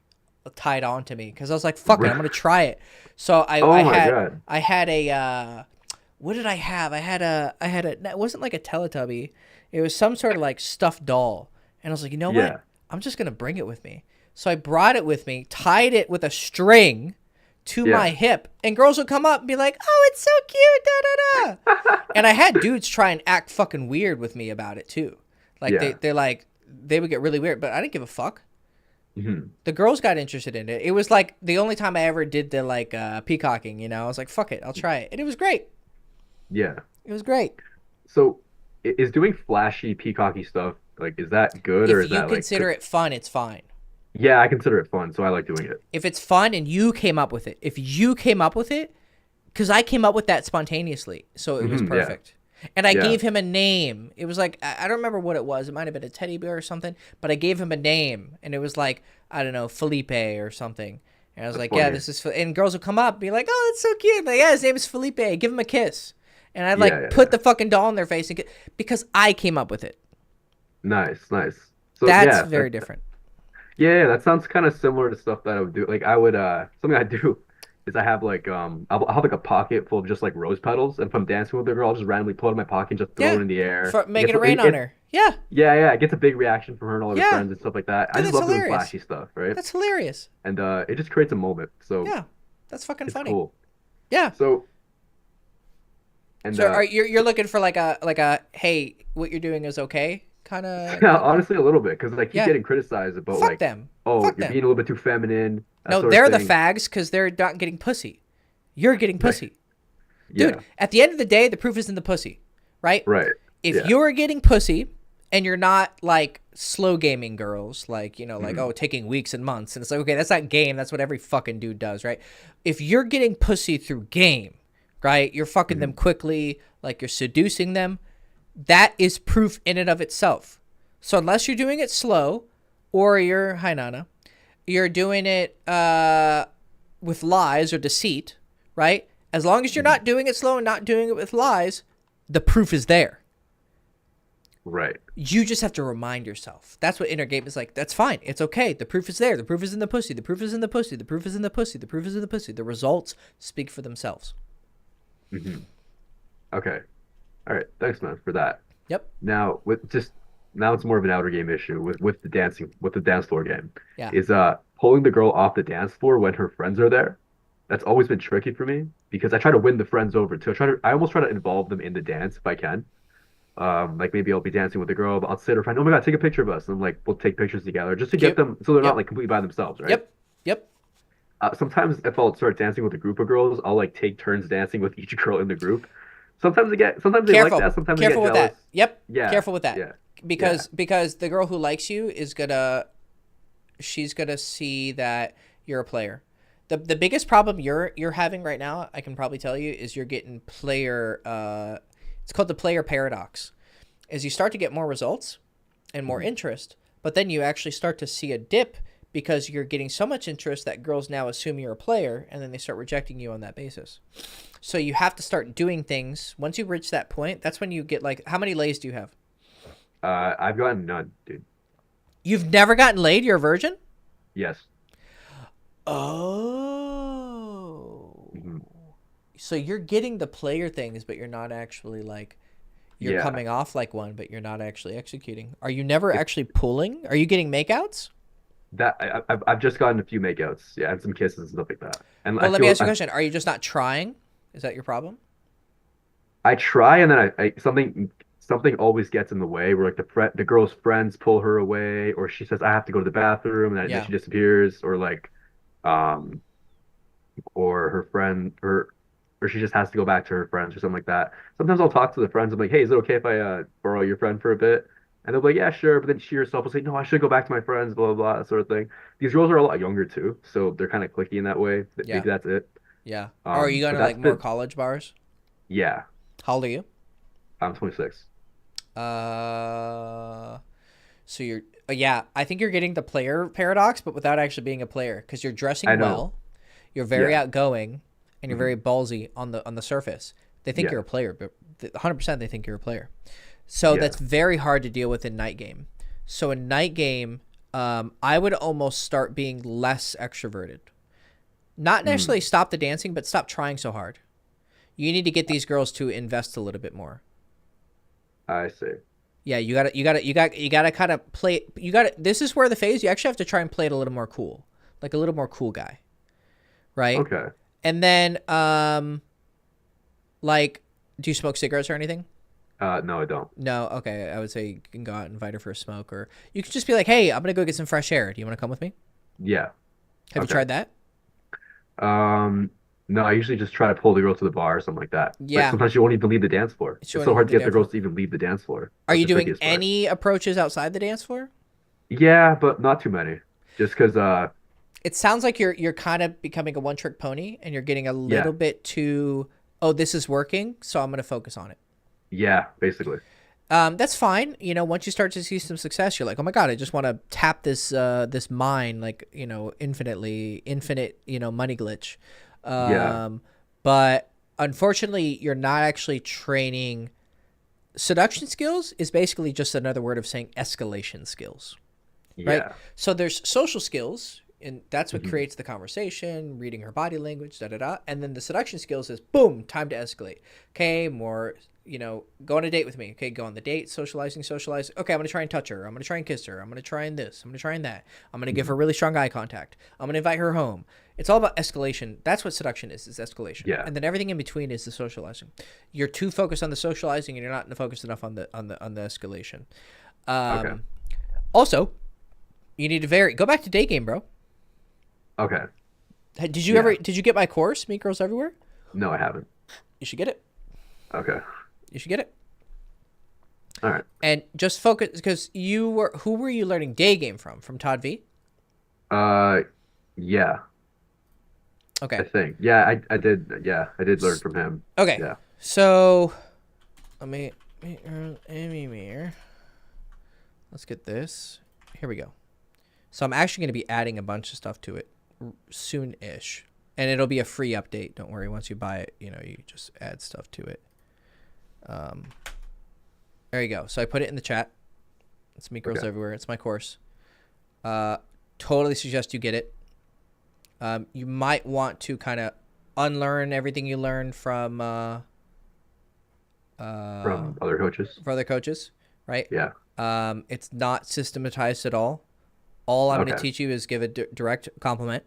tied onto me because I was like, fuck it, I'm gonna try it. So Oh I my had God. I had a what did I have? I had a it wasn't like a Teletubby. It was some sort of like stuffed doll. And I was like, you know Yeah. what? I'm just gonna bring it with me. So I brought it with me, tied it with a string to my Yeah. hip, and girls would come up and be like, "Oh, it's so cute!" Da da da. And I had dudes try and act fucking weird with me about it too. Like Yeah. they would get really weird, but I didn't give a fuck. Mhm. The girls got interested in it. It was like the only time I ever did the like peacocking. I was like, "Fuck it, I'll try it," and it was great. Yeah. It was great. So is doing flashy peacocky stuff like is that good or If is you that like consider it fun, it's fine. yeah, I consider it fun, so I like doing it. If it's fun and you came up with it, because I came up with that spontaneously, so it was Mhm, yeah. perfect. And I Yeah. gave him a name. It was like, I don't remember what it was. It might have been a teddy bear or something, but I gave him a name. And it was like, I don't know, Felipe or something. And I was That's like, yeah, funny. this is, and girls would come up and be like, oh, that's so cute. Like, yeah, his name is Felipe. Give him a kiss. And I'd like Yeah, yeah, put yeah. the fucking doll in their face because I came up with it. Nice, nice. So That's yeah, very different. yeah, that sounds kind of similar to stuff that I would do. Like I would something I do is I have like I'll have like a pocket full of just like rose petals, and if I'm dancing with a girl, I'll just randomly pull it in my pocket and just throw Yeah. it in the air. For It making gets- it rain on her. Yeah, Yeah, yeah, it gets a big reaction from her and all of her Yeah. friends and stuff like that. I Dude, just that's love doing hilarious. flashy stuff, right? that's hilarious. And it just creates a moment. So Yeah, that's fucking it's funny. cool. Yeah. So and So you're looking for like a hey, what you're doing is okay kind of. Yeah, honestly, a little bit, because I keep Yeah. getting criticized about Fuck like, them. oh, Fuck you're them. being a little bit too feminine, that No, sort of they're the thing. fags because they're not getting pussy. You're getting Right. pussy. Dude, Yeah. at the end of the day, the proof is in the pussy, right? Right. If Yeah. you're getting pussy and you're not like slow gaming girls, like, you know, like, oh, taking weeks and months, and it's like, okay, that's not game. That's what every fucking dude does, right? If you're getting pussy through game, right? You're fucking them quickly, like you're seducing them. That is proof in and of itself. So unless you're doing it slow, or you're, hi Nana, you're doing it with lies or deceit, right? As long as you're not doing it slow and not doing it with lies, the proof is there. Right. You just have to remind yourself. That's what inner game is like. That's fine. It's okay. The proof is there. The proof is in the pussy. The proof is in the pussy. The proof is in the pussy. The proof is in the pussy. The results speak for themselves. Okay. All right. Thanks, man, for that. Yep. Now now it's more of an outer game issue with the dance floor game. Yeah. Is pulling the girl off the dance floor when her friends are there. That's always been tricky for me because I try to win the friends over too. I almost try to involve them in the dance if I can. Like maybe I'll be dancing with a girl, but I'll say to her friend, "Oh my God, take a picture of us." And I'm like, we'll take pictures together just to get them so they're not like completely by themselves, right? Yep. Sometimes if I'll start dancing with a group of girls, I'll like take turns dancing with each girl in the group. Sometimes they like that. Sometimes they get Careful with jealous. that. Yep. Yeah. Careful with that. Yeah. Because the girl who likes you she's gonna see that you're a player. The biggest problem you're having right now, I can probably tell you, is you're getting player. It's called the player paradox. Is you start to get more results and more interest, but then you actually start to see a dip because you're getting so much interest that girls now assume you're a player, and then they start rejecting you on that basis. So you have to start doing things. Once you reach that point, that's when you get like, how many lays do you have? I've gotten none, dude. You've never gotten laid? You're a virgin? Yes. Oh. So you're getting the player things, but you're not actually like, you're coming off like one, but you're not actually executing. Are you never actually pulling? Are you getting makeouts? That I've just gotten a few makeouts, and some kisses and stuff like that. And well, let me ask you a question. Are you just not trying? Is that your problem? I try, and then I something always gets in the way. Where like the girl's friends pull her away, or she says I have to go to the bathroom, and then she disappears, or like, or her friend, or she just has to go back to her friends or something like that. Sometimes I'll talk to the friends. I'm like, hey, is it okay if I borrow your friend for a bit? And they'll be like, yeah, sure. But then she herself will say, no, I should go back to my friends, blah, blah, blah, that sort of thing. These girls are a lot younger too, so they're kind of cliquey in that way. Maybe that's it. Yeah. Or are you going to like more college bars? Yeah. How old are you? I'm 26. So you're, I think you're getting the player paradox, but without actually being a player, because you're dressing well, you're very outgoing, and you're very ballsy on the surface. They think you're a player, but 100% they think you're a player. So that's very hard to deal with in night game. So in night game, I would almost start being less extroverted. Not necessarily stop the dancing, but stop trying so hard. You need to get these girls to invest a little bit more. I see. Yeah, you gotta kind of play. This is where the phase. You actually have to try and play it a little more cool, like a little more cool guy, right? Okay. And then, like, do you smoke cigarettes or anything? No, I don't. No. Okay, I would say you can go out and invite her for a smoke, or you could just be like, "Hey, I'm gonna go get some fresh air. Do you want to come with me?" Yeah. Have you tried that? No, I usually just try to pull the girl to the bar or something like that. Yeah. Like sometimes you won't even leave the dance floor. It's so hard to get the girls to even leave the dance floor. Are you doing any approaches outside the dance floor? Yeah, but not too many. Just because it sounds like you're kind of becoming a one-trick pony, and you're getting a little bit too, oh, this is working, so I'm going to focus on it. Yeah, basically. That's fine. You know, once you start to see some success, you're like, oh my God, I just want to tap this this mine, like, you know, infinite, you know, money glitch. But unfortunately, you're not actually training. Seduction skills is basically just another word of saying escalation skills. Right? So there's social skills, and that's what creates the conversation, reading her body language, da-da-da. And then the seduction skills is, boom, time to escalate. Okay, more, you know, go on a date with me. Okay, go on the date, socializing. Okay, I'm going to try and touch her. I'm going to try and kiss her. I'm going to try and this. I'm going to try and that. I'm going to give her really strong eye contact. I'm going to invite her home. It's all about escalation. That's what seduction is escalation. Yeah. And then everything in between is the socializing. You're too focused on the socializing, and you're not focused enough on the escalation. Okay. Also, you need to go back to day game, bro. Okay. Did you Yeah. ever? Did you get my course, Meet Girls Everywhere? No, I haven't. You should get it. Okay. You should get it. All right. And just focus, because who were you learning day game from? From Todd V? Yeah, I Okay. think. Yeah, I did. Yeah, I did learn from him. Okay. Yeah. So, let me Amy Mir. Let's get this. Here we go. So I'm actually going to be adding a bunch of stuff to it soon-ish. And it'll be a free update. Don't worry. Once you buy it, you just add stuff to it. There you go. So I put it in the chat. It's Meet Girls Okay. Everywhere. It's my course. Totally suggest you get it. You might want to kind of unlearn everything you learned from Other coaches. for other coaches, right? Yeah. It's not systematized at all. All I'm going to Okay. teach you is give a direct compliment.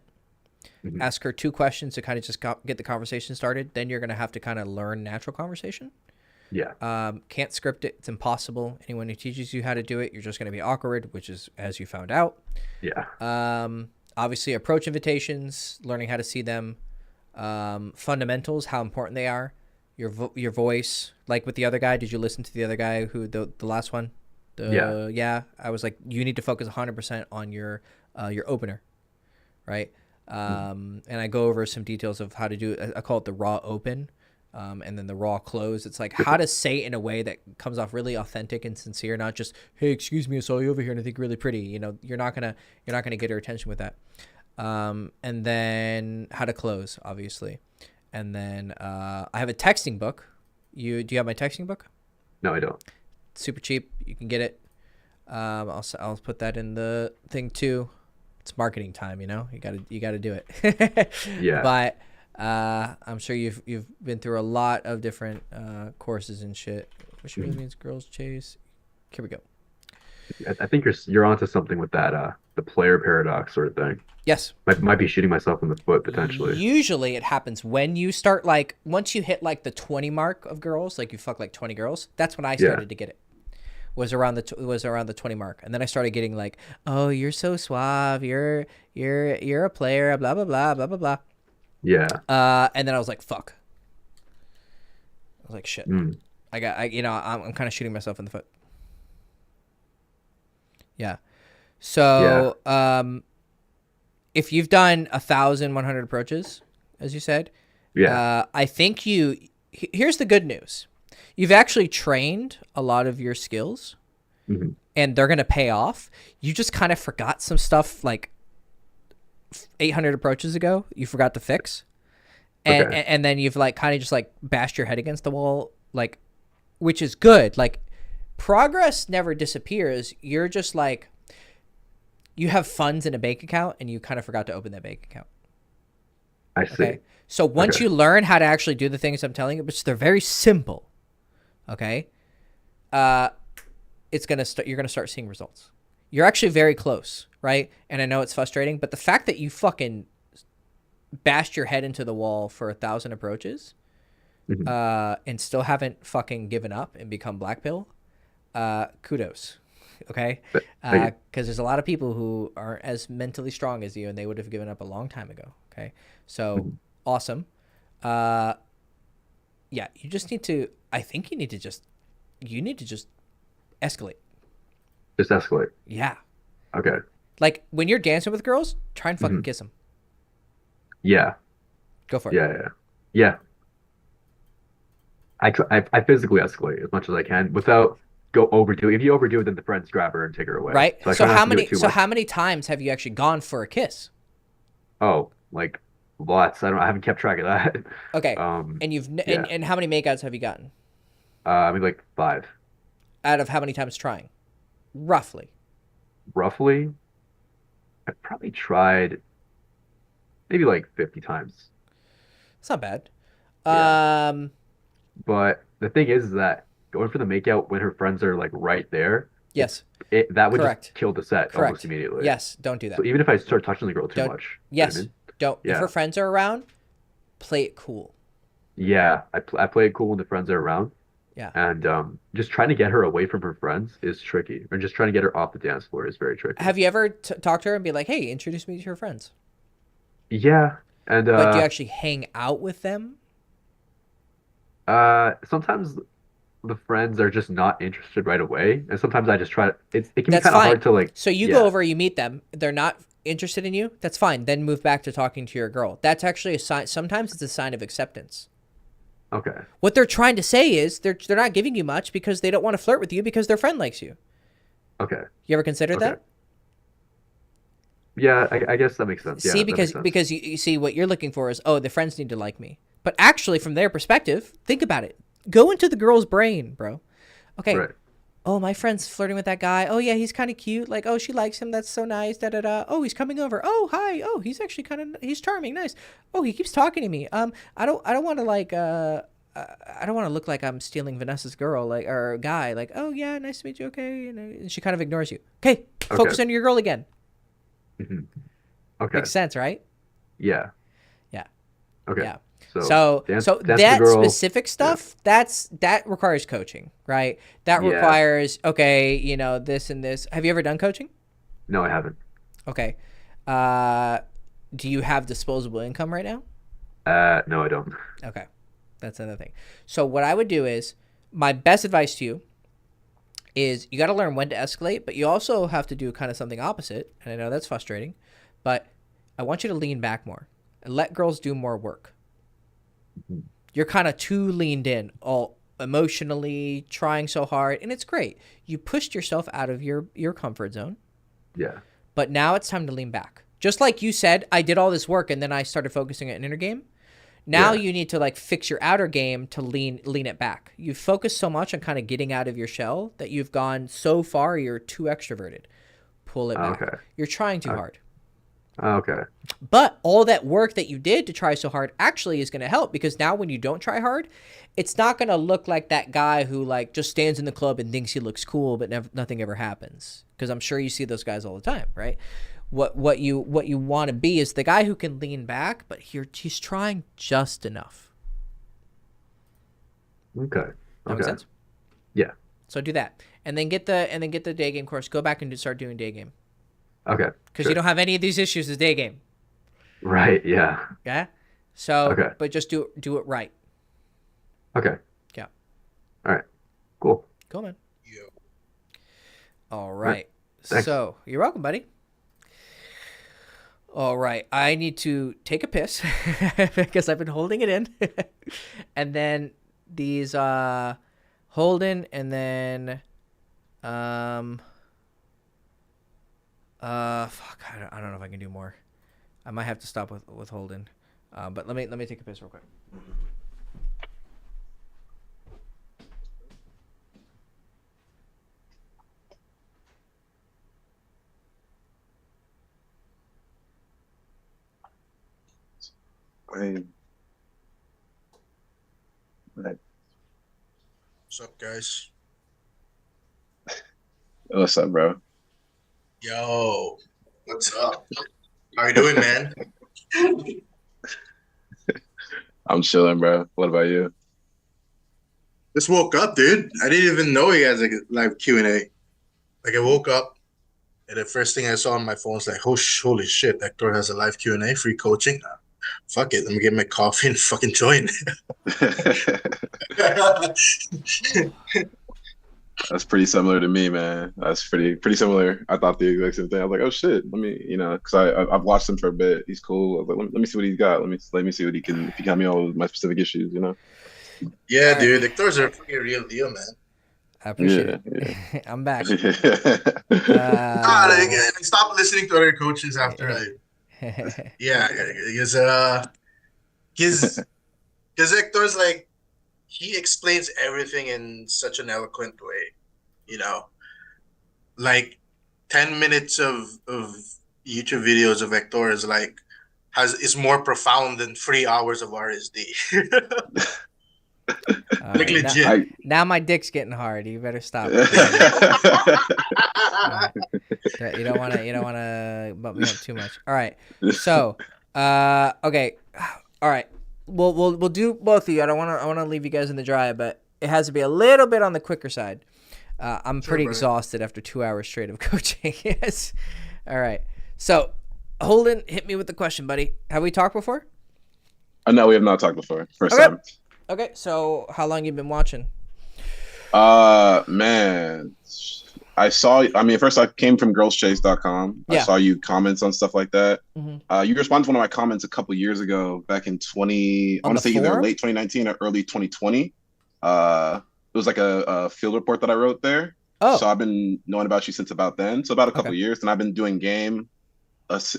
Mhm. Ask her 2 questions to kind of just get the conversation started. Then you're going to have to kind of learn natural conversation. Yeah. Can't script it. It's impossible. Anyone who teaches you how to do it, you're just going to be awkward, which is as you found out. Yeah. Obviously, approach invitations, learning how to see them. Fundamentals, how important they are. Your voice, like with the other guy. Did you listen to the other guy the last one? Yeah. I was like, you need to focus 100% on your opener, right? And I go over some details of how to do it. I call it the raw open, and then the raw close. It's like how to say it in a way that comes off really authentic and sincere, not just, hey, excuse me, I saw you over here and I think you're really pretty. You're not gonna get her attention with that. And then how to close, obviously. And then I have a texting book. Do you have my texting book? No, I don't. It's super cheap. You can get it. I'll put that in the thing too. It's marketing time, you gotta do it. Yeah. But I'm sure you've been through a lot of different courses and shit. Which really means girls chase. Here we go. I think you're onto something with that the player paradox sort of thing. Yes. Might be shooting myself in the foot potentially. Usually it happens when you start, once you hit the 20 mark of girls, you fuck 20 girls. That's when I started to get it. Was around the 20 mark, and then I started getting oh, you're so suave, you're a player, blah blah blah blah blah blah. Yeah. And then I was like, fuck. I was like, shit. I'm kind of shooting myself in the foot. Yeah. So, if you've done 1,100 approaches, as you said, I think here's the good news. You've actually trained a lot of your skills, and they're going to pay off. You just kind of forgot some stuff 800 approaches ago. You forgot to fix. And then you've kind of just bashed your head against the wall, which is good. Progress never disappears. You're just you have funds in a bank account and you kind of forgot to open that bank account. I see. Okay. So once you learn how to actually do the things I'm telling you, which they're very simple, okay, you're gonna start seeing results. You're actually very close, right? And I know it's frustrating, but the fact that you fucking bashed your head into the wall for 1,000 approaches, and still haven't fucking given up and become black pill, kudos. Okay, because there's a lot of people who aren't as mentally strong as you, and they would have given up a long time ago. Okay, so awesome. Yeah, you just need to. I think you need to just escalate. Just escalate. Yeah. Okay. When you're dancing with girls, try and fucking kiss them. Yeah. Go for it. Yeah. I physically escalate as much as I can without overdo it. If you overdo it, then the friends grab her and take her away. Right. So, So how many times have you actually gone for a kiss? Oh, lots. I haven't kept track of that. Okay. And and how many makeouts have you gotten? 5. Out of how many times trying? Roughly. Roughly, I've probably tried maybe 50 times. It's not bad. Yeah. But the thing is that going for the makeout when her friends are right there. Yes. That would Correct. just kill the set Correct. almost immediately. Yes. Don't do that. So even if I start touching the girl too much. Yes. You know what I mean? Don't. Yeah. If her friends are around, play it cool. Yeah, I play it cool when the friends are around. Yeah. And just trying to get her away from her friends is tricky, or just trying to get her off the dance floor is very tricky. Have you ever talked to her and be like, "Hey, introduce me to your friends"? Yeah, and But do you actually hang out with them? sometimes the friends are just not interested right away, and sometimes I just try to. It can be That's kind of fine. hard to like. So you go Yeah. over, you meet them, they're not interested in you. That's fine. Then move back to talking to your girl. That's actually a sign. Sometimes it's a sign of acceptance. Okay. What they're trying to say is they're not giving you much because they don't want to flirt with you because their friend likes you. Okay. You ever considered Okay. that? Yeah, I guess that makes sense. Yeah, See, that makes sense. because you see what you're looking for is, oh, the friends need to like me. But actually, from their perspective, think about it. Go into the girl's brain, bro. Okay. Right. Oh, my friend's flirting with that guy. Oh yeah, he's kind of cute. Like, oh, she likes him. That's so nice. Da da da. Oh, he's coming over. Oh, hi. Oh, he's actually he's charming. Nice. Oh, he keeps talking to me. I don't want to like I don't want to look like I'm stealing Vanessa's girl, like, or guy. Like, oh yeah, nice to meet you. Okay, and she kind of ignores you. Okay, focus on your girl again. Hmm. Okay. Makes sense, right? Yeah. Yeah. Okay. Yeah. So dance with the that girl. specific stuff, that requires coaching, right? That Yeah. requires, okay, this and this. Have you ever done coaching? No, I haven't. Okay. Do you have disposable income right now? No, I don't. Okay. That's another thing. So what I would do is, my best advice to you is you got to learn when to escalate, but you also have to do kind of something opposite. And I know that's frustrating, but I want you to lean back more and let girls do more work. You're kind of too leaned in, all emotionally, trying so hard, and it's great. You pushed yourself out of your comfort zone, Yeah. but now it's time to lean back. Just like you said, I did all this work and then I started focusing on an inner game. Now Yeah. you need to like fix your outer game to lean it back. You've focused so much on kind of getting out of your shell that you've gone so far you're too extroverted. Pull it back. Okay. You're trying too hard. Okay. But all that work that you did to try so hard actually is going to help, because now when you don't try hard, it's not going to look like that guy who like just stands in the club and thinks he looks cool, but nothing ever happens. Because I'm sure you see those guys all the time, right? What you want to be is the guy who can lean back, but he's trying just enough. Okay. That makes sense? Yeah. So do that, and then get the day game course. Go back and start doing day game, Okay. because Sure. you don't have any of these issues as day game. Right. Yeah. Yeah. So, Okay. but just do it right. Okay. Yeah. All right. Cool. Cool, man. Yo. All right. Thanks. So you're welcome, buddy. All right. I need to take a piss because I've been holding it in. And then these Holden, and then fuck, I don't know if I can do more. I might have to stop with Holden. But let me take a piss real quick. Hey. Right. What's up, guys? What's up, bro? Yo, what's up? How you doing, man? I'm chilling, bro. What about you? Just woke up, dude. I didn't even know he has a live Q&A. Like, I woke up, and the first thing I saw on my phone was like, holy shit, Hector has a live Q&A, free coaching. Fuck it, let me get my coffee and fucking join. That's pretty similar to me, man. That's pretty similar. I thought the exact same thing. I was like, oh shit, let me, because I've watched him for a bit. He's cool. I was like, let me see what he's got. Let me see what he can, if he can help me out with my specific issues, Yeah, dude, Hector's a pretty real deal, man. I appreciate Yeah. it. I'm back. Stop listening to other coaches after yeah, because Hector's like, he explains everything in such an eloquent way, like 10 minutes of YouTube videos of Hector is like is more profound than 3 hours of RSD. Like legit. Now my dick's getting hard. You better stop. You don't want to bump me up too much. All right. So, okay. All right. We'll do both of you. I want to leave you guys in the dry, but it has to be a little bit on the quicker side. I'm Sure, pretty brother. exhausted after 2 hours straight of coaching. Yes. All right. So, Holden, hit me with the question, buddy. Have we talked before? No, we have not talked before. First Okay. time. Okay. So, how long you been watching? Man, first I came from girlschase.com. I Yeah. saw you comments on stuff like that. Mhm. You responded to one of my comments a couple years ago, back in I On want the to say either forum? late 2019 or early 2020. It was like a field report that I wrote there. Oh. So I've been knowing about you since about then. So about a couple Okay. of years, and I've been doing game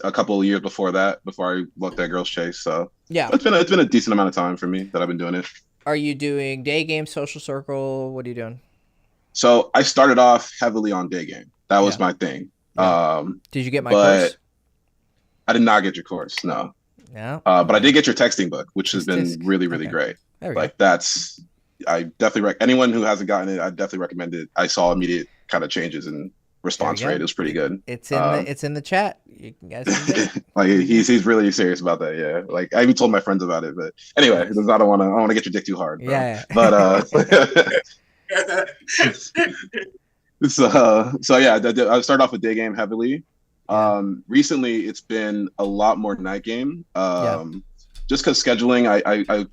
a couple of years before that, before I looked at Girls Chase. So Yeah. it's been a decent amount of time for me that I've been doing it. Are you doing day game, social circle? What are you doing? So I started off heavily on day game. That was Yeah. my thing. Yeah. Did you get my but course? I did not get your course, no. No. But I did get your texting book, which has been Disc. really, really Okay. great. There we Like I definitely anyone who hasn't gotten it, I definitely recommend it. I saw immediate kind of changes in response go. rate. It was pretty good. It's in the chat. You guys can get it. Like he's really serious about that. Yeah. Like I even told my friends about it. But anyway, Nice. I don't want to get your dick too hard. Bro. Yeah. But so yeah, I started off with day game heavily. Recently it's been a lot more night game. Just because scheduling,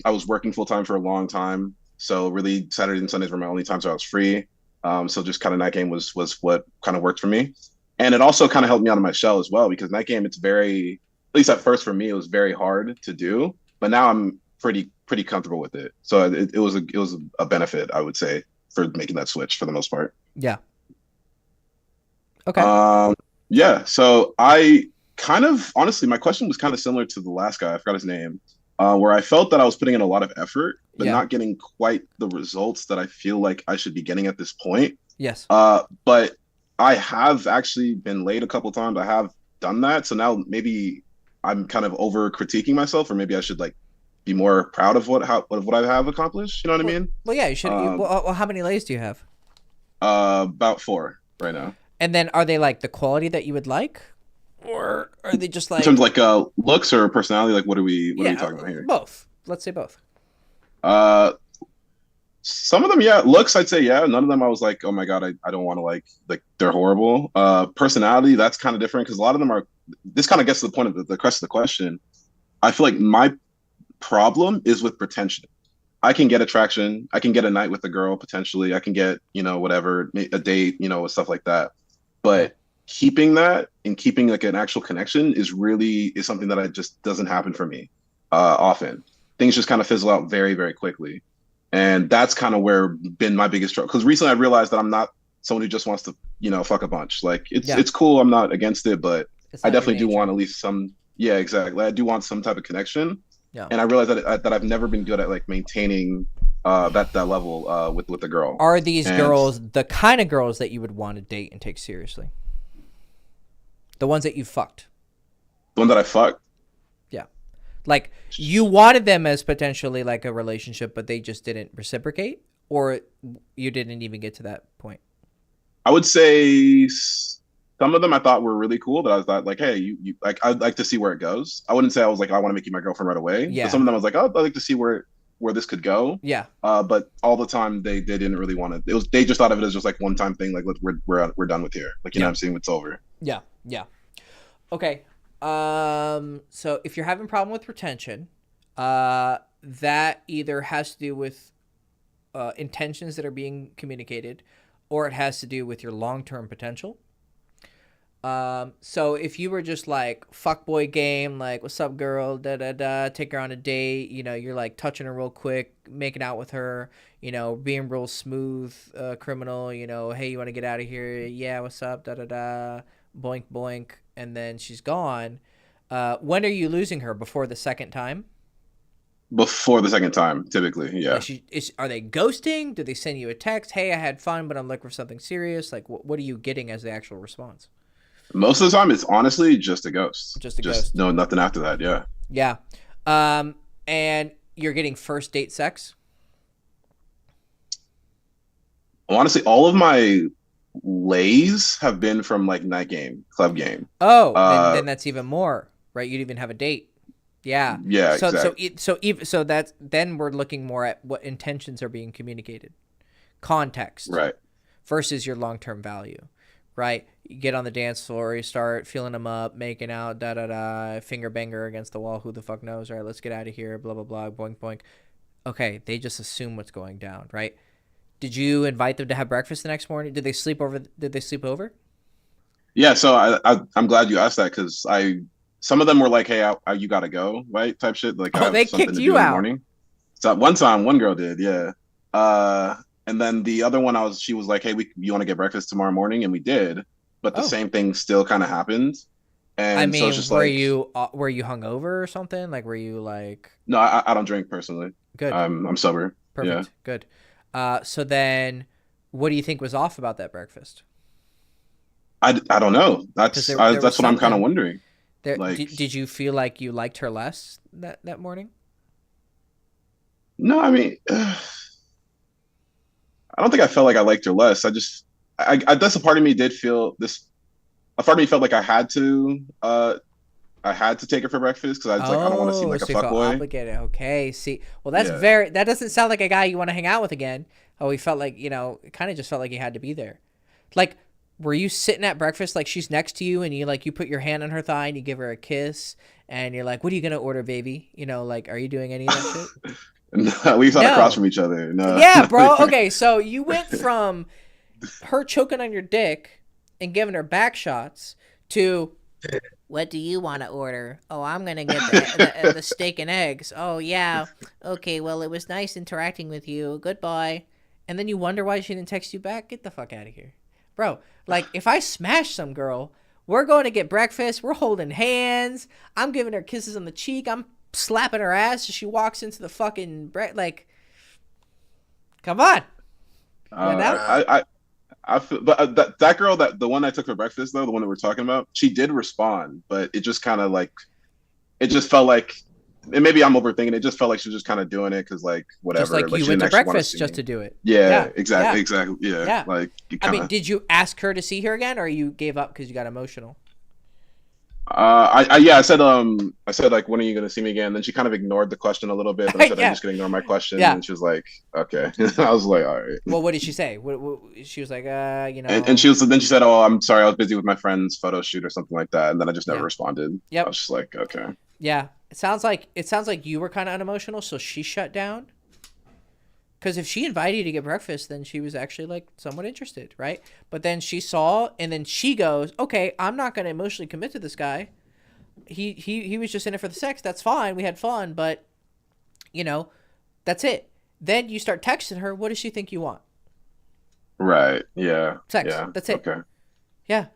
I was working full time for a long time, so really Saturdays and Sundays were my only times I was free. So just kind of night game was what kind of worked for me, and it also kind of helped me out of my shell as well, because night game, it's very, at least at first for me, it was very hard to do, but now I'm pretty comfortable with it. So it was a benefit, I would say, for making that switch for the most part. Yeah. Okay. Yeah. So I kind of, honestly, my question was kind of similar to the last guy. I forgot his name. Where I felt that I was putting in a lot of effort, but Yeah. not getting quite the results that I feel like I should be getting at this point. Yes. But I have actually been late a couple times. I have done that. So now maybe I'm kind of over critiquing myself, or maybe I should like be more proud of what I have accomplished. You know what I mean? Well, yeah, you should. Well, how many lays do you have? About 4 right now. And then are they like the quality that you would like? Or are they just like In terms of like looks or personality, like what are we talking about here? Both. Let's say both. Some of them, yeah. Looks, I'd say, yeah. None of them I was like, oh my god, I don't want to like they're horrible. Personality, that's kind of different, because a lot of them are. This kind of gets to the point of the crux of the question. I feel like my problem is with pretension. I can get attraction. I can get a night with a girl potentially. I can get whatever, a date, stuff like that. But keeping that and keeping like an actual connection is something that just doesn't happen for me often. Things just kind of fizzle out very, very quickly. And that's kind of where been my biggest struggle. Because recently I realized that I'm not someone who just wants to, fuck a bunch. Like it's cool. I'm not against it, but I definitely do want at least some. Yeah, exactly. I do want some type of connection. Yeah. And I realized that I've never been good at like maintaining that level with the girl. Are these girls the kind of girls that you would want to date and take seriously? The ones that you fucked. The one that I fucked. Yeah. Like you wanted them as potentially like a relationship, but they just didn't reciprocate, or you didn't even get to that point? I would say some of them I thought were really cool, that I was like, hey, you like, I'd like to see where it goes. I wouldn't say I was like, I want to make you my girlfriend right away. Yeah. But some of them I was like, oh, I'd like to see where this could go. Yeah. But all the time they didn't really want to. They just thought of it as just like one time thing. Like we're done with here. Like, you know what I'm saying? It's over. Yeah. Yeah. Okay. So if you're having a problem with retention, that either has to do with intentions that are being communicated, or it has to do with your long-term potential. So if you were just like fuckboy game, like what's up girl, take her on a date, you're like touching her real quick, making out with her, being real smooth, criminal, hey, you want to get out of here? Yeah, what's up? Boink boink, and then she's gone. When are you losing her? Before the second time? Before the second time, typically, yeah. Are they ghosting? Do they send you a text? Hey, I had fun, but I'm looking for something serious. Like, what are you getting as the actual response? Most of the time, it's honestly just a ghost. Just a ghost. No, nothing after that. Yeah. Yeah. And you're getting first date sex? Honestly, all of my lays have been from like night game, club game. Oh, then that's even more, right? You'd even have a date. Yeah. Yeah, So exactly. so that's then we're looking more at what intentions are being communicated, context Right. versus your long-term value, right? You get on the dance floor, you start feeling them up, making out, da da da, finger banger against the wall. Who the fuck knows? All right, let's get out of here. Blah blah blah. Boink boink. Okay, they just assume what's going down, right? Did you invite them to have breakfast the next morning? Did they sleep over? Did they sleep over? Yeah, so I'm glad you asked that because some of them were like, "Hey, you gotta go," right? Type shit. Like I Oh, have they something kicked to do you in the out. morning. So one time, one girl did, yeah. And then the other one, she was like, "Hey, you want to get breakfast tomorrow morning?" And we did, but the Oh, same thing still kind of happened. I And so it's mean, just like, were you hungover or something? Like, were you like no, I don't drink personally. good, I'm sober. Yeah. perfect, good? So then, what do you think was off about that breakfast? I don't know. Because there was That's what I'm kind of something wondering. there. Like, Did you feel like you liked her less that morning? no, I mean, I don't think I felt like I liked her less. I guess a part of me did feel this. A part of me felt like I had to take her for breakfast because I was like, I don't want to seem Oh, like a so you felt fuckboy. obligated. Okay, see, well, Yeah. that doesn't sound like a guy you want to hang out with again. Oh, he felt like, it kind of just felt like he had to be there. Like, were you sitting at breakfast, like she's next to you and you put your hand on her thigh and you give her a kiss and you're like, what are you going to order, baby? Like, are you doing any of that shit? At least not across No. from each other. No. Yeah, bro. Okay, so you went from her choking on your dick and giving her back shots to what do you want to order? Oh, I'm gonna get the steak and eggs. Oh yeah, okay. Well, it was nice interacting with you. Goodbye. And then you wonder why she didn't text you back. Get the fuck out of here, bro. Like if I smash some girl, we're going to get breakfast. We're holding hands. I'm giving her kisses on the cheek. I'm slapping her ass as she walks into the fucking like. Come on. You know? I feel, but that girl, the one I took for breakfast though, the one that we're talking about, she did respond, but it just kind of like, it just felt like, and maybe I'm overthinking. It just felt like she was just kind of doing it because like whatever. Just like Like you she went didn't to actually want to breakfast see just me. to do it. Yeah, Yeah. exactly. Yeah, Yeah. like you I kind mean, of. did you ask her to see her again, or you gave up because you got emotional? I said like, when are you gonna see me again? Then she kind of ignored the question a little bit. Then I said, "Are you Yeah. just gonna ignore my question?" Yeah. And she was like, "Okay." I was like, "All right." Well, what did she say? What she was like, And then she said, "Oh, I'm sorry, I was busy with my friend's photo shoot or something like that." And then I just never Yeah. responded. Yep. I was just like, "Okay." Yeah. It sounds like you were kind of unemotional, so she shut down. Because if she invited you to get breakfast, then she was actually like somewhat interested, right? But then she saw, and then she goes, "Okay, I'm not going to emotionally commit to this guy. He was just in it for the sex. That's fine. We had fun, but that's it." Then you start texting her. What does she think you want? Right. Yeah. Sex. Yeah. That's it. Okay. Yeah.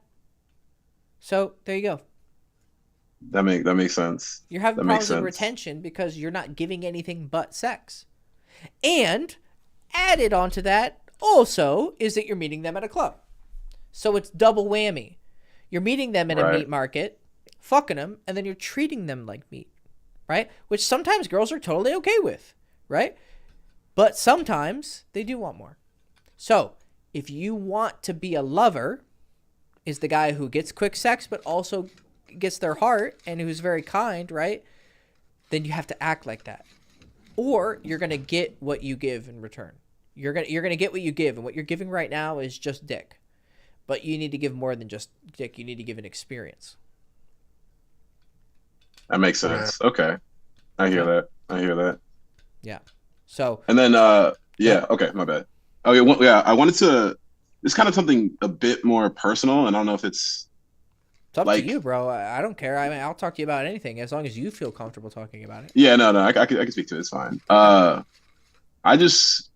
So there you go. That makes sense. You're having That makes problems with sense. retention because you're not giving anything but sex. And added onto that also is that you're meeting them at a club. So it's double whammy. You're meeting them in a Right. meat market, fucking them, and then you're treating them like meat, right? Which sometimes girls are totally okay with, right? But sometimes they do want more. So if you want to be a lover, is the guy who gets quick sex but also gets their heart and who's very kind, right? Then you have to act like that. Or you're going to get what you give in return. You're going to get what you give, and what you're giving right now is just dick. But you need to give more than just dick. You need to give an experience. That makes sense. Okay. I hear that. Yeah. So And then yeah, okay, my bad. Oh yeah, I wanted to, it's kind of something a bit more personal, and I don't know if it's up like, to you, bro. I don't care. I mean, I'll talk to you about anything as long as you feel comfortable talking about it. yeah, no, I can speak to it. It's fine. I just,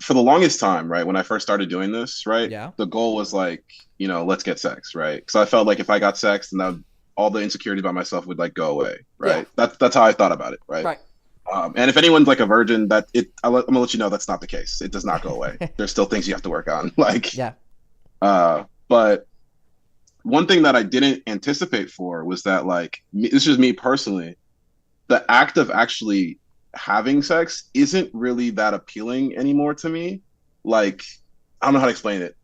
for the longest time, right, when I first started doing this, right, Yeah. the goal was like, let's get sex, right? Because I felt like if I got sex, then all the insecurity about myself would like go away, right? Yeah. That's how I thought about it, right? Right. And if anyone's like a virgin, I'm gonna let you know that's not the case. It does not go away. There's still things you have to work on, like. Yeah. But one thing that I didn't anticipate for was that, like, this is me personally, the act of actually having sex isn't really that appealing anymore to me. Like, I don't know how to explain it.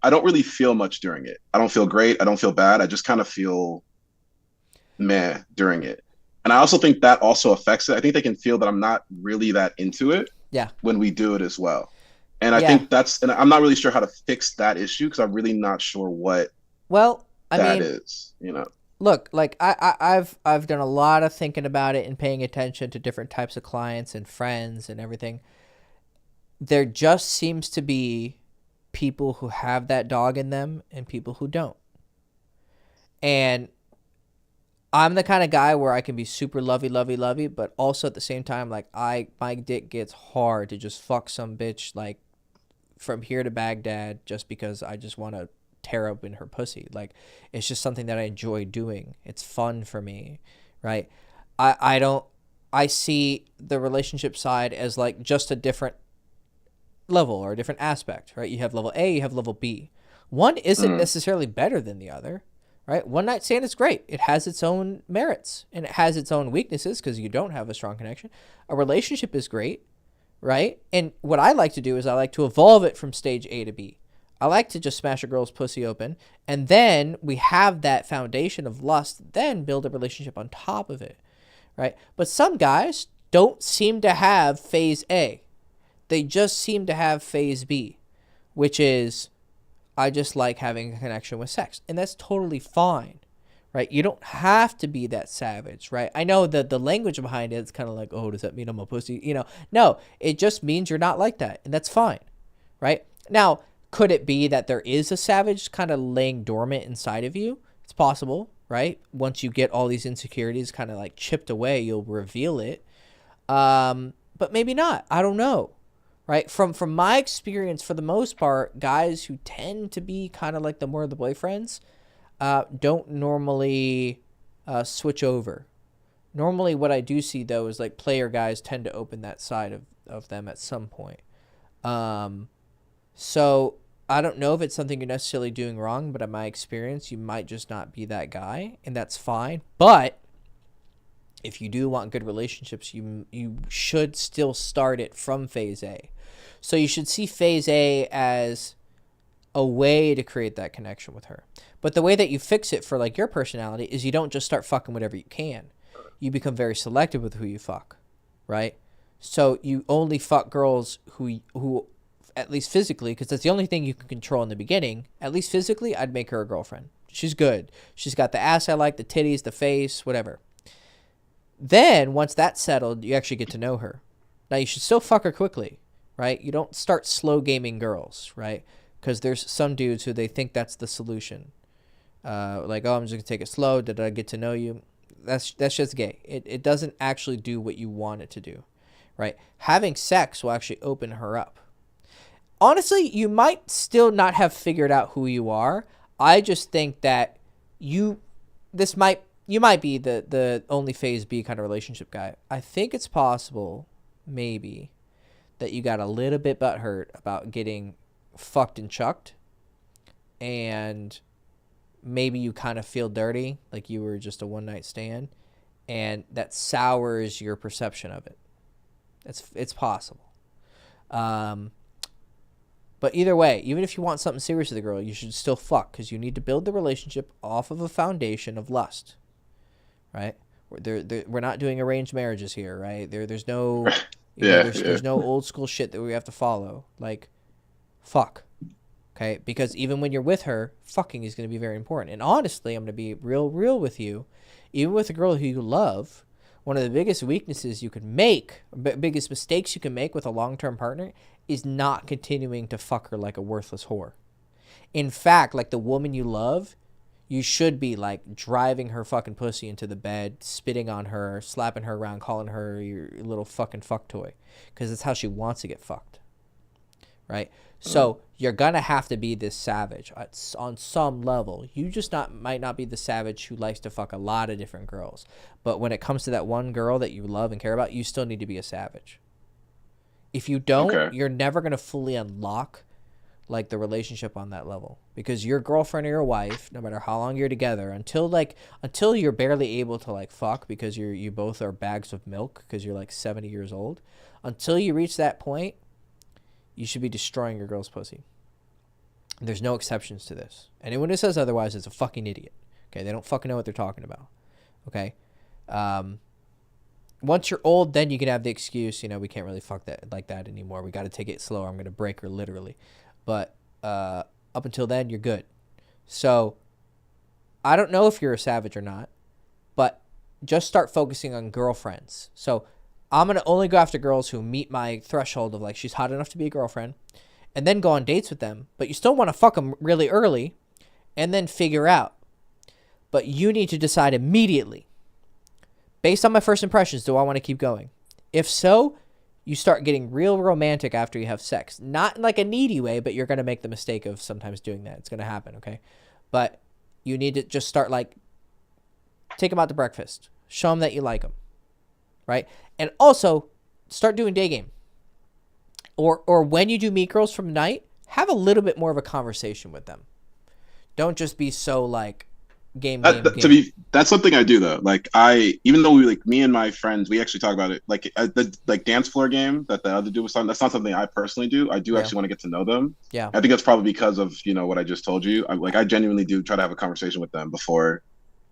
I don't really feel much during it. I don't feel great. I don't feel bad. I just kind of feel meh during it. And I also think that also affects it. I think they can feel that I'm not really that into it Yeah. when we do it as well. And I Yeah. think and I'm not really sure how to fix that issue because I'm really not sure what Well, I that mean, is, you know. look, like I've done a lot of thinking about it and paying attention to different types of clients and friends and everything. There just seems to be people who have that dog in them and people who don't. And I'm the kind of guy where I can be super lovey, but also at the same time, like my dick gets hard to just fuck some bitch like from here to Baghdad just because I just want to tear open her pussy. Like, it's just something that I enjoy doing. It's fun for me, right? I see the relationship side as like just a different level or a different aspect, right? You have level A, you have level B. One isn't necessarily better than the other, right? One night stand is great. It has its own merits and it has its own weaknesses because you don't have a strong connection. A relationship is great, right? And what I like to do is I like to evolve it from stage A to B. I like to just smash a girl's pussy open, and then we have that foundation of lust, then build a relationship on top of it, right? But some guys don't seem to have phase A. They just seem to have phase B, which is I just like having a connection with sex. And that's totally fine, right? You don't have to be that savage, right? I know that the language behind it's kind of like, oh, does that mean I'm a pussy? You know, no, it just means you're not like that. And that's fine, right? Now, could it be that there is a savage kind of laying dormant inside of you? It's possible, right? Once you get all these insecurities kind of like chipped away, you'll reveal it. But maybe not. I don't know. Right? From my experience, for the most part, guys who tend to be kind of like the boyfriends don't normally switch over. Normally what I do see, though, is like player guys tend to open that side of them at some point. So I don't know if it's something you're necessarily doing wrong, but in my experience, you might just not be that guy, and that's fine. But if you do want good relationships, you should still start it from phase A. So you should see phase A as a way to create that connection with her. But the way that you fix it for like your personality is you don't just start fucking whatever you can. You become very selective with who you fuck, right? So you only fuck girls who at least physically, because that's the only thing you can control in the beginning, at least physically, I'd make her a girlfriend. She's good. She's got the ass I like, the titties, the face, whatever. Then once that's settled, you actually get to know her. Now you should still fuck her quickly, right? You don't start slow gaming girls, right? Because there's some dudes who they think that's the solution. Like, oh, I'm just gonna take it slow. Did I get to know you? That's just gay. It doesn't actually do what you want it to do, right? Having sex will actually open her up. Honestly, you might still not have figured out who you are. I just think that you might be the only phase B kind of relationship guy. I think it's possible, maybe, that you got a little bit butthurt about getting fucked and chucked, and maybe you kind of feel dirty, like you were just a one-night stand, and that sours your perception of it. It's possible. But either way, even if you want something serious with a girl, you should still fuck, because you need to build the relationship off of a foundation of lust, right? We're not doing arranged marriages here, right? There's no, there's no old school shit that we have to follow. Like, fuck, okay? Because even when you're with her, fucking is going to be very important. And honestly, I'm going to be real with you. Even with a girl who you love, one of the biggest weaknesses you could make, biggest mistakes you can make with a long-term partner is not continuing to fuck her like a worthless whore. In fact, like the woman you love, you should be like driving her fucking pussy into the bed, spitting on her, slapping her around, calling her your little fucking fuck toy, because it's how she wants to get fucked, right? So you're gonna have to be this savage on some level. You just might not be the savage who likes to fuck a lot of different girls, but when it comes to that one girl that you love and care about, you still need to be a savage. If you don't, you're never gonna fully unlock like the relationship on that level, because your girlfriend or your wife, no matter how long you're together, until you're barely able to like fuck because you both are bags of milk because you're like 70 years old, until you reach that point, you should be destroying your girl's pussy. There's no exceptions to this. Anyone who says otherwise is a fucking idiot. Okay, they don't fucking know what they're talking about. Okay, Once you're old, then you can have the excuse, we can't really fuck that like that anymore. We got to take it slower. I'm going to break her literally. But up until then, you're good. So I don't know if you're a savage or not, but just start focusing on girlfriends. So I'm going to only go after girls who meet my threshold of like, she's hot enough to be a girlfriend, and then go on dates with them. But you still want to fuck them really early and then figure out. But you need to decide immediately, based on my first impressions, do I want to keep going? If so, you start getting real romantic after you have sex. Not in like a needy way, but you're going to make the mistake of sometimes doing that. It's going to happen, okay? But you need to just start like, take them out to breakfast. Show them that you like them, right? And also, start doing day game. Or when you do meet girls from night, have a little bit more of a conversation with them. Don't just be so like, game. That's something I do though. Like even though me and my friends, we actually talk about it. Like the dance floor game that the other dude was on. That's not something I personally do. I do actually want to get to know them. Yeah. I think that's probably because of what I just told you. I genuinely do try to have a conversation with them before,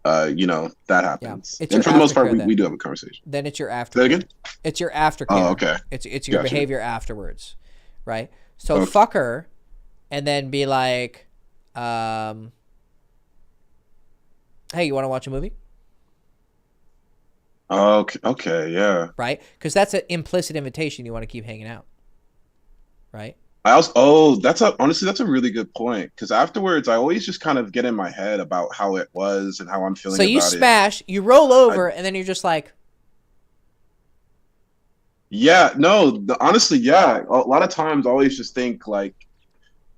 that happens. Yeah. And for the most part, we do have a conversation. Then it's your aftercare. Say that again? It's your aftercare. Oh, okay. It's your behavior afterwards, right? So fuck her, and then be like, hey, you want to watch a movie? Okay, yeah. Right? Because that's an implicit invitation. You want to keep hanging out. Right? Honestly, that's a really good point. Because afterwards, I always just kind of get in my head about how it was and how I'm feeling. So you smash, you roll over, and then you're just like. Yeah, no, honestly, yeah. A lot of times, I always just think like,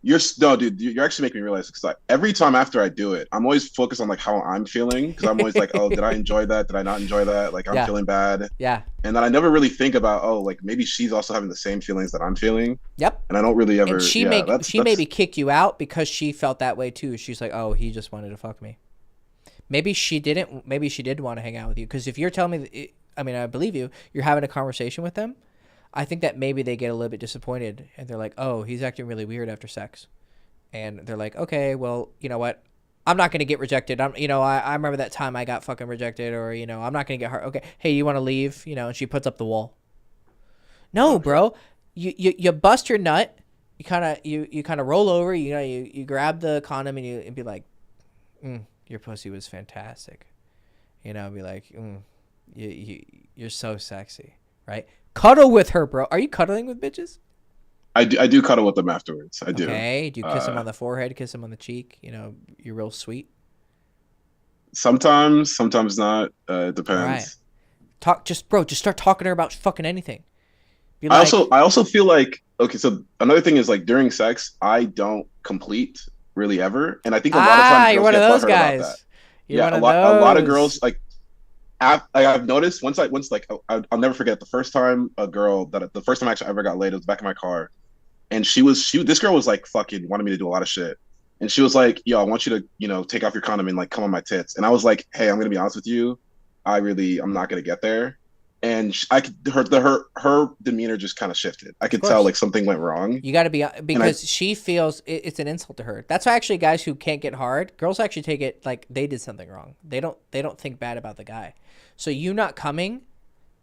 dude, you're actually making me realize because like every time after I do it, I'm always focused on like how I'm feeling because I'm always like, oh, did I enjoy that? Did I not enjoy that? Like I'm feeling bad. Yeah. And then I never really think about like maybe she's also having the same feelings that I'm feeling. Yep. And I don't really ever. And she maybe kicked you out because she felt that way too. She's like, oh, he just wanted to fuck me. Maybe she didn't. Maybe she did want to hang out with you because if you're telling me, I believe you. You're having a conversation with them. I think that maybe they get a little bit disappointed and they're like, oh, he's acting really weird after sex. And they're like, okay, well, you know what? I'm not going to get rejected. I remember that time I got fucking rejected or, I'm not going to get hurt. Okay. Hey, you want to leave? And she puts up the wall. No, bro. You bust your nut. You kind of roll over, you grab the condom and be like, your pussy was fantastic. Be like, you're so sexy. Right? Cuddle with her, bro. Are you cuddling with bitches? I do cuddle with them afterwards. I do. Okay. Do you kiss them on the forehead? Kiss them on the cheek? You're real sweet. Sometimes not. It depends. All right. Just start talking to her about fucking anything. I also feel like so another thing is like during sex, I don't complete really ever, and I think a lot of times you're one of those guys. A lot of girls like. I've noticed once I'll never forget the first time the first time I actually ever got laid, it was back in my car. And this girl was like fucking wanted me to do a lot of shit. And she was like, yo, I want you to, take off your condom and like come on my tits. And I was like, hey, I'm going to be honest with you. I'm not going to get there. And her demeanor just kind of shifted. I could tell like something went wrong. You got to be, because she feels it's an insult to her. That's why actually guys who can't get hard, girls actually take it like they did something wrong. They don't think bad about the guy. So you not coming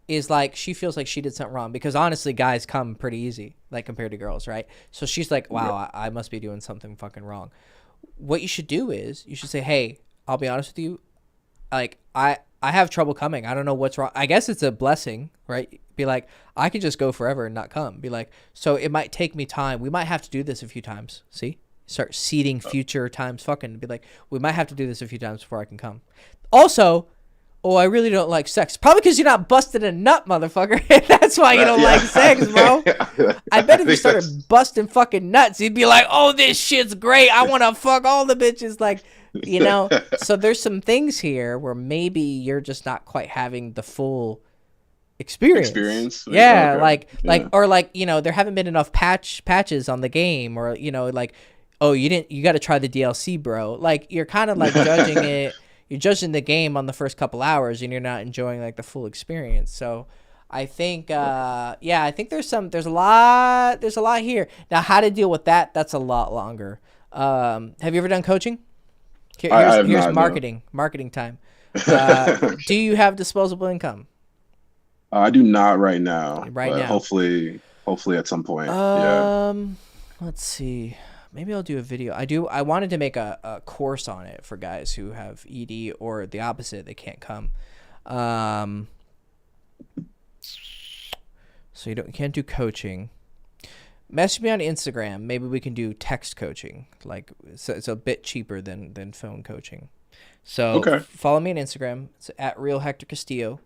is like, she feels like she did something wrong because honestly guys come pretty easy, like compared to girls. Right. So she's like, wow, I must be doing something fucking wrong. What you should do is you should say, hey, I'll be honest with you. Like I have trouble coming. I don't know what's wrong. I guess it's a blessing, right? Be like, I could just go forever and not come. Be like, so it might take me time. We might have to do this a few times. See? Start seeding future times fucking. Be like, we might have to do this a few times before I can come. Also, oh, I really don't like sex. Probably because you're not busting a nut, motherfucker. That's why you don't like sex, bro. I bet if you started busting fucking nuts, you'd be like, oh, this shit's great. I want to fuck all the bitches. Like, So there's some things here where maybe you're just not quite having the full experience. Yeah, okay. Or there haven't been enough patches on the game, or like, oh, you got to try the DLC, bro. Like you're kind of like judging it. You're judging the game on the first couple hours, and you're not enjoying like the full experience. So, I think, I think there's a lot here. Now, how to deal with that? That's a lot longer. Have you ever done coaching? Here's marketing time. Do you have disposable income? I do not right now, Right but now. hopefully at some point. Yeah. Let's see. Maybe I'll do a video. I wanted to make a course on it for guys who have ED or the opposite, they can't come. So you can't do coaching. Message me on Instagram. Maybe we can do text coaching. Like it's a bit cheaper than phone coaching. So Okay. follow me on Instagram. It's at Real Hector Castillo.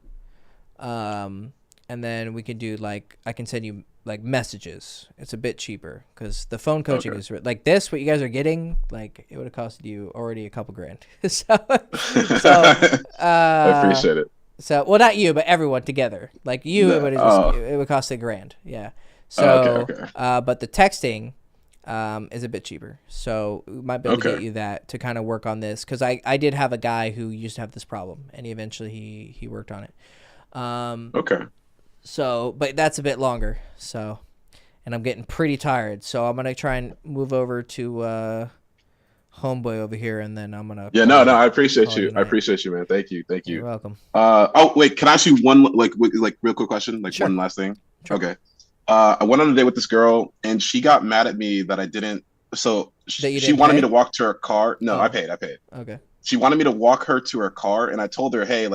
And then we can do I can send you messages. It's a bit cheaper because the phone coaching is like this. What you guys are getting, it would have costed you already a couple grand. so I appreciate it. So well, not you, but everyone together. Like you, it would cost $1,000. Yeah. So, okay. But the texting is a bit cheaper. So we might be able to get you that to kind of work on this because I did have a guy who used to have this problem and eventually he worked on it. Okay. So, but that's a bit longer. So, and I'm getting pretty tired. So I'm gonna try and move over to homeboy over here, and then I'm gonna. Yeah, no, I appreciate you. I appreciate you, man. Thank you. You're welcome. Oh wait, can I ask you one real quick question? Sure. One last thing. Sure. Okay. I went on a date with this girl, and she got mad at me that I didn't. So she wanted me to walk to her car. No, I paid. Okay. She wanted me to walk her to her car, and I told her, hey,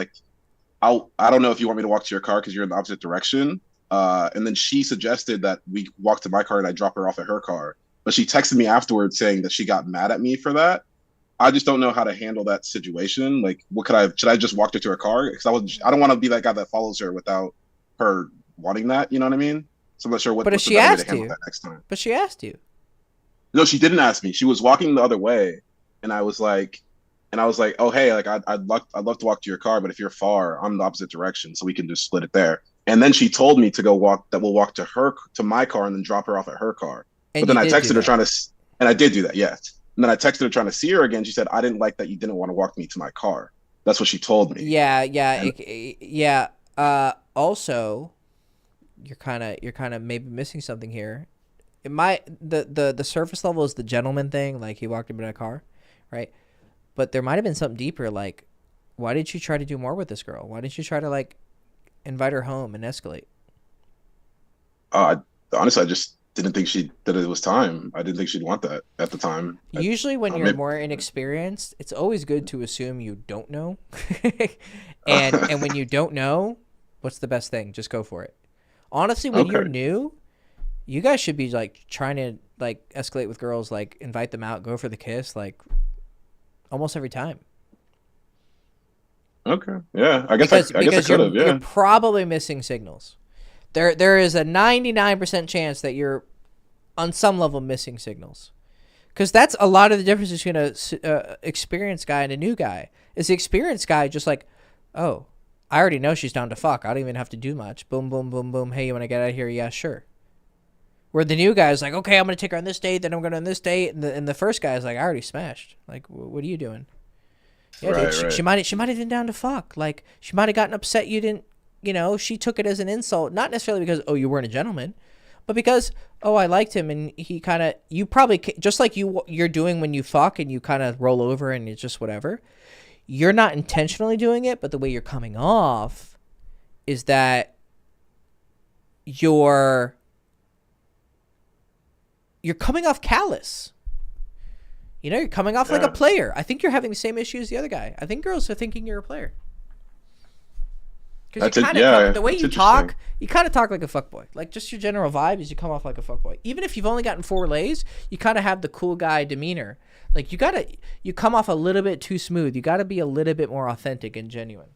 I don't know if you want me to walk to your car because you're in the opposite direction. And then she suggested that we walk to my car and I drop her off at her car. But she texted me afterwards saying that she got mad at me for that. I just don't know how to handle that situation. Like, should I just walk her to her car? Because I don't want to be that guy that follows her without her wanting that. You know what I mean? So I'm not sure what's the better way to handle that next time. But she asked you. No, she didn't ask me. She was walking the other way, and I was like, oh hey, I'd love to walk to your car, but if you're far, I'm in the opposite direction, so we can just split it there. And then she told me we'll walk to my car and then drop her off at her car. And but then I texted her and I did do that, yes. And then I texted her trying to see her again. She said, I didn't like that you didn't want to walk me to my car. That's what she told me. Yeah. Also, you're kind of maybe missing something here. The surface level is the gentleman thing, like he walked him in a car, right? But there might have been something deeper, like, why did you try to do more with this girl? Why didn't you try to, invite her home and escalate? Honestly, I just didn't think that it was time. I didn't think she'd want that at the time. Usually when you're more inexperienced, it's always good to assume you don't know. and when you don't know, what's the best thing? Just go for it. Honestly, when you're new, you guys should be, trying to, escalate with girls, invite them out, go for the kiss, almost every time. Okay. Yeah. I guess I could have. Yeah. You're probably missing signals. There is a 99% chance that you're on some level missing signals. Because that's a lot of the difference between a experienced guy and a new guy. Is the experienced guy just oh, I already know she's down to fuck. I don't even have to do much. Boom, boom, boom, boom. Hey, you want to get out of here? Yeah, sure. Where the new guy is okay, I'm going to take her on this date, then I'm going on this date. And the first guy is I already smashed. What are you doing? Yeah, right, dude, right. She might have been down to fuck. She might have gotten upset you didn't, she took it as an insult. Not necessarily because, oh, you weren't a gentleman. But because, oh, I liked him and he kind of, you probably, just like you're doing when you fuck and you kind of roll over and it's just whatever. You're not intentionally doing it, but the way you're coming off is that you're coming off callous. You're coming off like a player. I think you're having the same issue as the other guy. I think girls are thinking you're a player. Because the way you talk, you kind of talk like a fuckboy. Just your general vibe is you come off like a fuckboy. Even if you've only gotten 4 lays, you kind of have the cool guy demeanor. You come off a little bit too smooth. You got to be a little bit more authentic and genuine.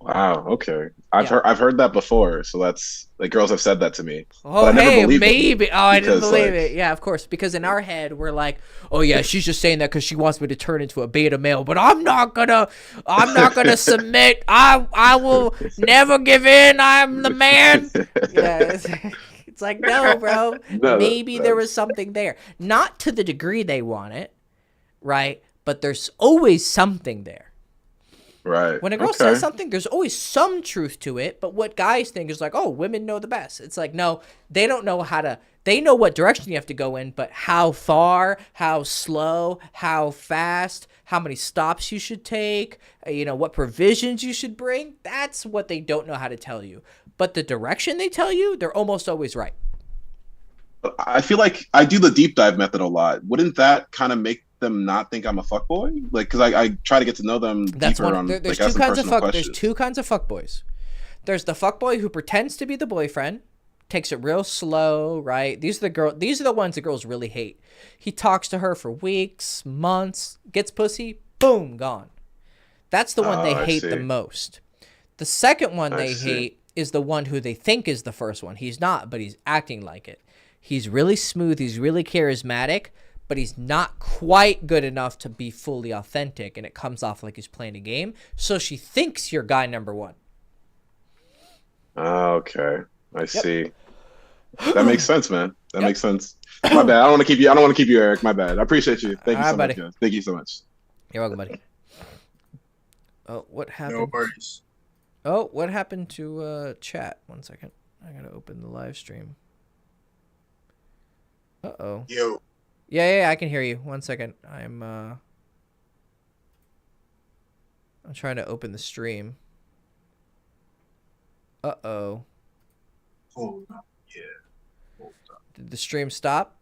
Wow. Okay. I've heard that before. So that's girls have said that to me. Oh, hey, maybe. Oh, I didn't believe it. Yeah, of course. Because in our head, we're like, oh yeah, she's just saying that because she wants me to turn into a beta male. But I'm not gonna submit. I will never give in. I'm the man. Yeah. It's no, bro. Maybe there was something there. Not to the degree they want it, right? But there's always something there. Right. When a girl Okay. says something, there's always some truth to it, but what guys think is like, oh, women know the best. It's like, no, they don't know how to, they know what direction you have to go in, but how far, how slow, how fast, how many stops you should take, what provisions you should bring, that's what they don't know how to tell you. But the direction they tell you, they're almost always right. I feel like I do the deep dive method a lot. Wouldn't that kind of make them not think I'm a fuckboy? Like, because I try to get to know them That's deeper one. on There's like, ask two them kinds of personal fuck. There's questions. two kinds of fuckboys. There's the fuckboy who pretends to be the boyfriend, takes it real slow, right? These are the ones the girls really hate. He talks to her for weeks, months, gets pussy, boom, gone. That's the one they I hate see. the most. The second one I they see. hate is the one who they think is the first one. He's not, but he's acting like it. He's really smooth. He's really charismatic, but he's not quite good enough to be fully authentic, and it comes off like he's playing a game. So she thinks you're guy number one. Okay, I see. That makes sense, man. That Yep. makes sense. My bad. I don't want to keep you. I don't want to keep you, Eric. My bad. I appreciate you. Thank you All so right, much, buddy. guys. Thank you so much. You're welcome, buddy. Oh, what happened? No worries. Oh, what happened to chat? 1 second. I gotta open the live stream. Uh-oh. Yo. Yeah, I can hear you. 1 second. I'm trying to open the stream. Uh-oh. Hold on. Yeah. Hold on. Did the stream stop?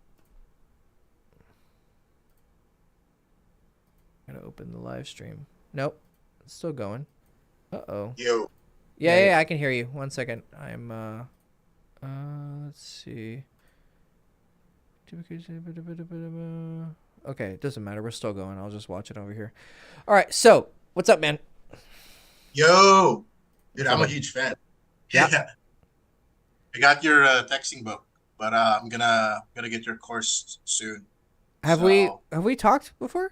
I'm gonna open the live stream. Nope. It's still going. Uh-oh. Yo. Yeah, I can hear you. 1 second. I'm let's see. Okay, it doesn't matter. We're still going. I'll just watch it over here. All right, so what's up, man? Yo. Dude, What's I'm up, a man? huge fan. Yeah. Yeah. I got your texting book, but I'm gonna get your course soon. Have we talked before?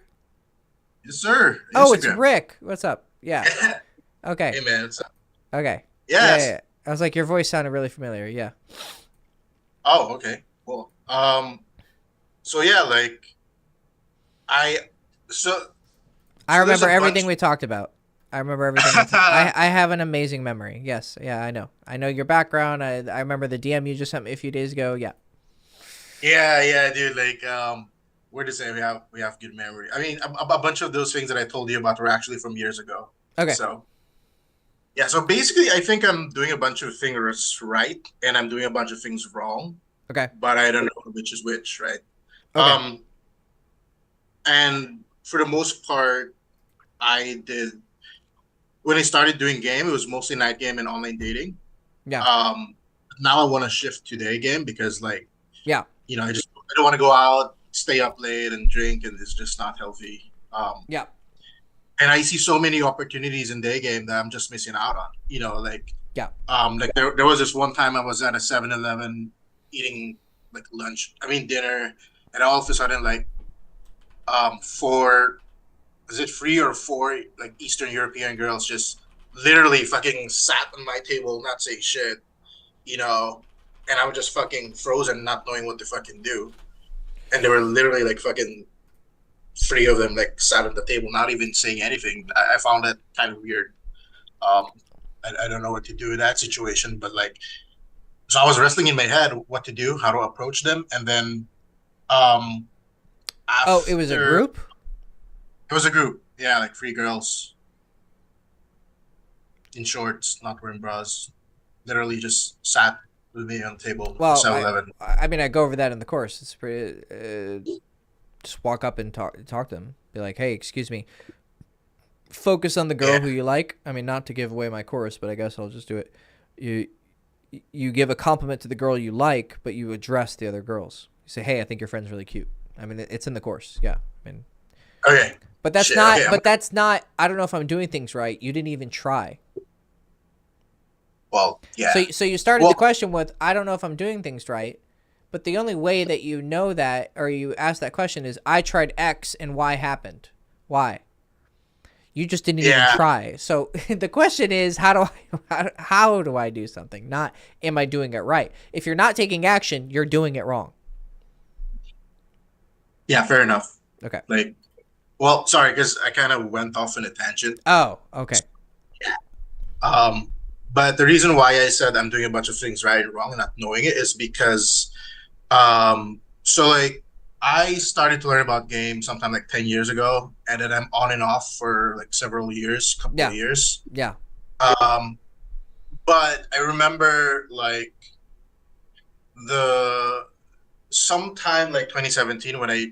Yes, sir. Oh, it's Instagram. Rick. What's up? Yeah. Okay. Hey, man. What's up? Okay. Yes. Yeah. I was like, your voice sounded really familiar. Yeah. Oh, okay. Cool. So yeah, like I remember there's a everything bunch- we talked about. I remember everything. I have an amazing memory. Yes. Yeah, I know. I know your background. I remember the DM you just sent me a few days ago. Yeah. Yeah, dude. Like, we're the same. We have good memory. I mean, a bunch of those things that I told you about were actually from years ago. Okay. So, yeah. So basically, I think I'm doing a bunch of things right, and I'm doing a bunch of things wrong. Okay. But I don't know which is which, right? Okay. And for the most part, I did. When I started doing game, it was mostly night game and online dating. Yeah. Now I want to shift to day game because, like, Yeah. I don't want to go out, stay up late, and drink, and it's just not healthy. Yeah. And I see so many opportunities in day game that I'm just missing out on. Like, Yeah. like there was this one time I was at a 7-Eleven eating like dinner, and all of a sudden, like, 3 or 4 like Eastern European girls just literally fucking sat on my table, not saying shit, and I was just fucking frozen, not knowing what to fucking do. And they were literally like fucking 3 of them like sat at the table, not even saying anything. I found that kind of weird. I don't know what to do in that situation, but like, so I was wrestling in my head what to do, how to approach them, and then, Oh, it was a after- group? It was a group, yeah, like 3 girls in shorts, not wearing bras, literally just sat with me on the table. Well, 7-Eleven. I mean, I go over that in the course. It's pretty. Just walk up and talk to them. Be like, hey, excuse me. Focus on the girl who you like. I mean, not to give away my course, but I guess I'll just do it. You give a compliment to the girl you like, but you address the other girls. You say, hey, I think your friend's really cute. I mean, it's in the course. Yeah. I mean. Okay. But that's Shit, not. okay, But that's not. I don't know if I'm doing things right. You didn't even try. Well, yeah. So you started the question with, I don't know if I'm doing things right, but the only way that you know that, or you ask that question, is I tried X and Y happened. Why? You just didn't even try. So the question is, how do I do something? Not, am I doing it right? If you're not taking action, you're doing it wrong. Yeah, fair enough. Okay. Like, Well, sorry, because I kind of went off in a tangent. Oh, okay. But the reason why I said I'm doing a bunch of things right and wrong and not knowing it is because, so like I started to learn about games sometime like 10 years ago, and then I'm on and off for like several years, couple Yeah. of years. Yeah. But I remember like sometime like 2017 when I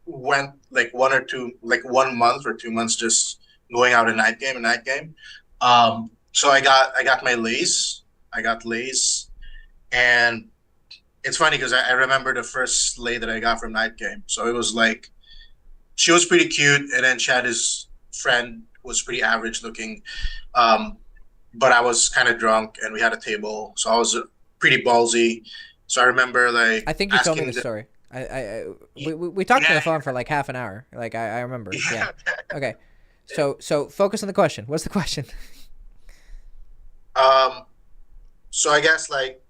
went like 1 month or 2 months just going out a night game. So I got my lace. I got lace, and it's funny because I remember the first slay that I got from night game. So it was like she was pretty cute, and then she had his friend who was pretty average looking. But I was kind of drunk, and we had a table, so I was pretty ballsy. So I remember like I think you told me asking the story. We talked on the phone for like half an hour. Like I remember. Yeah. Okay. So focus on the question. What's the question? So I guess like,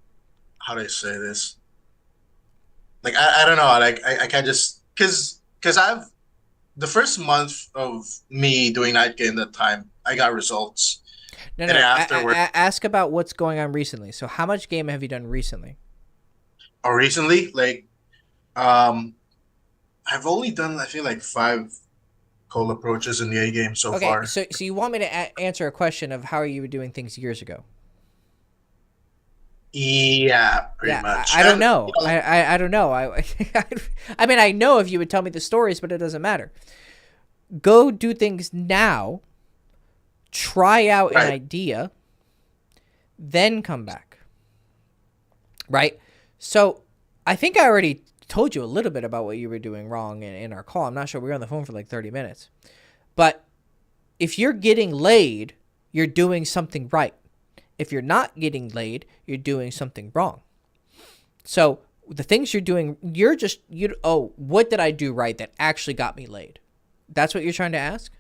how do I say this? Like I don't know. Like I can't just because I've the first month of me doing night game that time I got results. No. And afterward, Ask about what's going on recently. So how much game have you done recently? or recently, like I've only done I feel like 5 cold approaches in the A game so Okay. far. So you want me to answer a question of how you were doing things years ago? Yeah, pretty much. I don't know. You know, I don't know. I mean, I know if you would tell me the stories, but it doesn't matter. Go do things now. Try out an Right. idea. Then come back. Right? So I think I already told you a little bit about what you were doing wrong in our call. I'm not sure. We were on the phone for like 30 minutes. But if you're getting laid, you're doing something right. If you're not getting laid, you're doing something wrong. So the things you're doing, what did I do right that actually got me laid? That's what you're trying to ask?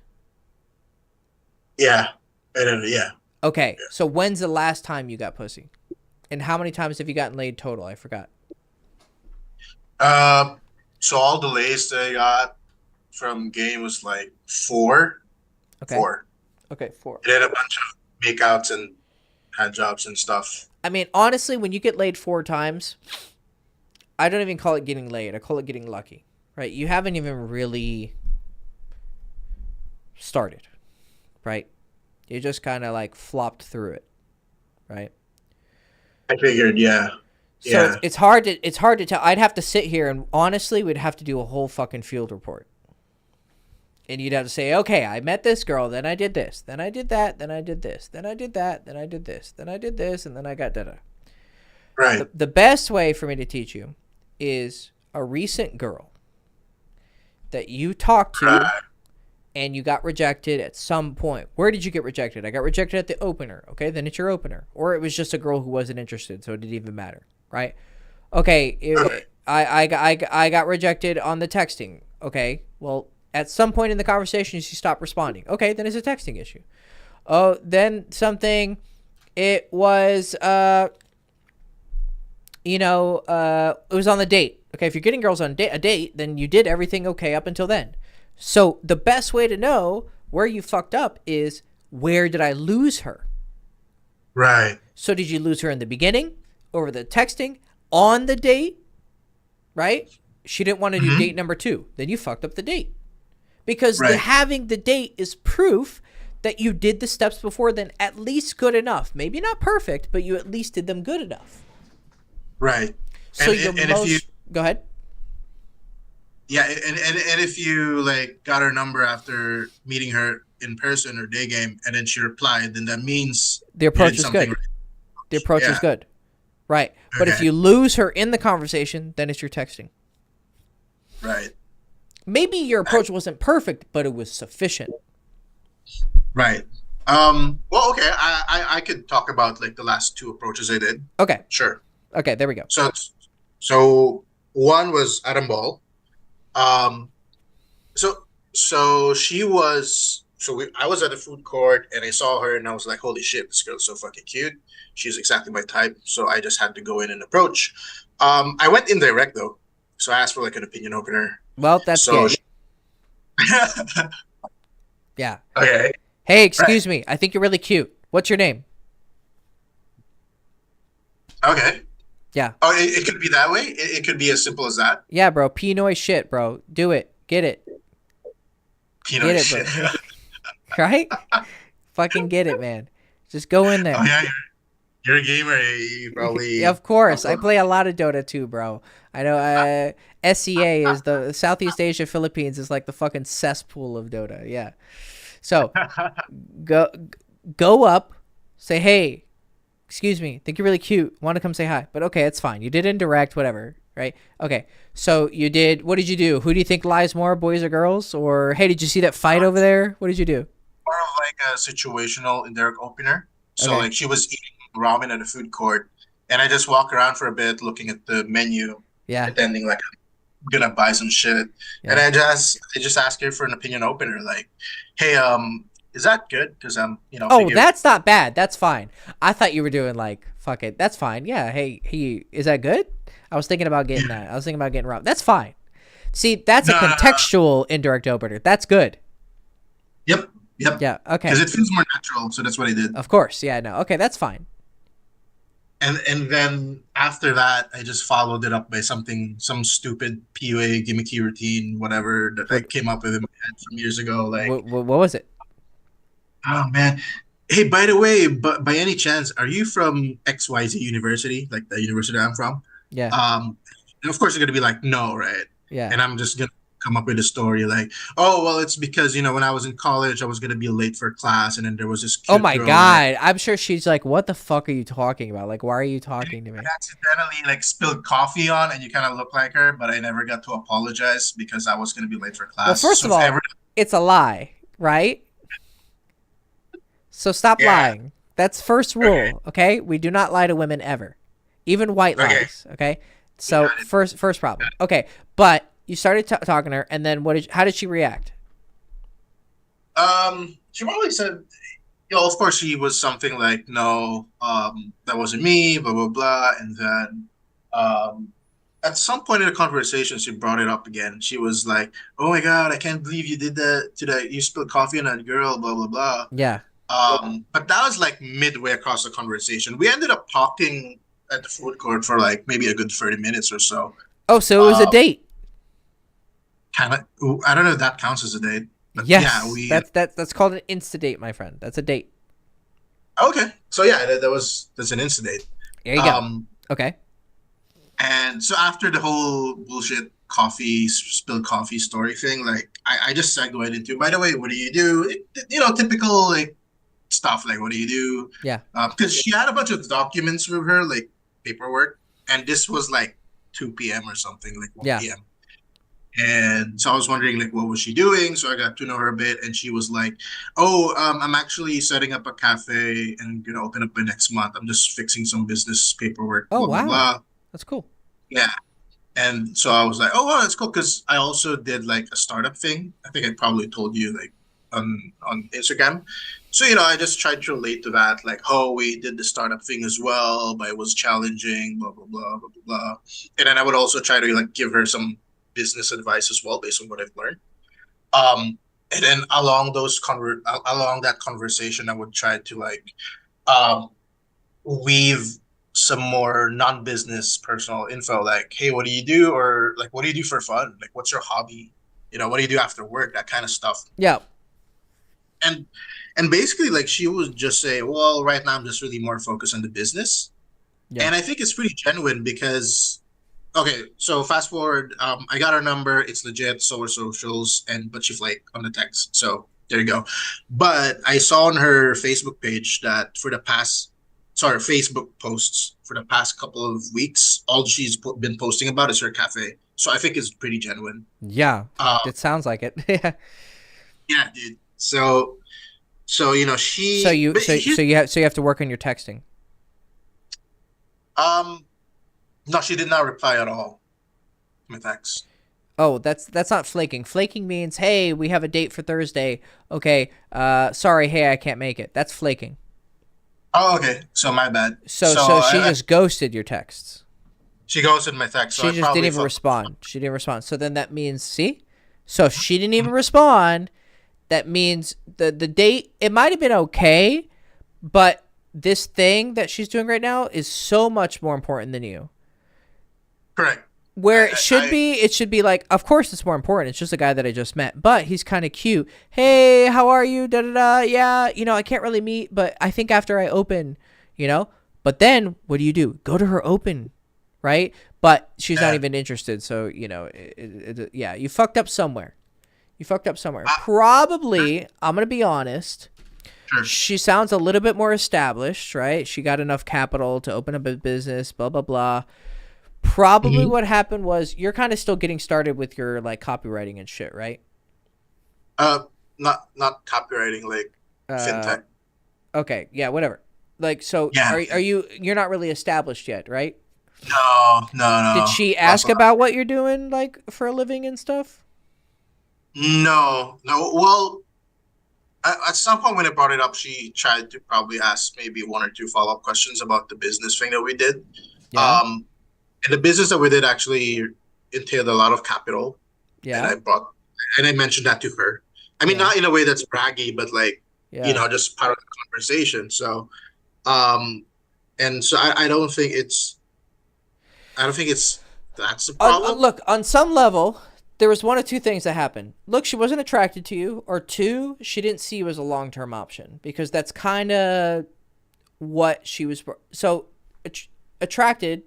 yeah, yeah. Okay, so when's the last time you got pussy? And how many times have you gotten laid total? I forgot. So all the lays that I got from game was like 4. Okay. 4. Okay, 4. And then a bunch of makeouts and hand jobs and stuff. I mean, honestly, when you get laid 4 times, I don't even call it getting laid. I call it getting lucky, right? You haven't even really started, right? You just kind of like flopped through it, right? I figured, yeah. So Yeah. it's hard to tell. I'd have to sit here and honestly, we'd have to do a whole fucking field report. And you'd have to say, okay, I met this girl, then I did this, then I did that, then I did this, then I did that, then I did this, then I did this, and then I got da-da. Right. The best way for me to teach you is a recent girl that you talked to and you got rejected at some point. Where did you get rejected? I got rejected at the opener. Okay, then it's your opener. Or it was just a girl who wasn't interested, so it didn't even matter, right? Okay, I got rejected on the texting. Okay, well, at some point in the conversation, she stopped responding. Okay, then it's a texting issue. Oh, then something, it was, it was on the date. Okay, if you're getting girls on a date, then you did everything okay up until then. So the best way to know where you fucked up is, where did I lose her? Right. So did you lose her in the beginning, over the texting, on the date, right? She didn't want to do date number 2. Then you fucked up the date. Because having the date is proof that you did the steps before then at least good enough. Maybe not perfect, but you at least did them good enough. Right. So go ahead. Yeah, and if you like got her number after meeting her in person or day game, and then she replied, then that means the approach is good. Right. The approach is good. Right. Okay. But if you lose her in the conversation, then it's your texting. Right. Maybe your approach wasn't perfect, but it was sufficient. Right. Well, okay. I could talk about like the last 2 approaches I did. Okay. Sure. Okay, there we go. So one was Adam Ball. So she was. I was at the food court and I saw her and I was like, holy shit, this girl's so fucking cute. She's exactly my type. So I just had to go in and approach. I went indirect though. So I asked for like an opinion opener. Well, that's gay. Yeah. Okay. Hey, excuse me. I think you're really cute. What's your name? Okay. Yeah. Oh, it could be that way. It could be as simple as that. Yeah, bro. Pinoy shit, bro. Do it. Get it. Pinoy Get it, shit. bro. Right? Fucking get it, man. Just go in there. Oh yeah, you're a gamer. You probably. Yeah, of course. I play a lot of Dota too, bro. I know SEA is the Southeast Asia Philippines is like the fucking cesspool of Dota. Yeah. So go up, say, hey, excuse me, think you're really cute. Want to come say hi. But okay, it's fine. You did indirect, whatever, right? Okay. So you did, what did you do? Who do you think lies more, boys or girls? Or hey, did you see that fight over there? What did you do? More of like a situational indirect opener. So Okay. like she was eating ramen at a food court, and I just walk around for a bit, looking at the menu, Yeah. pretending like I'm gonna buy some shit, Yeah. and I just ask her for an opinion opener, like, hey, is that good? Because Oh, figure- that's not bad. That's fine. I thought you were doing like, fuck it. That's fine. Yeah. Hey, is that good? I was thinking about getting that. I was thinking about getting robbed. That's fine. See, that's a No, no, no. contextual indirect opener. That's good. Yep. Yeah. Okay. Because it feels more natural, so that's what I did. Of course. Yeah. No. Okay. That's fine. And then after that, I just followed it up by some stupid PUA gimmicky routine, whatever that I came up with in my head from years ago. Like, What was it? oh man, hey, by the way, but by any chance, are you from XYZ University, like the university I'm from? Yeah. And of course you're gonna be like, no, right? Yeah. And I'm just gonna come up with a story like, oh well, it's because when I was in college, I was gonna be late for class, and then there was this. Oh Cute my girl God. I'm sure she's like, what the fuck are you talking about? Like, why are you talking to me? I accidentally like spilled coffee on, and you kind of look like her, but I never got to apologize because I was gonna be late for class. Well, first So of if all, ever- it's a lie, right? So stop Yeah. lying. That's first rule, okay? We do not lie to women ever. Even white Okay. lies, okay? So first problem. Okay, but you started talking to her, and then how did she react? she probably said, of course he was something like, no, that wasn't me, blah blah blah, and then at some point in the conversation, she brought it up again. She was like, "Oh my God, I can't believe you did that today. You spilled coffee on that girl, blah blah blah." Yeah. But that was like midway across the conversation. We ended up talking at the food court for like maybe a good 30 minutes or so. Oh, so it was a date. Kind of. I don't know if that counts as a date. But Yes. yeah, That's called an insta date, my friend. That's a date. Okay, so yeah, that's an incident. There you go. Okay. And so after the whole bullshit spilled coffee story thing, like I just segued into, by the way, what do you do? Typical like stuff like, what do you do? Yeah. Because she had a bunch of documents with her, like paperwork, and this was like 2 p.m. or something, like 1 Yeah. p.m. And so I was wondering, like, what was she doing? So I got to know her a bit, and she was like, "Oh, I'm actually setting up a cafe and gonna open up by next month. I'm just fixing some business paperwork." Oh, blah, blah, wow. blah." That's cool. Yeah. And so I was like, "Oh, wow, that's cool," because I also did like a startup thing. I think I probably told you like on Instagram. So I just tried to relate to that, like, "Oh, we did the startup thing as well, but it was challenging, blah blah blah blah blah blah." And then I would also try to like give her some business advice as well based on what I've learned. And then along that conversation, I would try to like weave some more non-business personal info, like, "Hey, what do you do?" Or like, "What do you do for fun? Like, what's your hobby? What do you do after work?" That kind of stuff. Yeah. And basically, like, she would just say, "Well, right now I'm just really more focused on the business." Yeah. And I think it's pretty genuine because, okay, so fast forward, I got her number. It's legit. So are socials, but she flaked on the text. So there you go. But I saw on her Facebook page that Facebook posts for the past couple of weeks, all she's been posting about is her cafe. So I think it's pretty genuine. Yeah. It sounds like it. Yeah. Yeah, dude. So she. So you but you have to work on your texting. No, she did not reply at all. My text. Oh, that's not flaking. Flaking means, hey, we have a date for Thursday. Okay, sorry, hey, I can't make it. That's flaking. Oh, okay. So my bad. So she just ghosted your texts. She ghosted my text. So She I just probably didn't even fucked- respond. She didn't respond. So then that means, see, So if she didn't even respond, that means the date, it might have been okay, but this thing that she's doing right now is so much more important than you. Correct. Where it should be like, of course it's more important. It's just a guy that I just met, but he's kind of cute. Hey, how are you? Da da da. Yeah, I can't really meet, but I think after I open, But then what do? Go to her open, right? But she's not even interested. So yeah, you fucked up somewhere. Probably, I'm gonna be honest. Sure. She sounds a little bit more established, right? She got enough capital to open up a business. Blah blah blah. Probably what happened was you're kind of still getting started with your like copywriting and shit, right? Not copywriting, like fintech. Okay, yeah, whatever. Like, so Yeah. you're not really established yet, right? No. Did she ask about what you're doing, like, for a living and stuff? No. Well, at some point when I brought it up, she tried to probably ask maybe one or two follow-up questions about the business thing that we did. Yeah. And the business that we did actually entailed a lot of capital. Yeah. And I mentioned that to her. I mean, not in a way that's braggy, but like, just part of the conversation. So, and so I don't think it's that's the problem. Look, on some level, there was one of two things that happened. Look, she wasn't attracted to you, or two, she didn't see you as a long-term option, because that's kind of what she was. So attracted,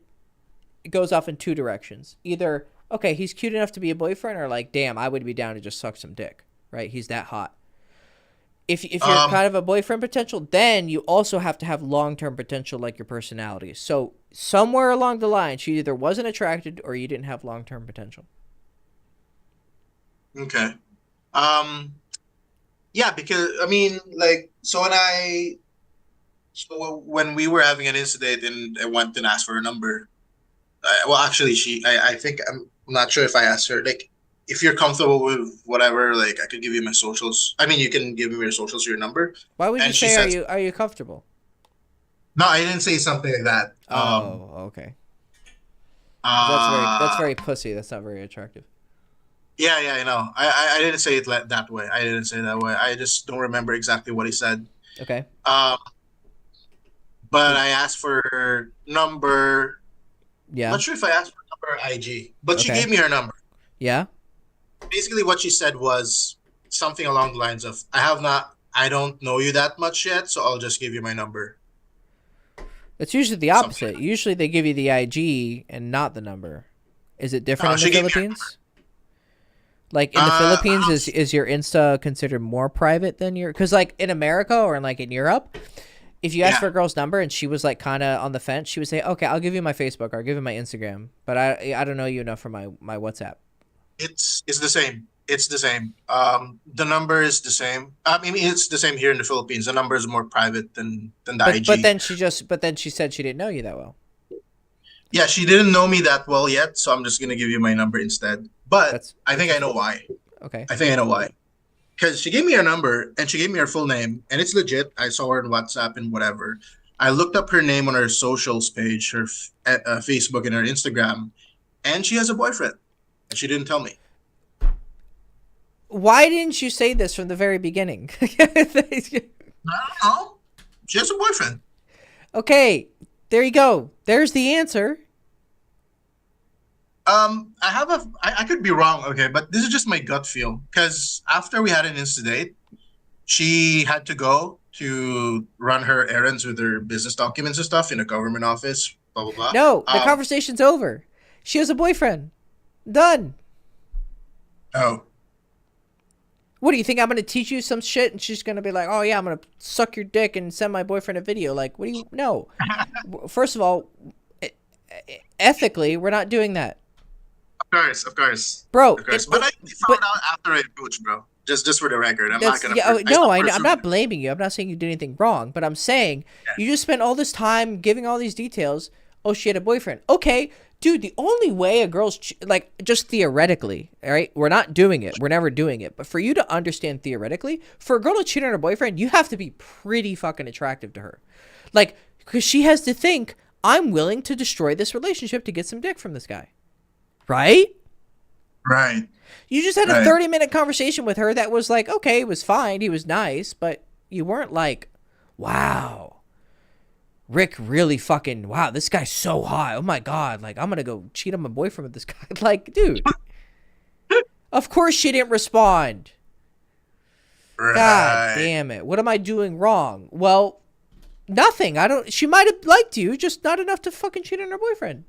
it goes off in two directions. Either, okay, he's cute enough to be a boyfriend, or like, damn, I would be down to just suck some dick, right? He's that hot. If you're kind of a boyfriend potential, then you also have to have long-term potential, like your personality. So somewhere along the line, she either wasn't attracted or you didn't have long-term potential. Okay. Yeah, because I mean, like, so when we were having an incident and I went and asked for her number, well, actually, I think I'm not sure if I asked her, like, if you're comfortable with whatever, like, I could give you my socials. I mean, you can give me your socials or your number. Why would you And say, she said- are you comfortable? No, I didn't say something like that. Okay. That's very pussy. That's not very attractive. Yeah, I know. I didn't say it that way. I didn't say it that way. I just don't remember exactly what he said. Okay. But I asked for her number. Yeah. I'm not sure if I asked for her number or IG, but she Okay. gave me her number. Yeah. Basically, what she said was something along the lines of, I don't know you that much yet, so I'll just give you my number. It's usually the opposite. Usually they give you the IG and not the number. Is it different in the she gave me her Philippines? Like in the Philippines, is your Insta considered more private than your? Because like in America or like in Europe, if you ask for a girl's number and she was like kind of on the fence, she would say, "Okay, I'll give you my Facebook or I'll give you my Instagram, but I don't know you enough for my WhatsApp." It's the same. It's the same. The number is the same. I mean, it's the same here in the Philippines. The number is more private than the IG. But then she said she didn't know you that well. Yeah, she didn't know me that well yet, so I'm just gonna give you my number instead. But I think I know why. Okay. I think I know why. Because she gave me her number and she gave me her full name, and it's legit. I saw her on WhatsApp and whatever. I looked up her name on her socials page, her Facebook and her Instagram, and she has a boyfriend. And she didn't tell me. Why didn't you say this from the very beginning? I don't know. She has a boyfriend. Okay, there you go. There's the answer. I could be wrong, okay, but this is just my gut feel. Because after we had an incident, she had to go to run her errands with her business documents and stuff in a government office, blah, blah, blah. No, the conversation's over. She has a boyfriend. Done. Oh. What do you think? I'm going to teach you some shit and she's going to be like, oh, yeah, I'm going to suck your dick and send my boyfriend a video. Like, what do you... No. First of all, ethically, we're not doing that. Of course. Bro. Of course. But I found out after I approached, bro. Just for the record. I'm not going to... I'm not blaming you. I'm not saying you did anything wrong. But I'm saying you just spent all this time giving all these details. Oh, she had a boyfriend. Okay. Dude, the only way a girl's, like, just theoretically, all right? We're not doing it. We're never doing it. But for you to understand theoretically, for a girl to cheat on her boyfriend, you have to be pretty fucking attractive to her. Like, because she has to think, I'm willing to destroy this relationship to get some dick from this guy. Right? Right. You just had a Right. 30-minute conversation with her that was like, okay, it was fine. He was nice, but you weren't like, wow, Rick really fucking, wow, this guy's so hot. Oh my God. Like, I'm going to go cheat on my boyfriend with this guy. Like, dude, of course she didn't respond. God Right. damn it. What am I doing wrong? Well, nothing. She might have liked you, just not enough to fucking cheat on her boyfriend.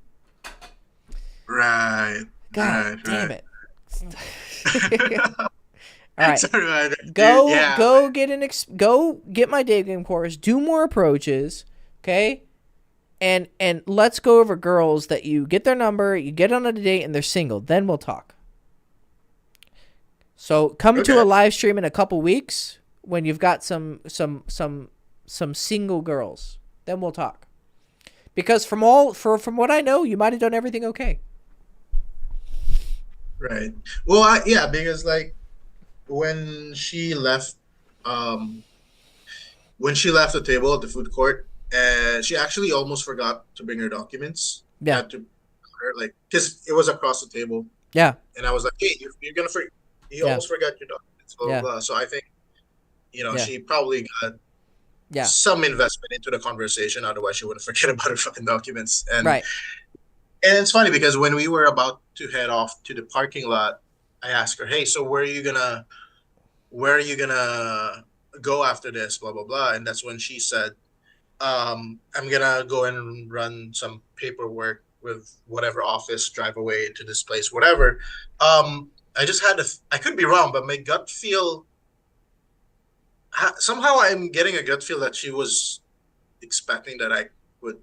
Right. God Right. damn Right. it. All right. Sorry about that, dude. Go Yeah. go get my dating course, do more approaches, okay? And let's go over girls that you get their number, you get on a date and they're single. Then we'll talk. So come to a live stream in a couple weeks when you've got some single girls. Then we'll talk. Because from what I know, you might have done everything okay. Right. Well, yeah, because like when she left the table at the food court, and she actually almost forgot to bring her documents. Yeah. Had to like, because it was across the table. Yeah. And I was like, hey, you're gonna forget. You almost forgot your documents. Blah, blah, blah. So I think, she probably got some investment into the conversation. Otherwise, she wouldn't forget about her fucking documents. And right. And it's funny because when we were about to head off to the parking lot, I asked her, "Hey, so where are you gonna go after this?" Blah blah blah. And that's when she said, "I'm gonna go and run some paperwork with whatever office, drive away to this place, whatever." I just had I could be wrong, but my gut feel. Somehow, I'm getting a gut feel that she was expecting that I would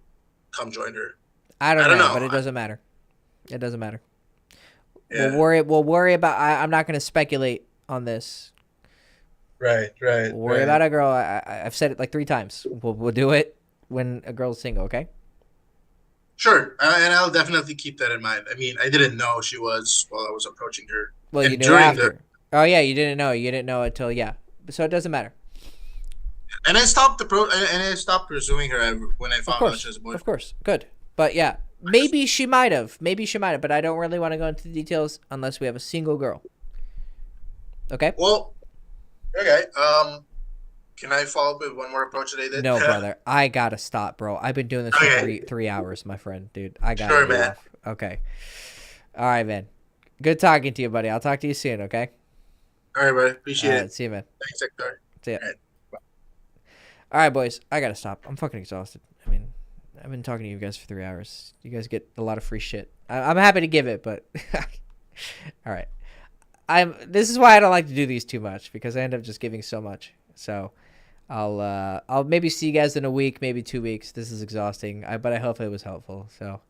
come join her. I don't know, but it doesn't matter. It doesn't matter. Yeah. We'll worry about. I'm not going to speculate on this. Right. We'll worry about a girl. I've said it like 3 times. We'll do it when a girl's single. Okay. Sure, and I'll definitely keep that in mind. I mean, I didn't know she was while I was approaching her. Well, and you knew after. Oh yeah, you didn't know. You didn't know until So it doesn't matter. And I stopped pursuing her when I found out she was a boyfriend. Of course, good. But yeah, maybe she might have. But I don't really want to go into the details unless we have a single girl. Okay. Well, okay. Can I follow up with one more approach that I did? No, brother. I gotta stop, bro. I've been doing this for three hours, my friend, dude. I gotta Sure, get man. off. Okay. All right, man. Good talking to you, buddy. I'll talk to you soon. Okay. All right, buddy. Appreciate it. See you, man. Thanks, Hector. See ya. All right. All right, boys. I gotta stop. I'm fucking exhausted. I mean, I've been talking to you guys for 3 hours. You guys get a lot of free shit. I'm happy to give it, but all right. This is why I don't like to do these too much because I end up just giving so much. So I'll maybe see you guys in a week, maybe 2 weeks. This is exhausting. But I hope it was helpful. So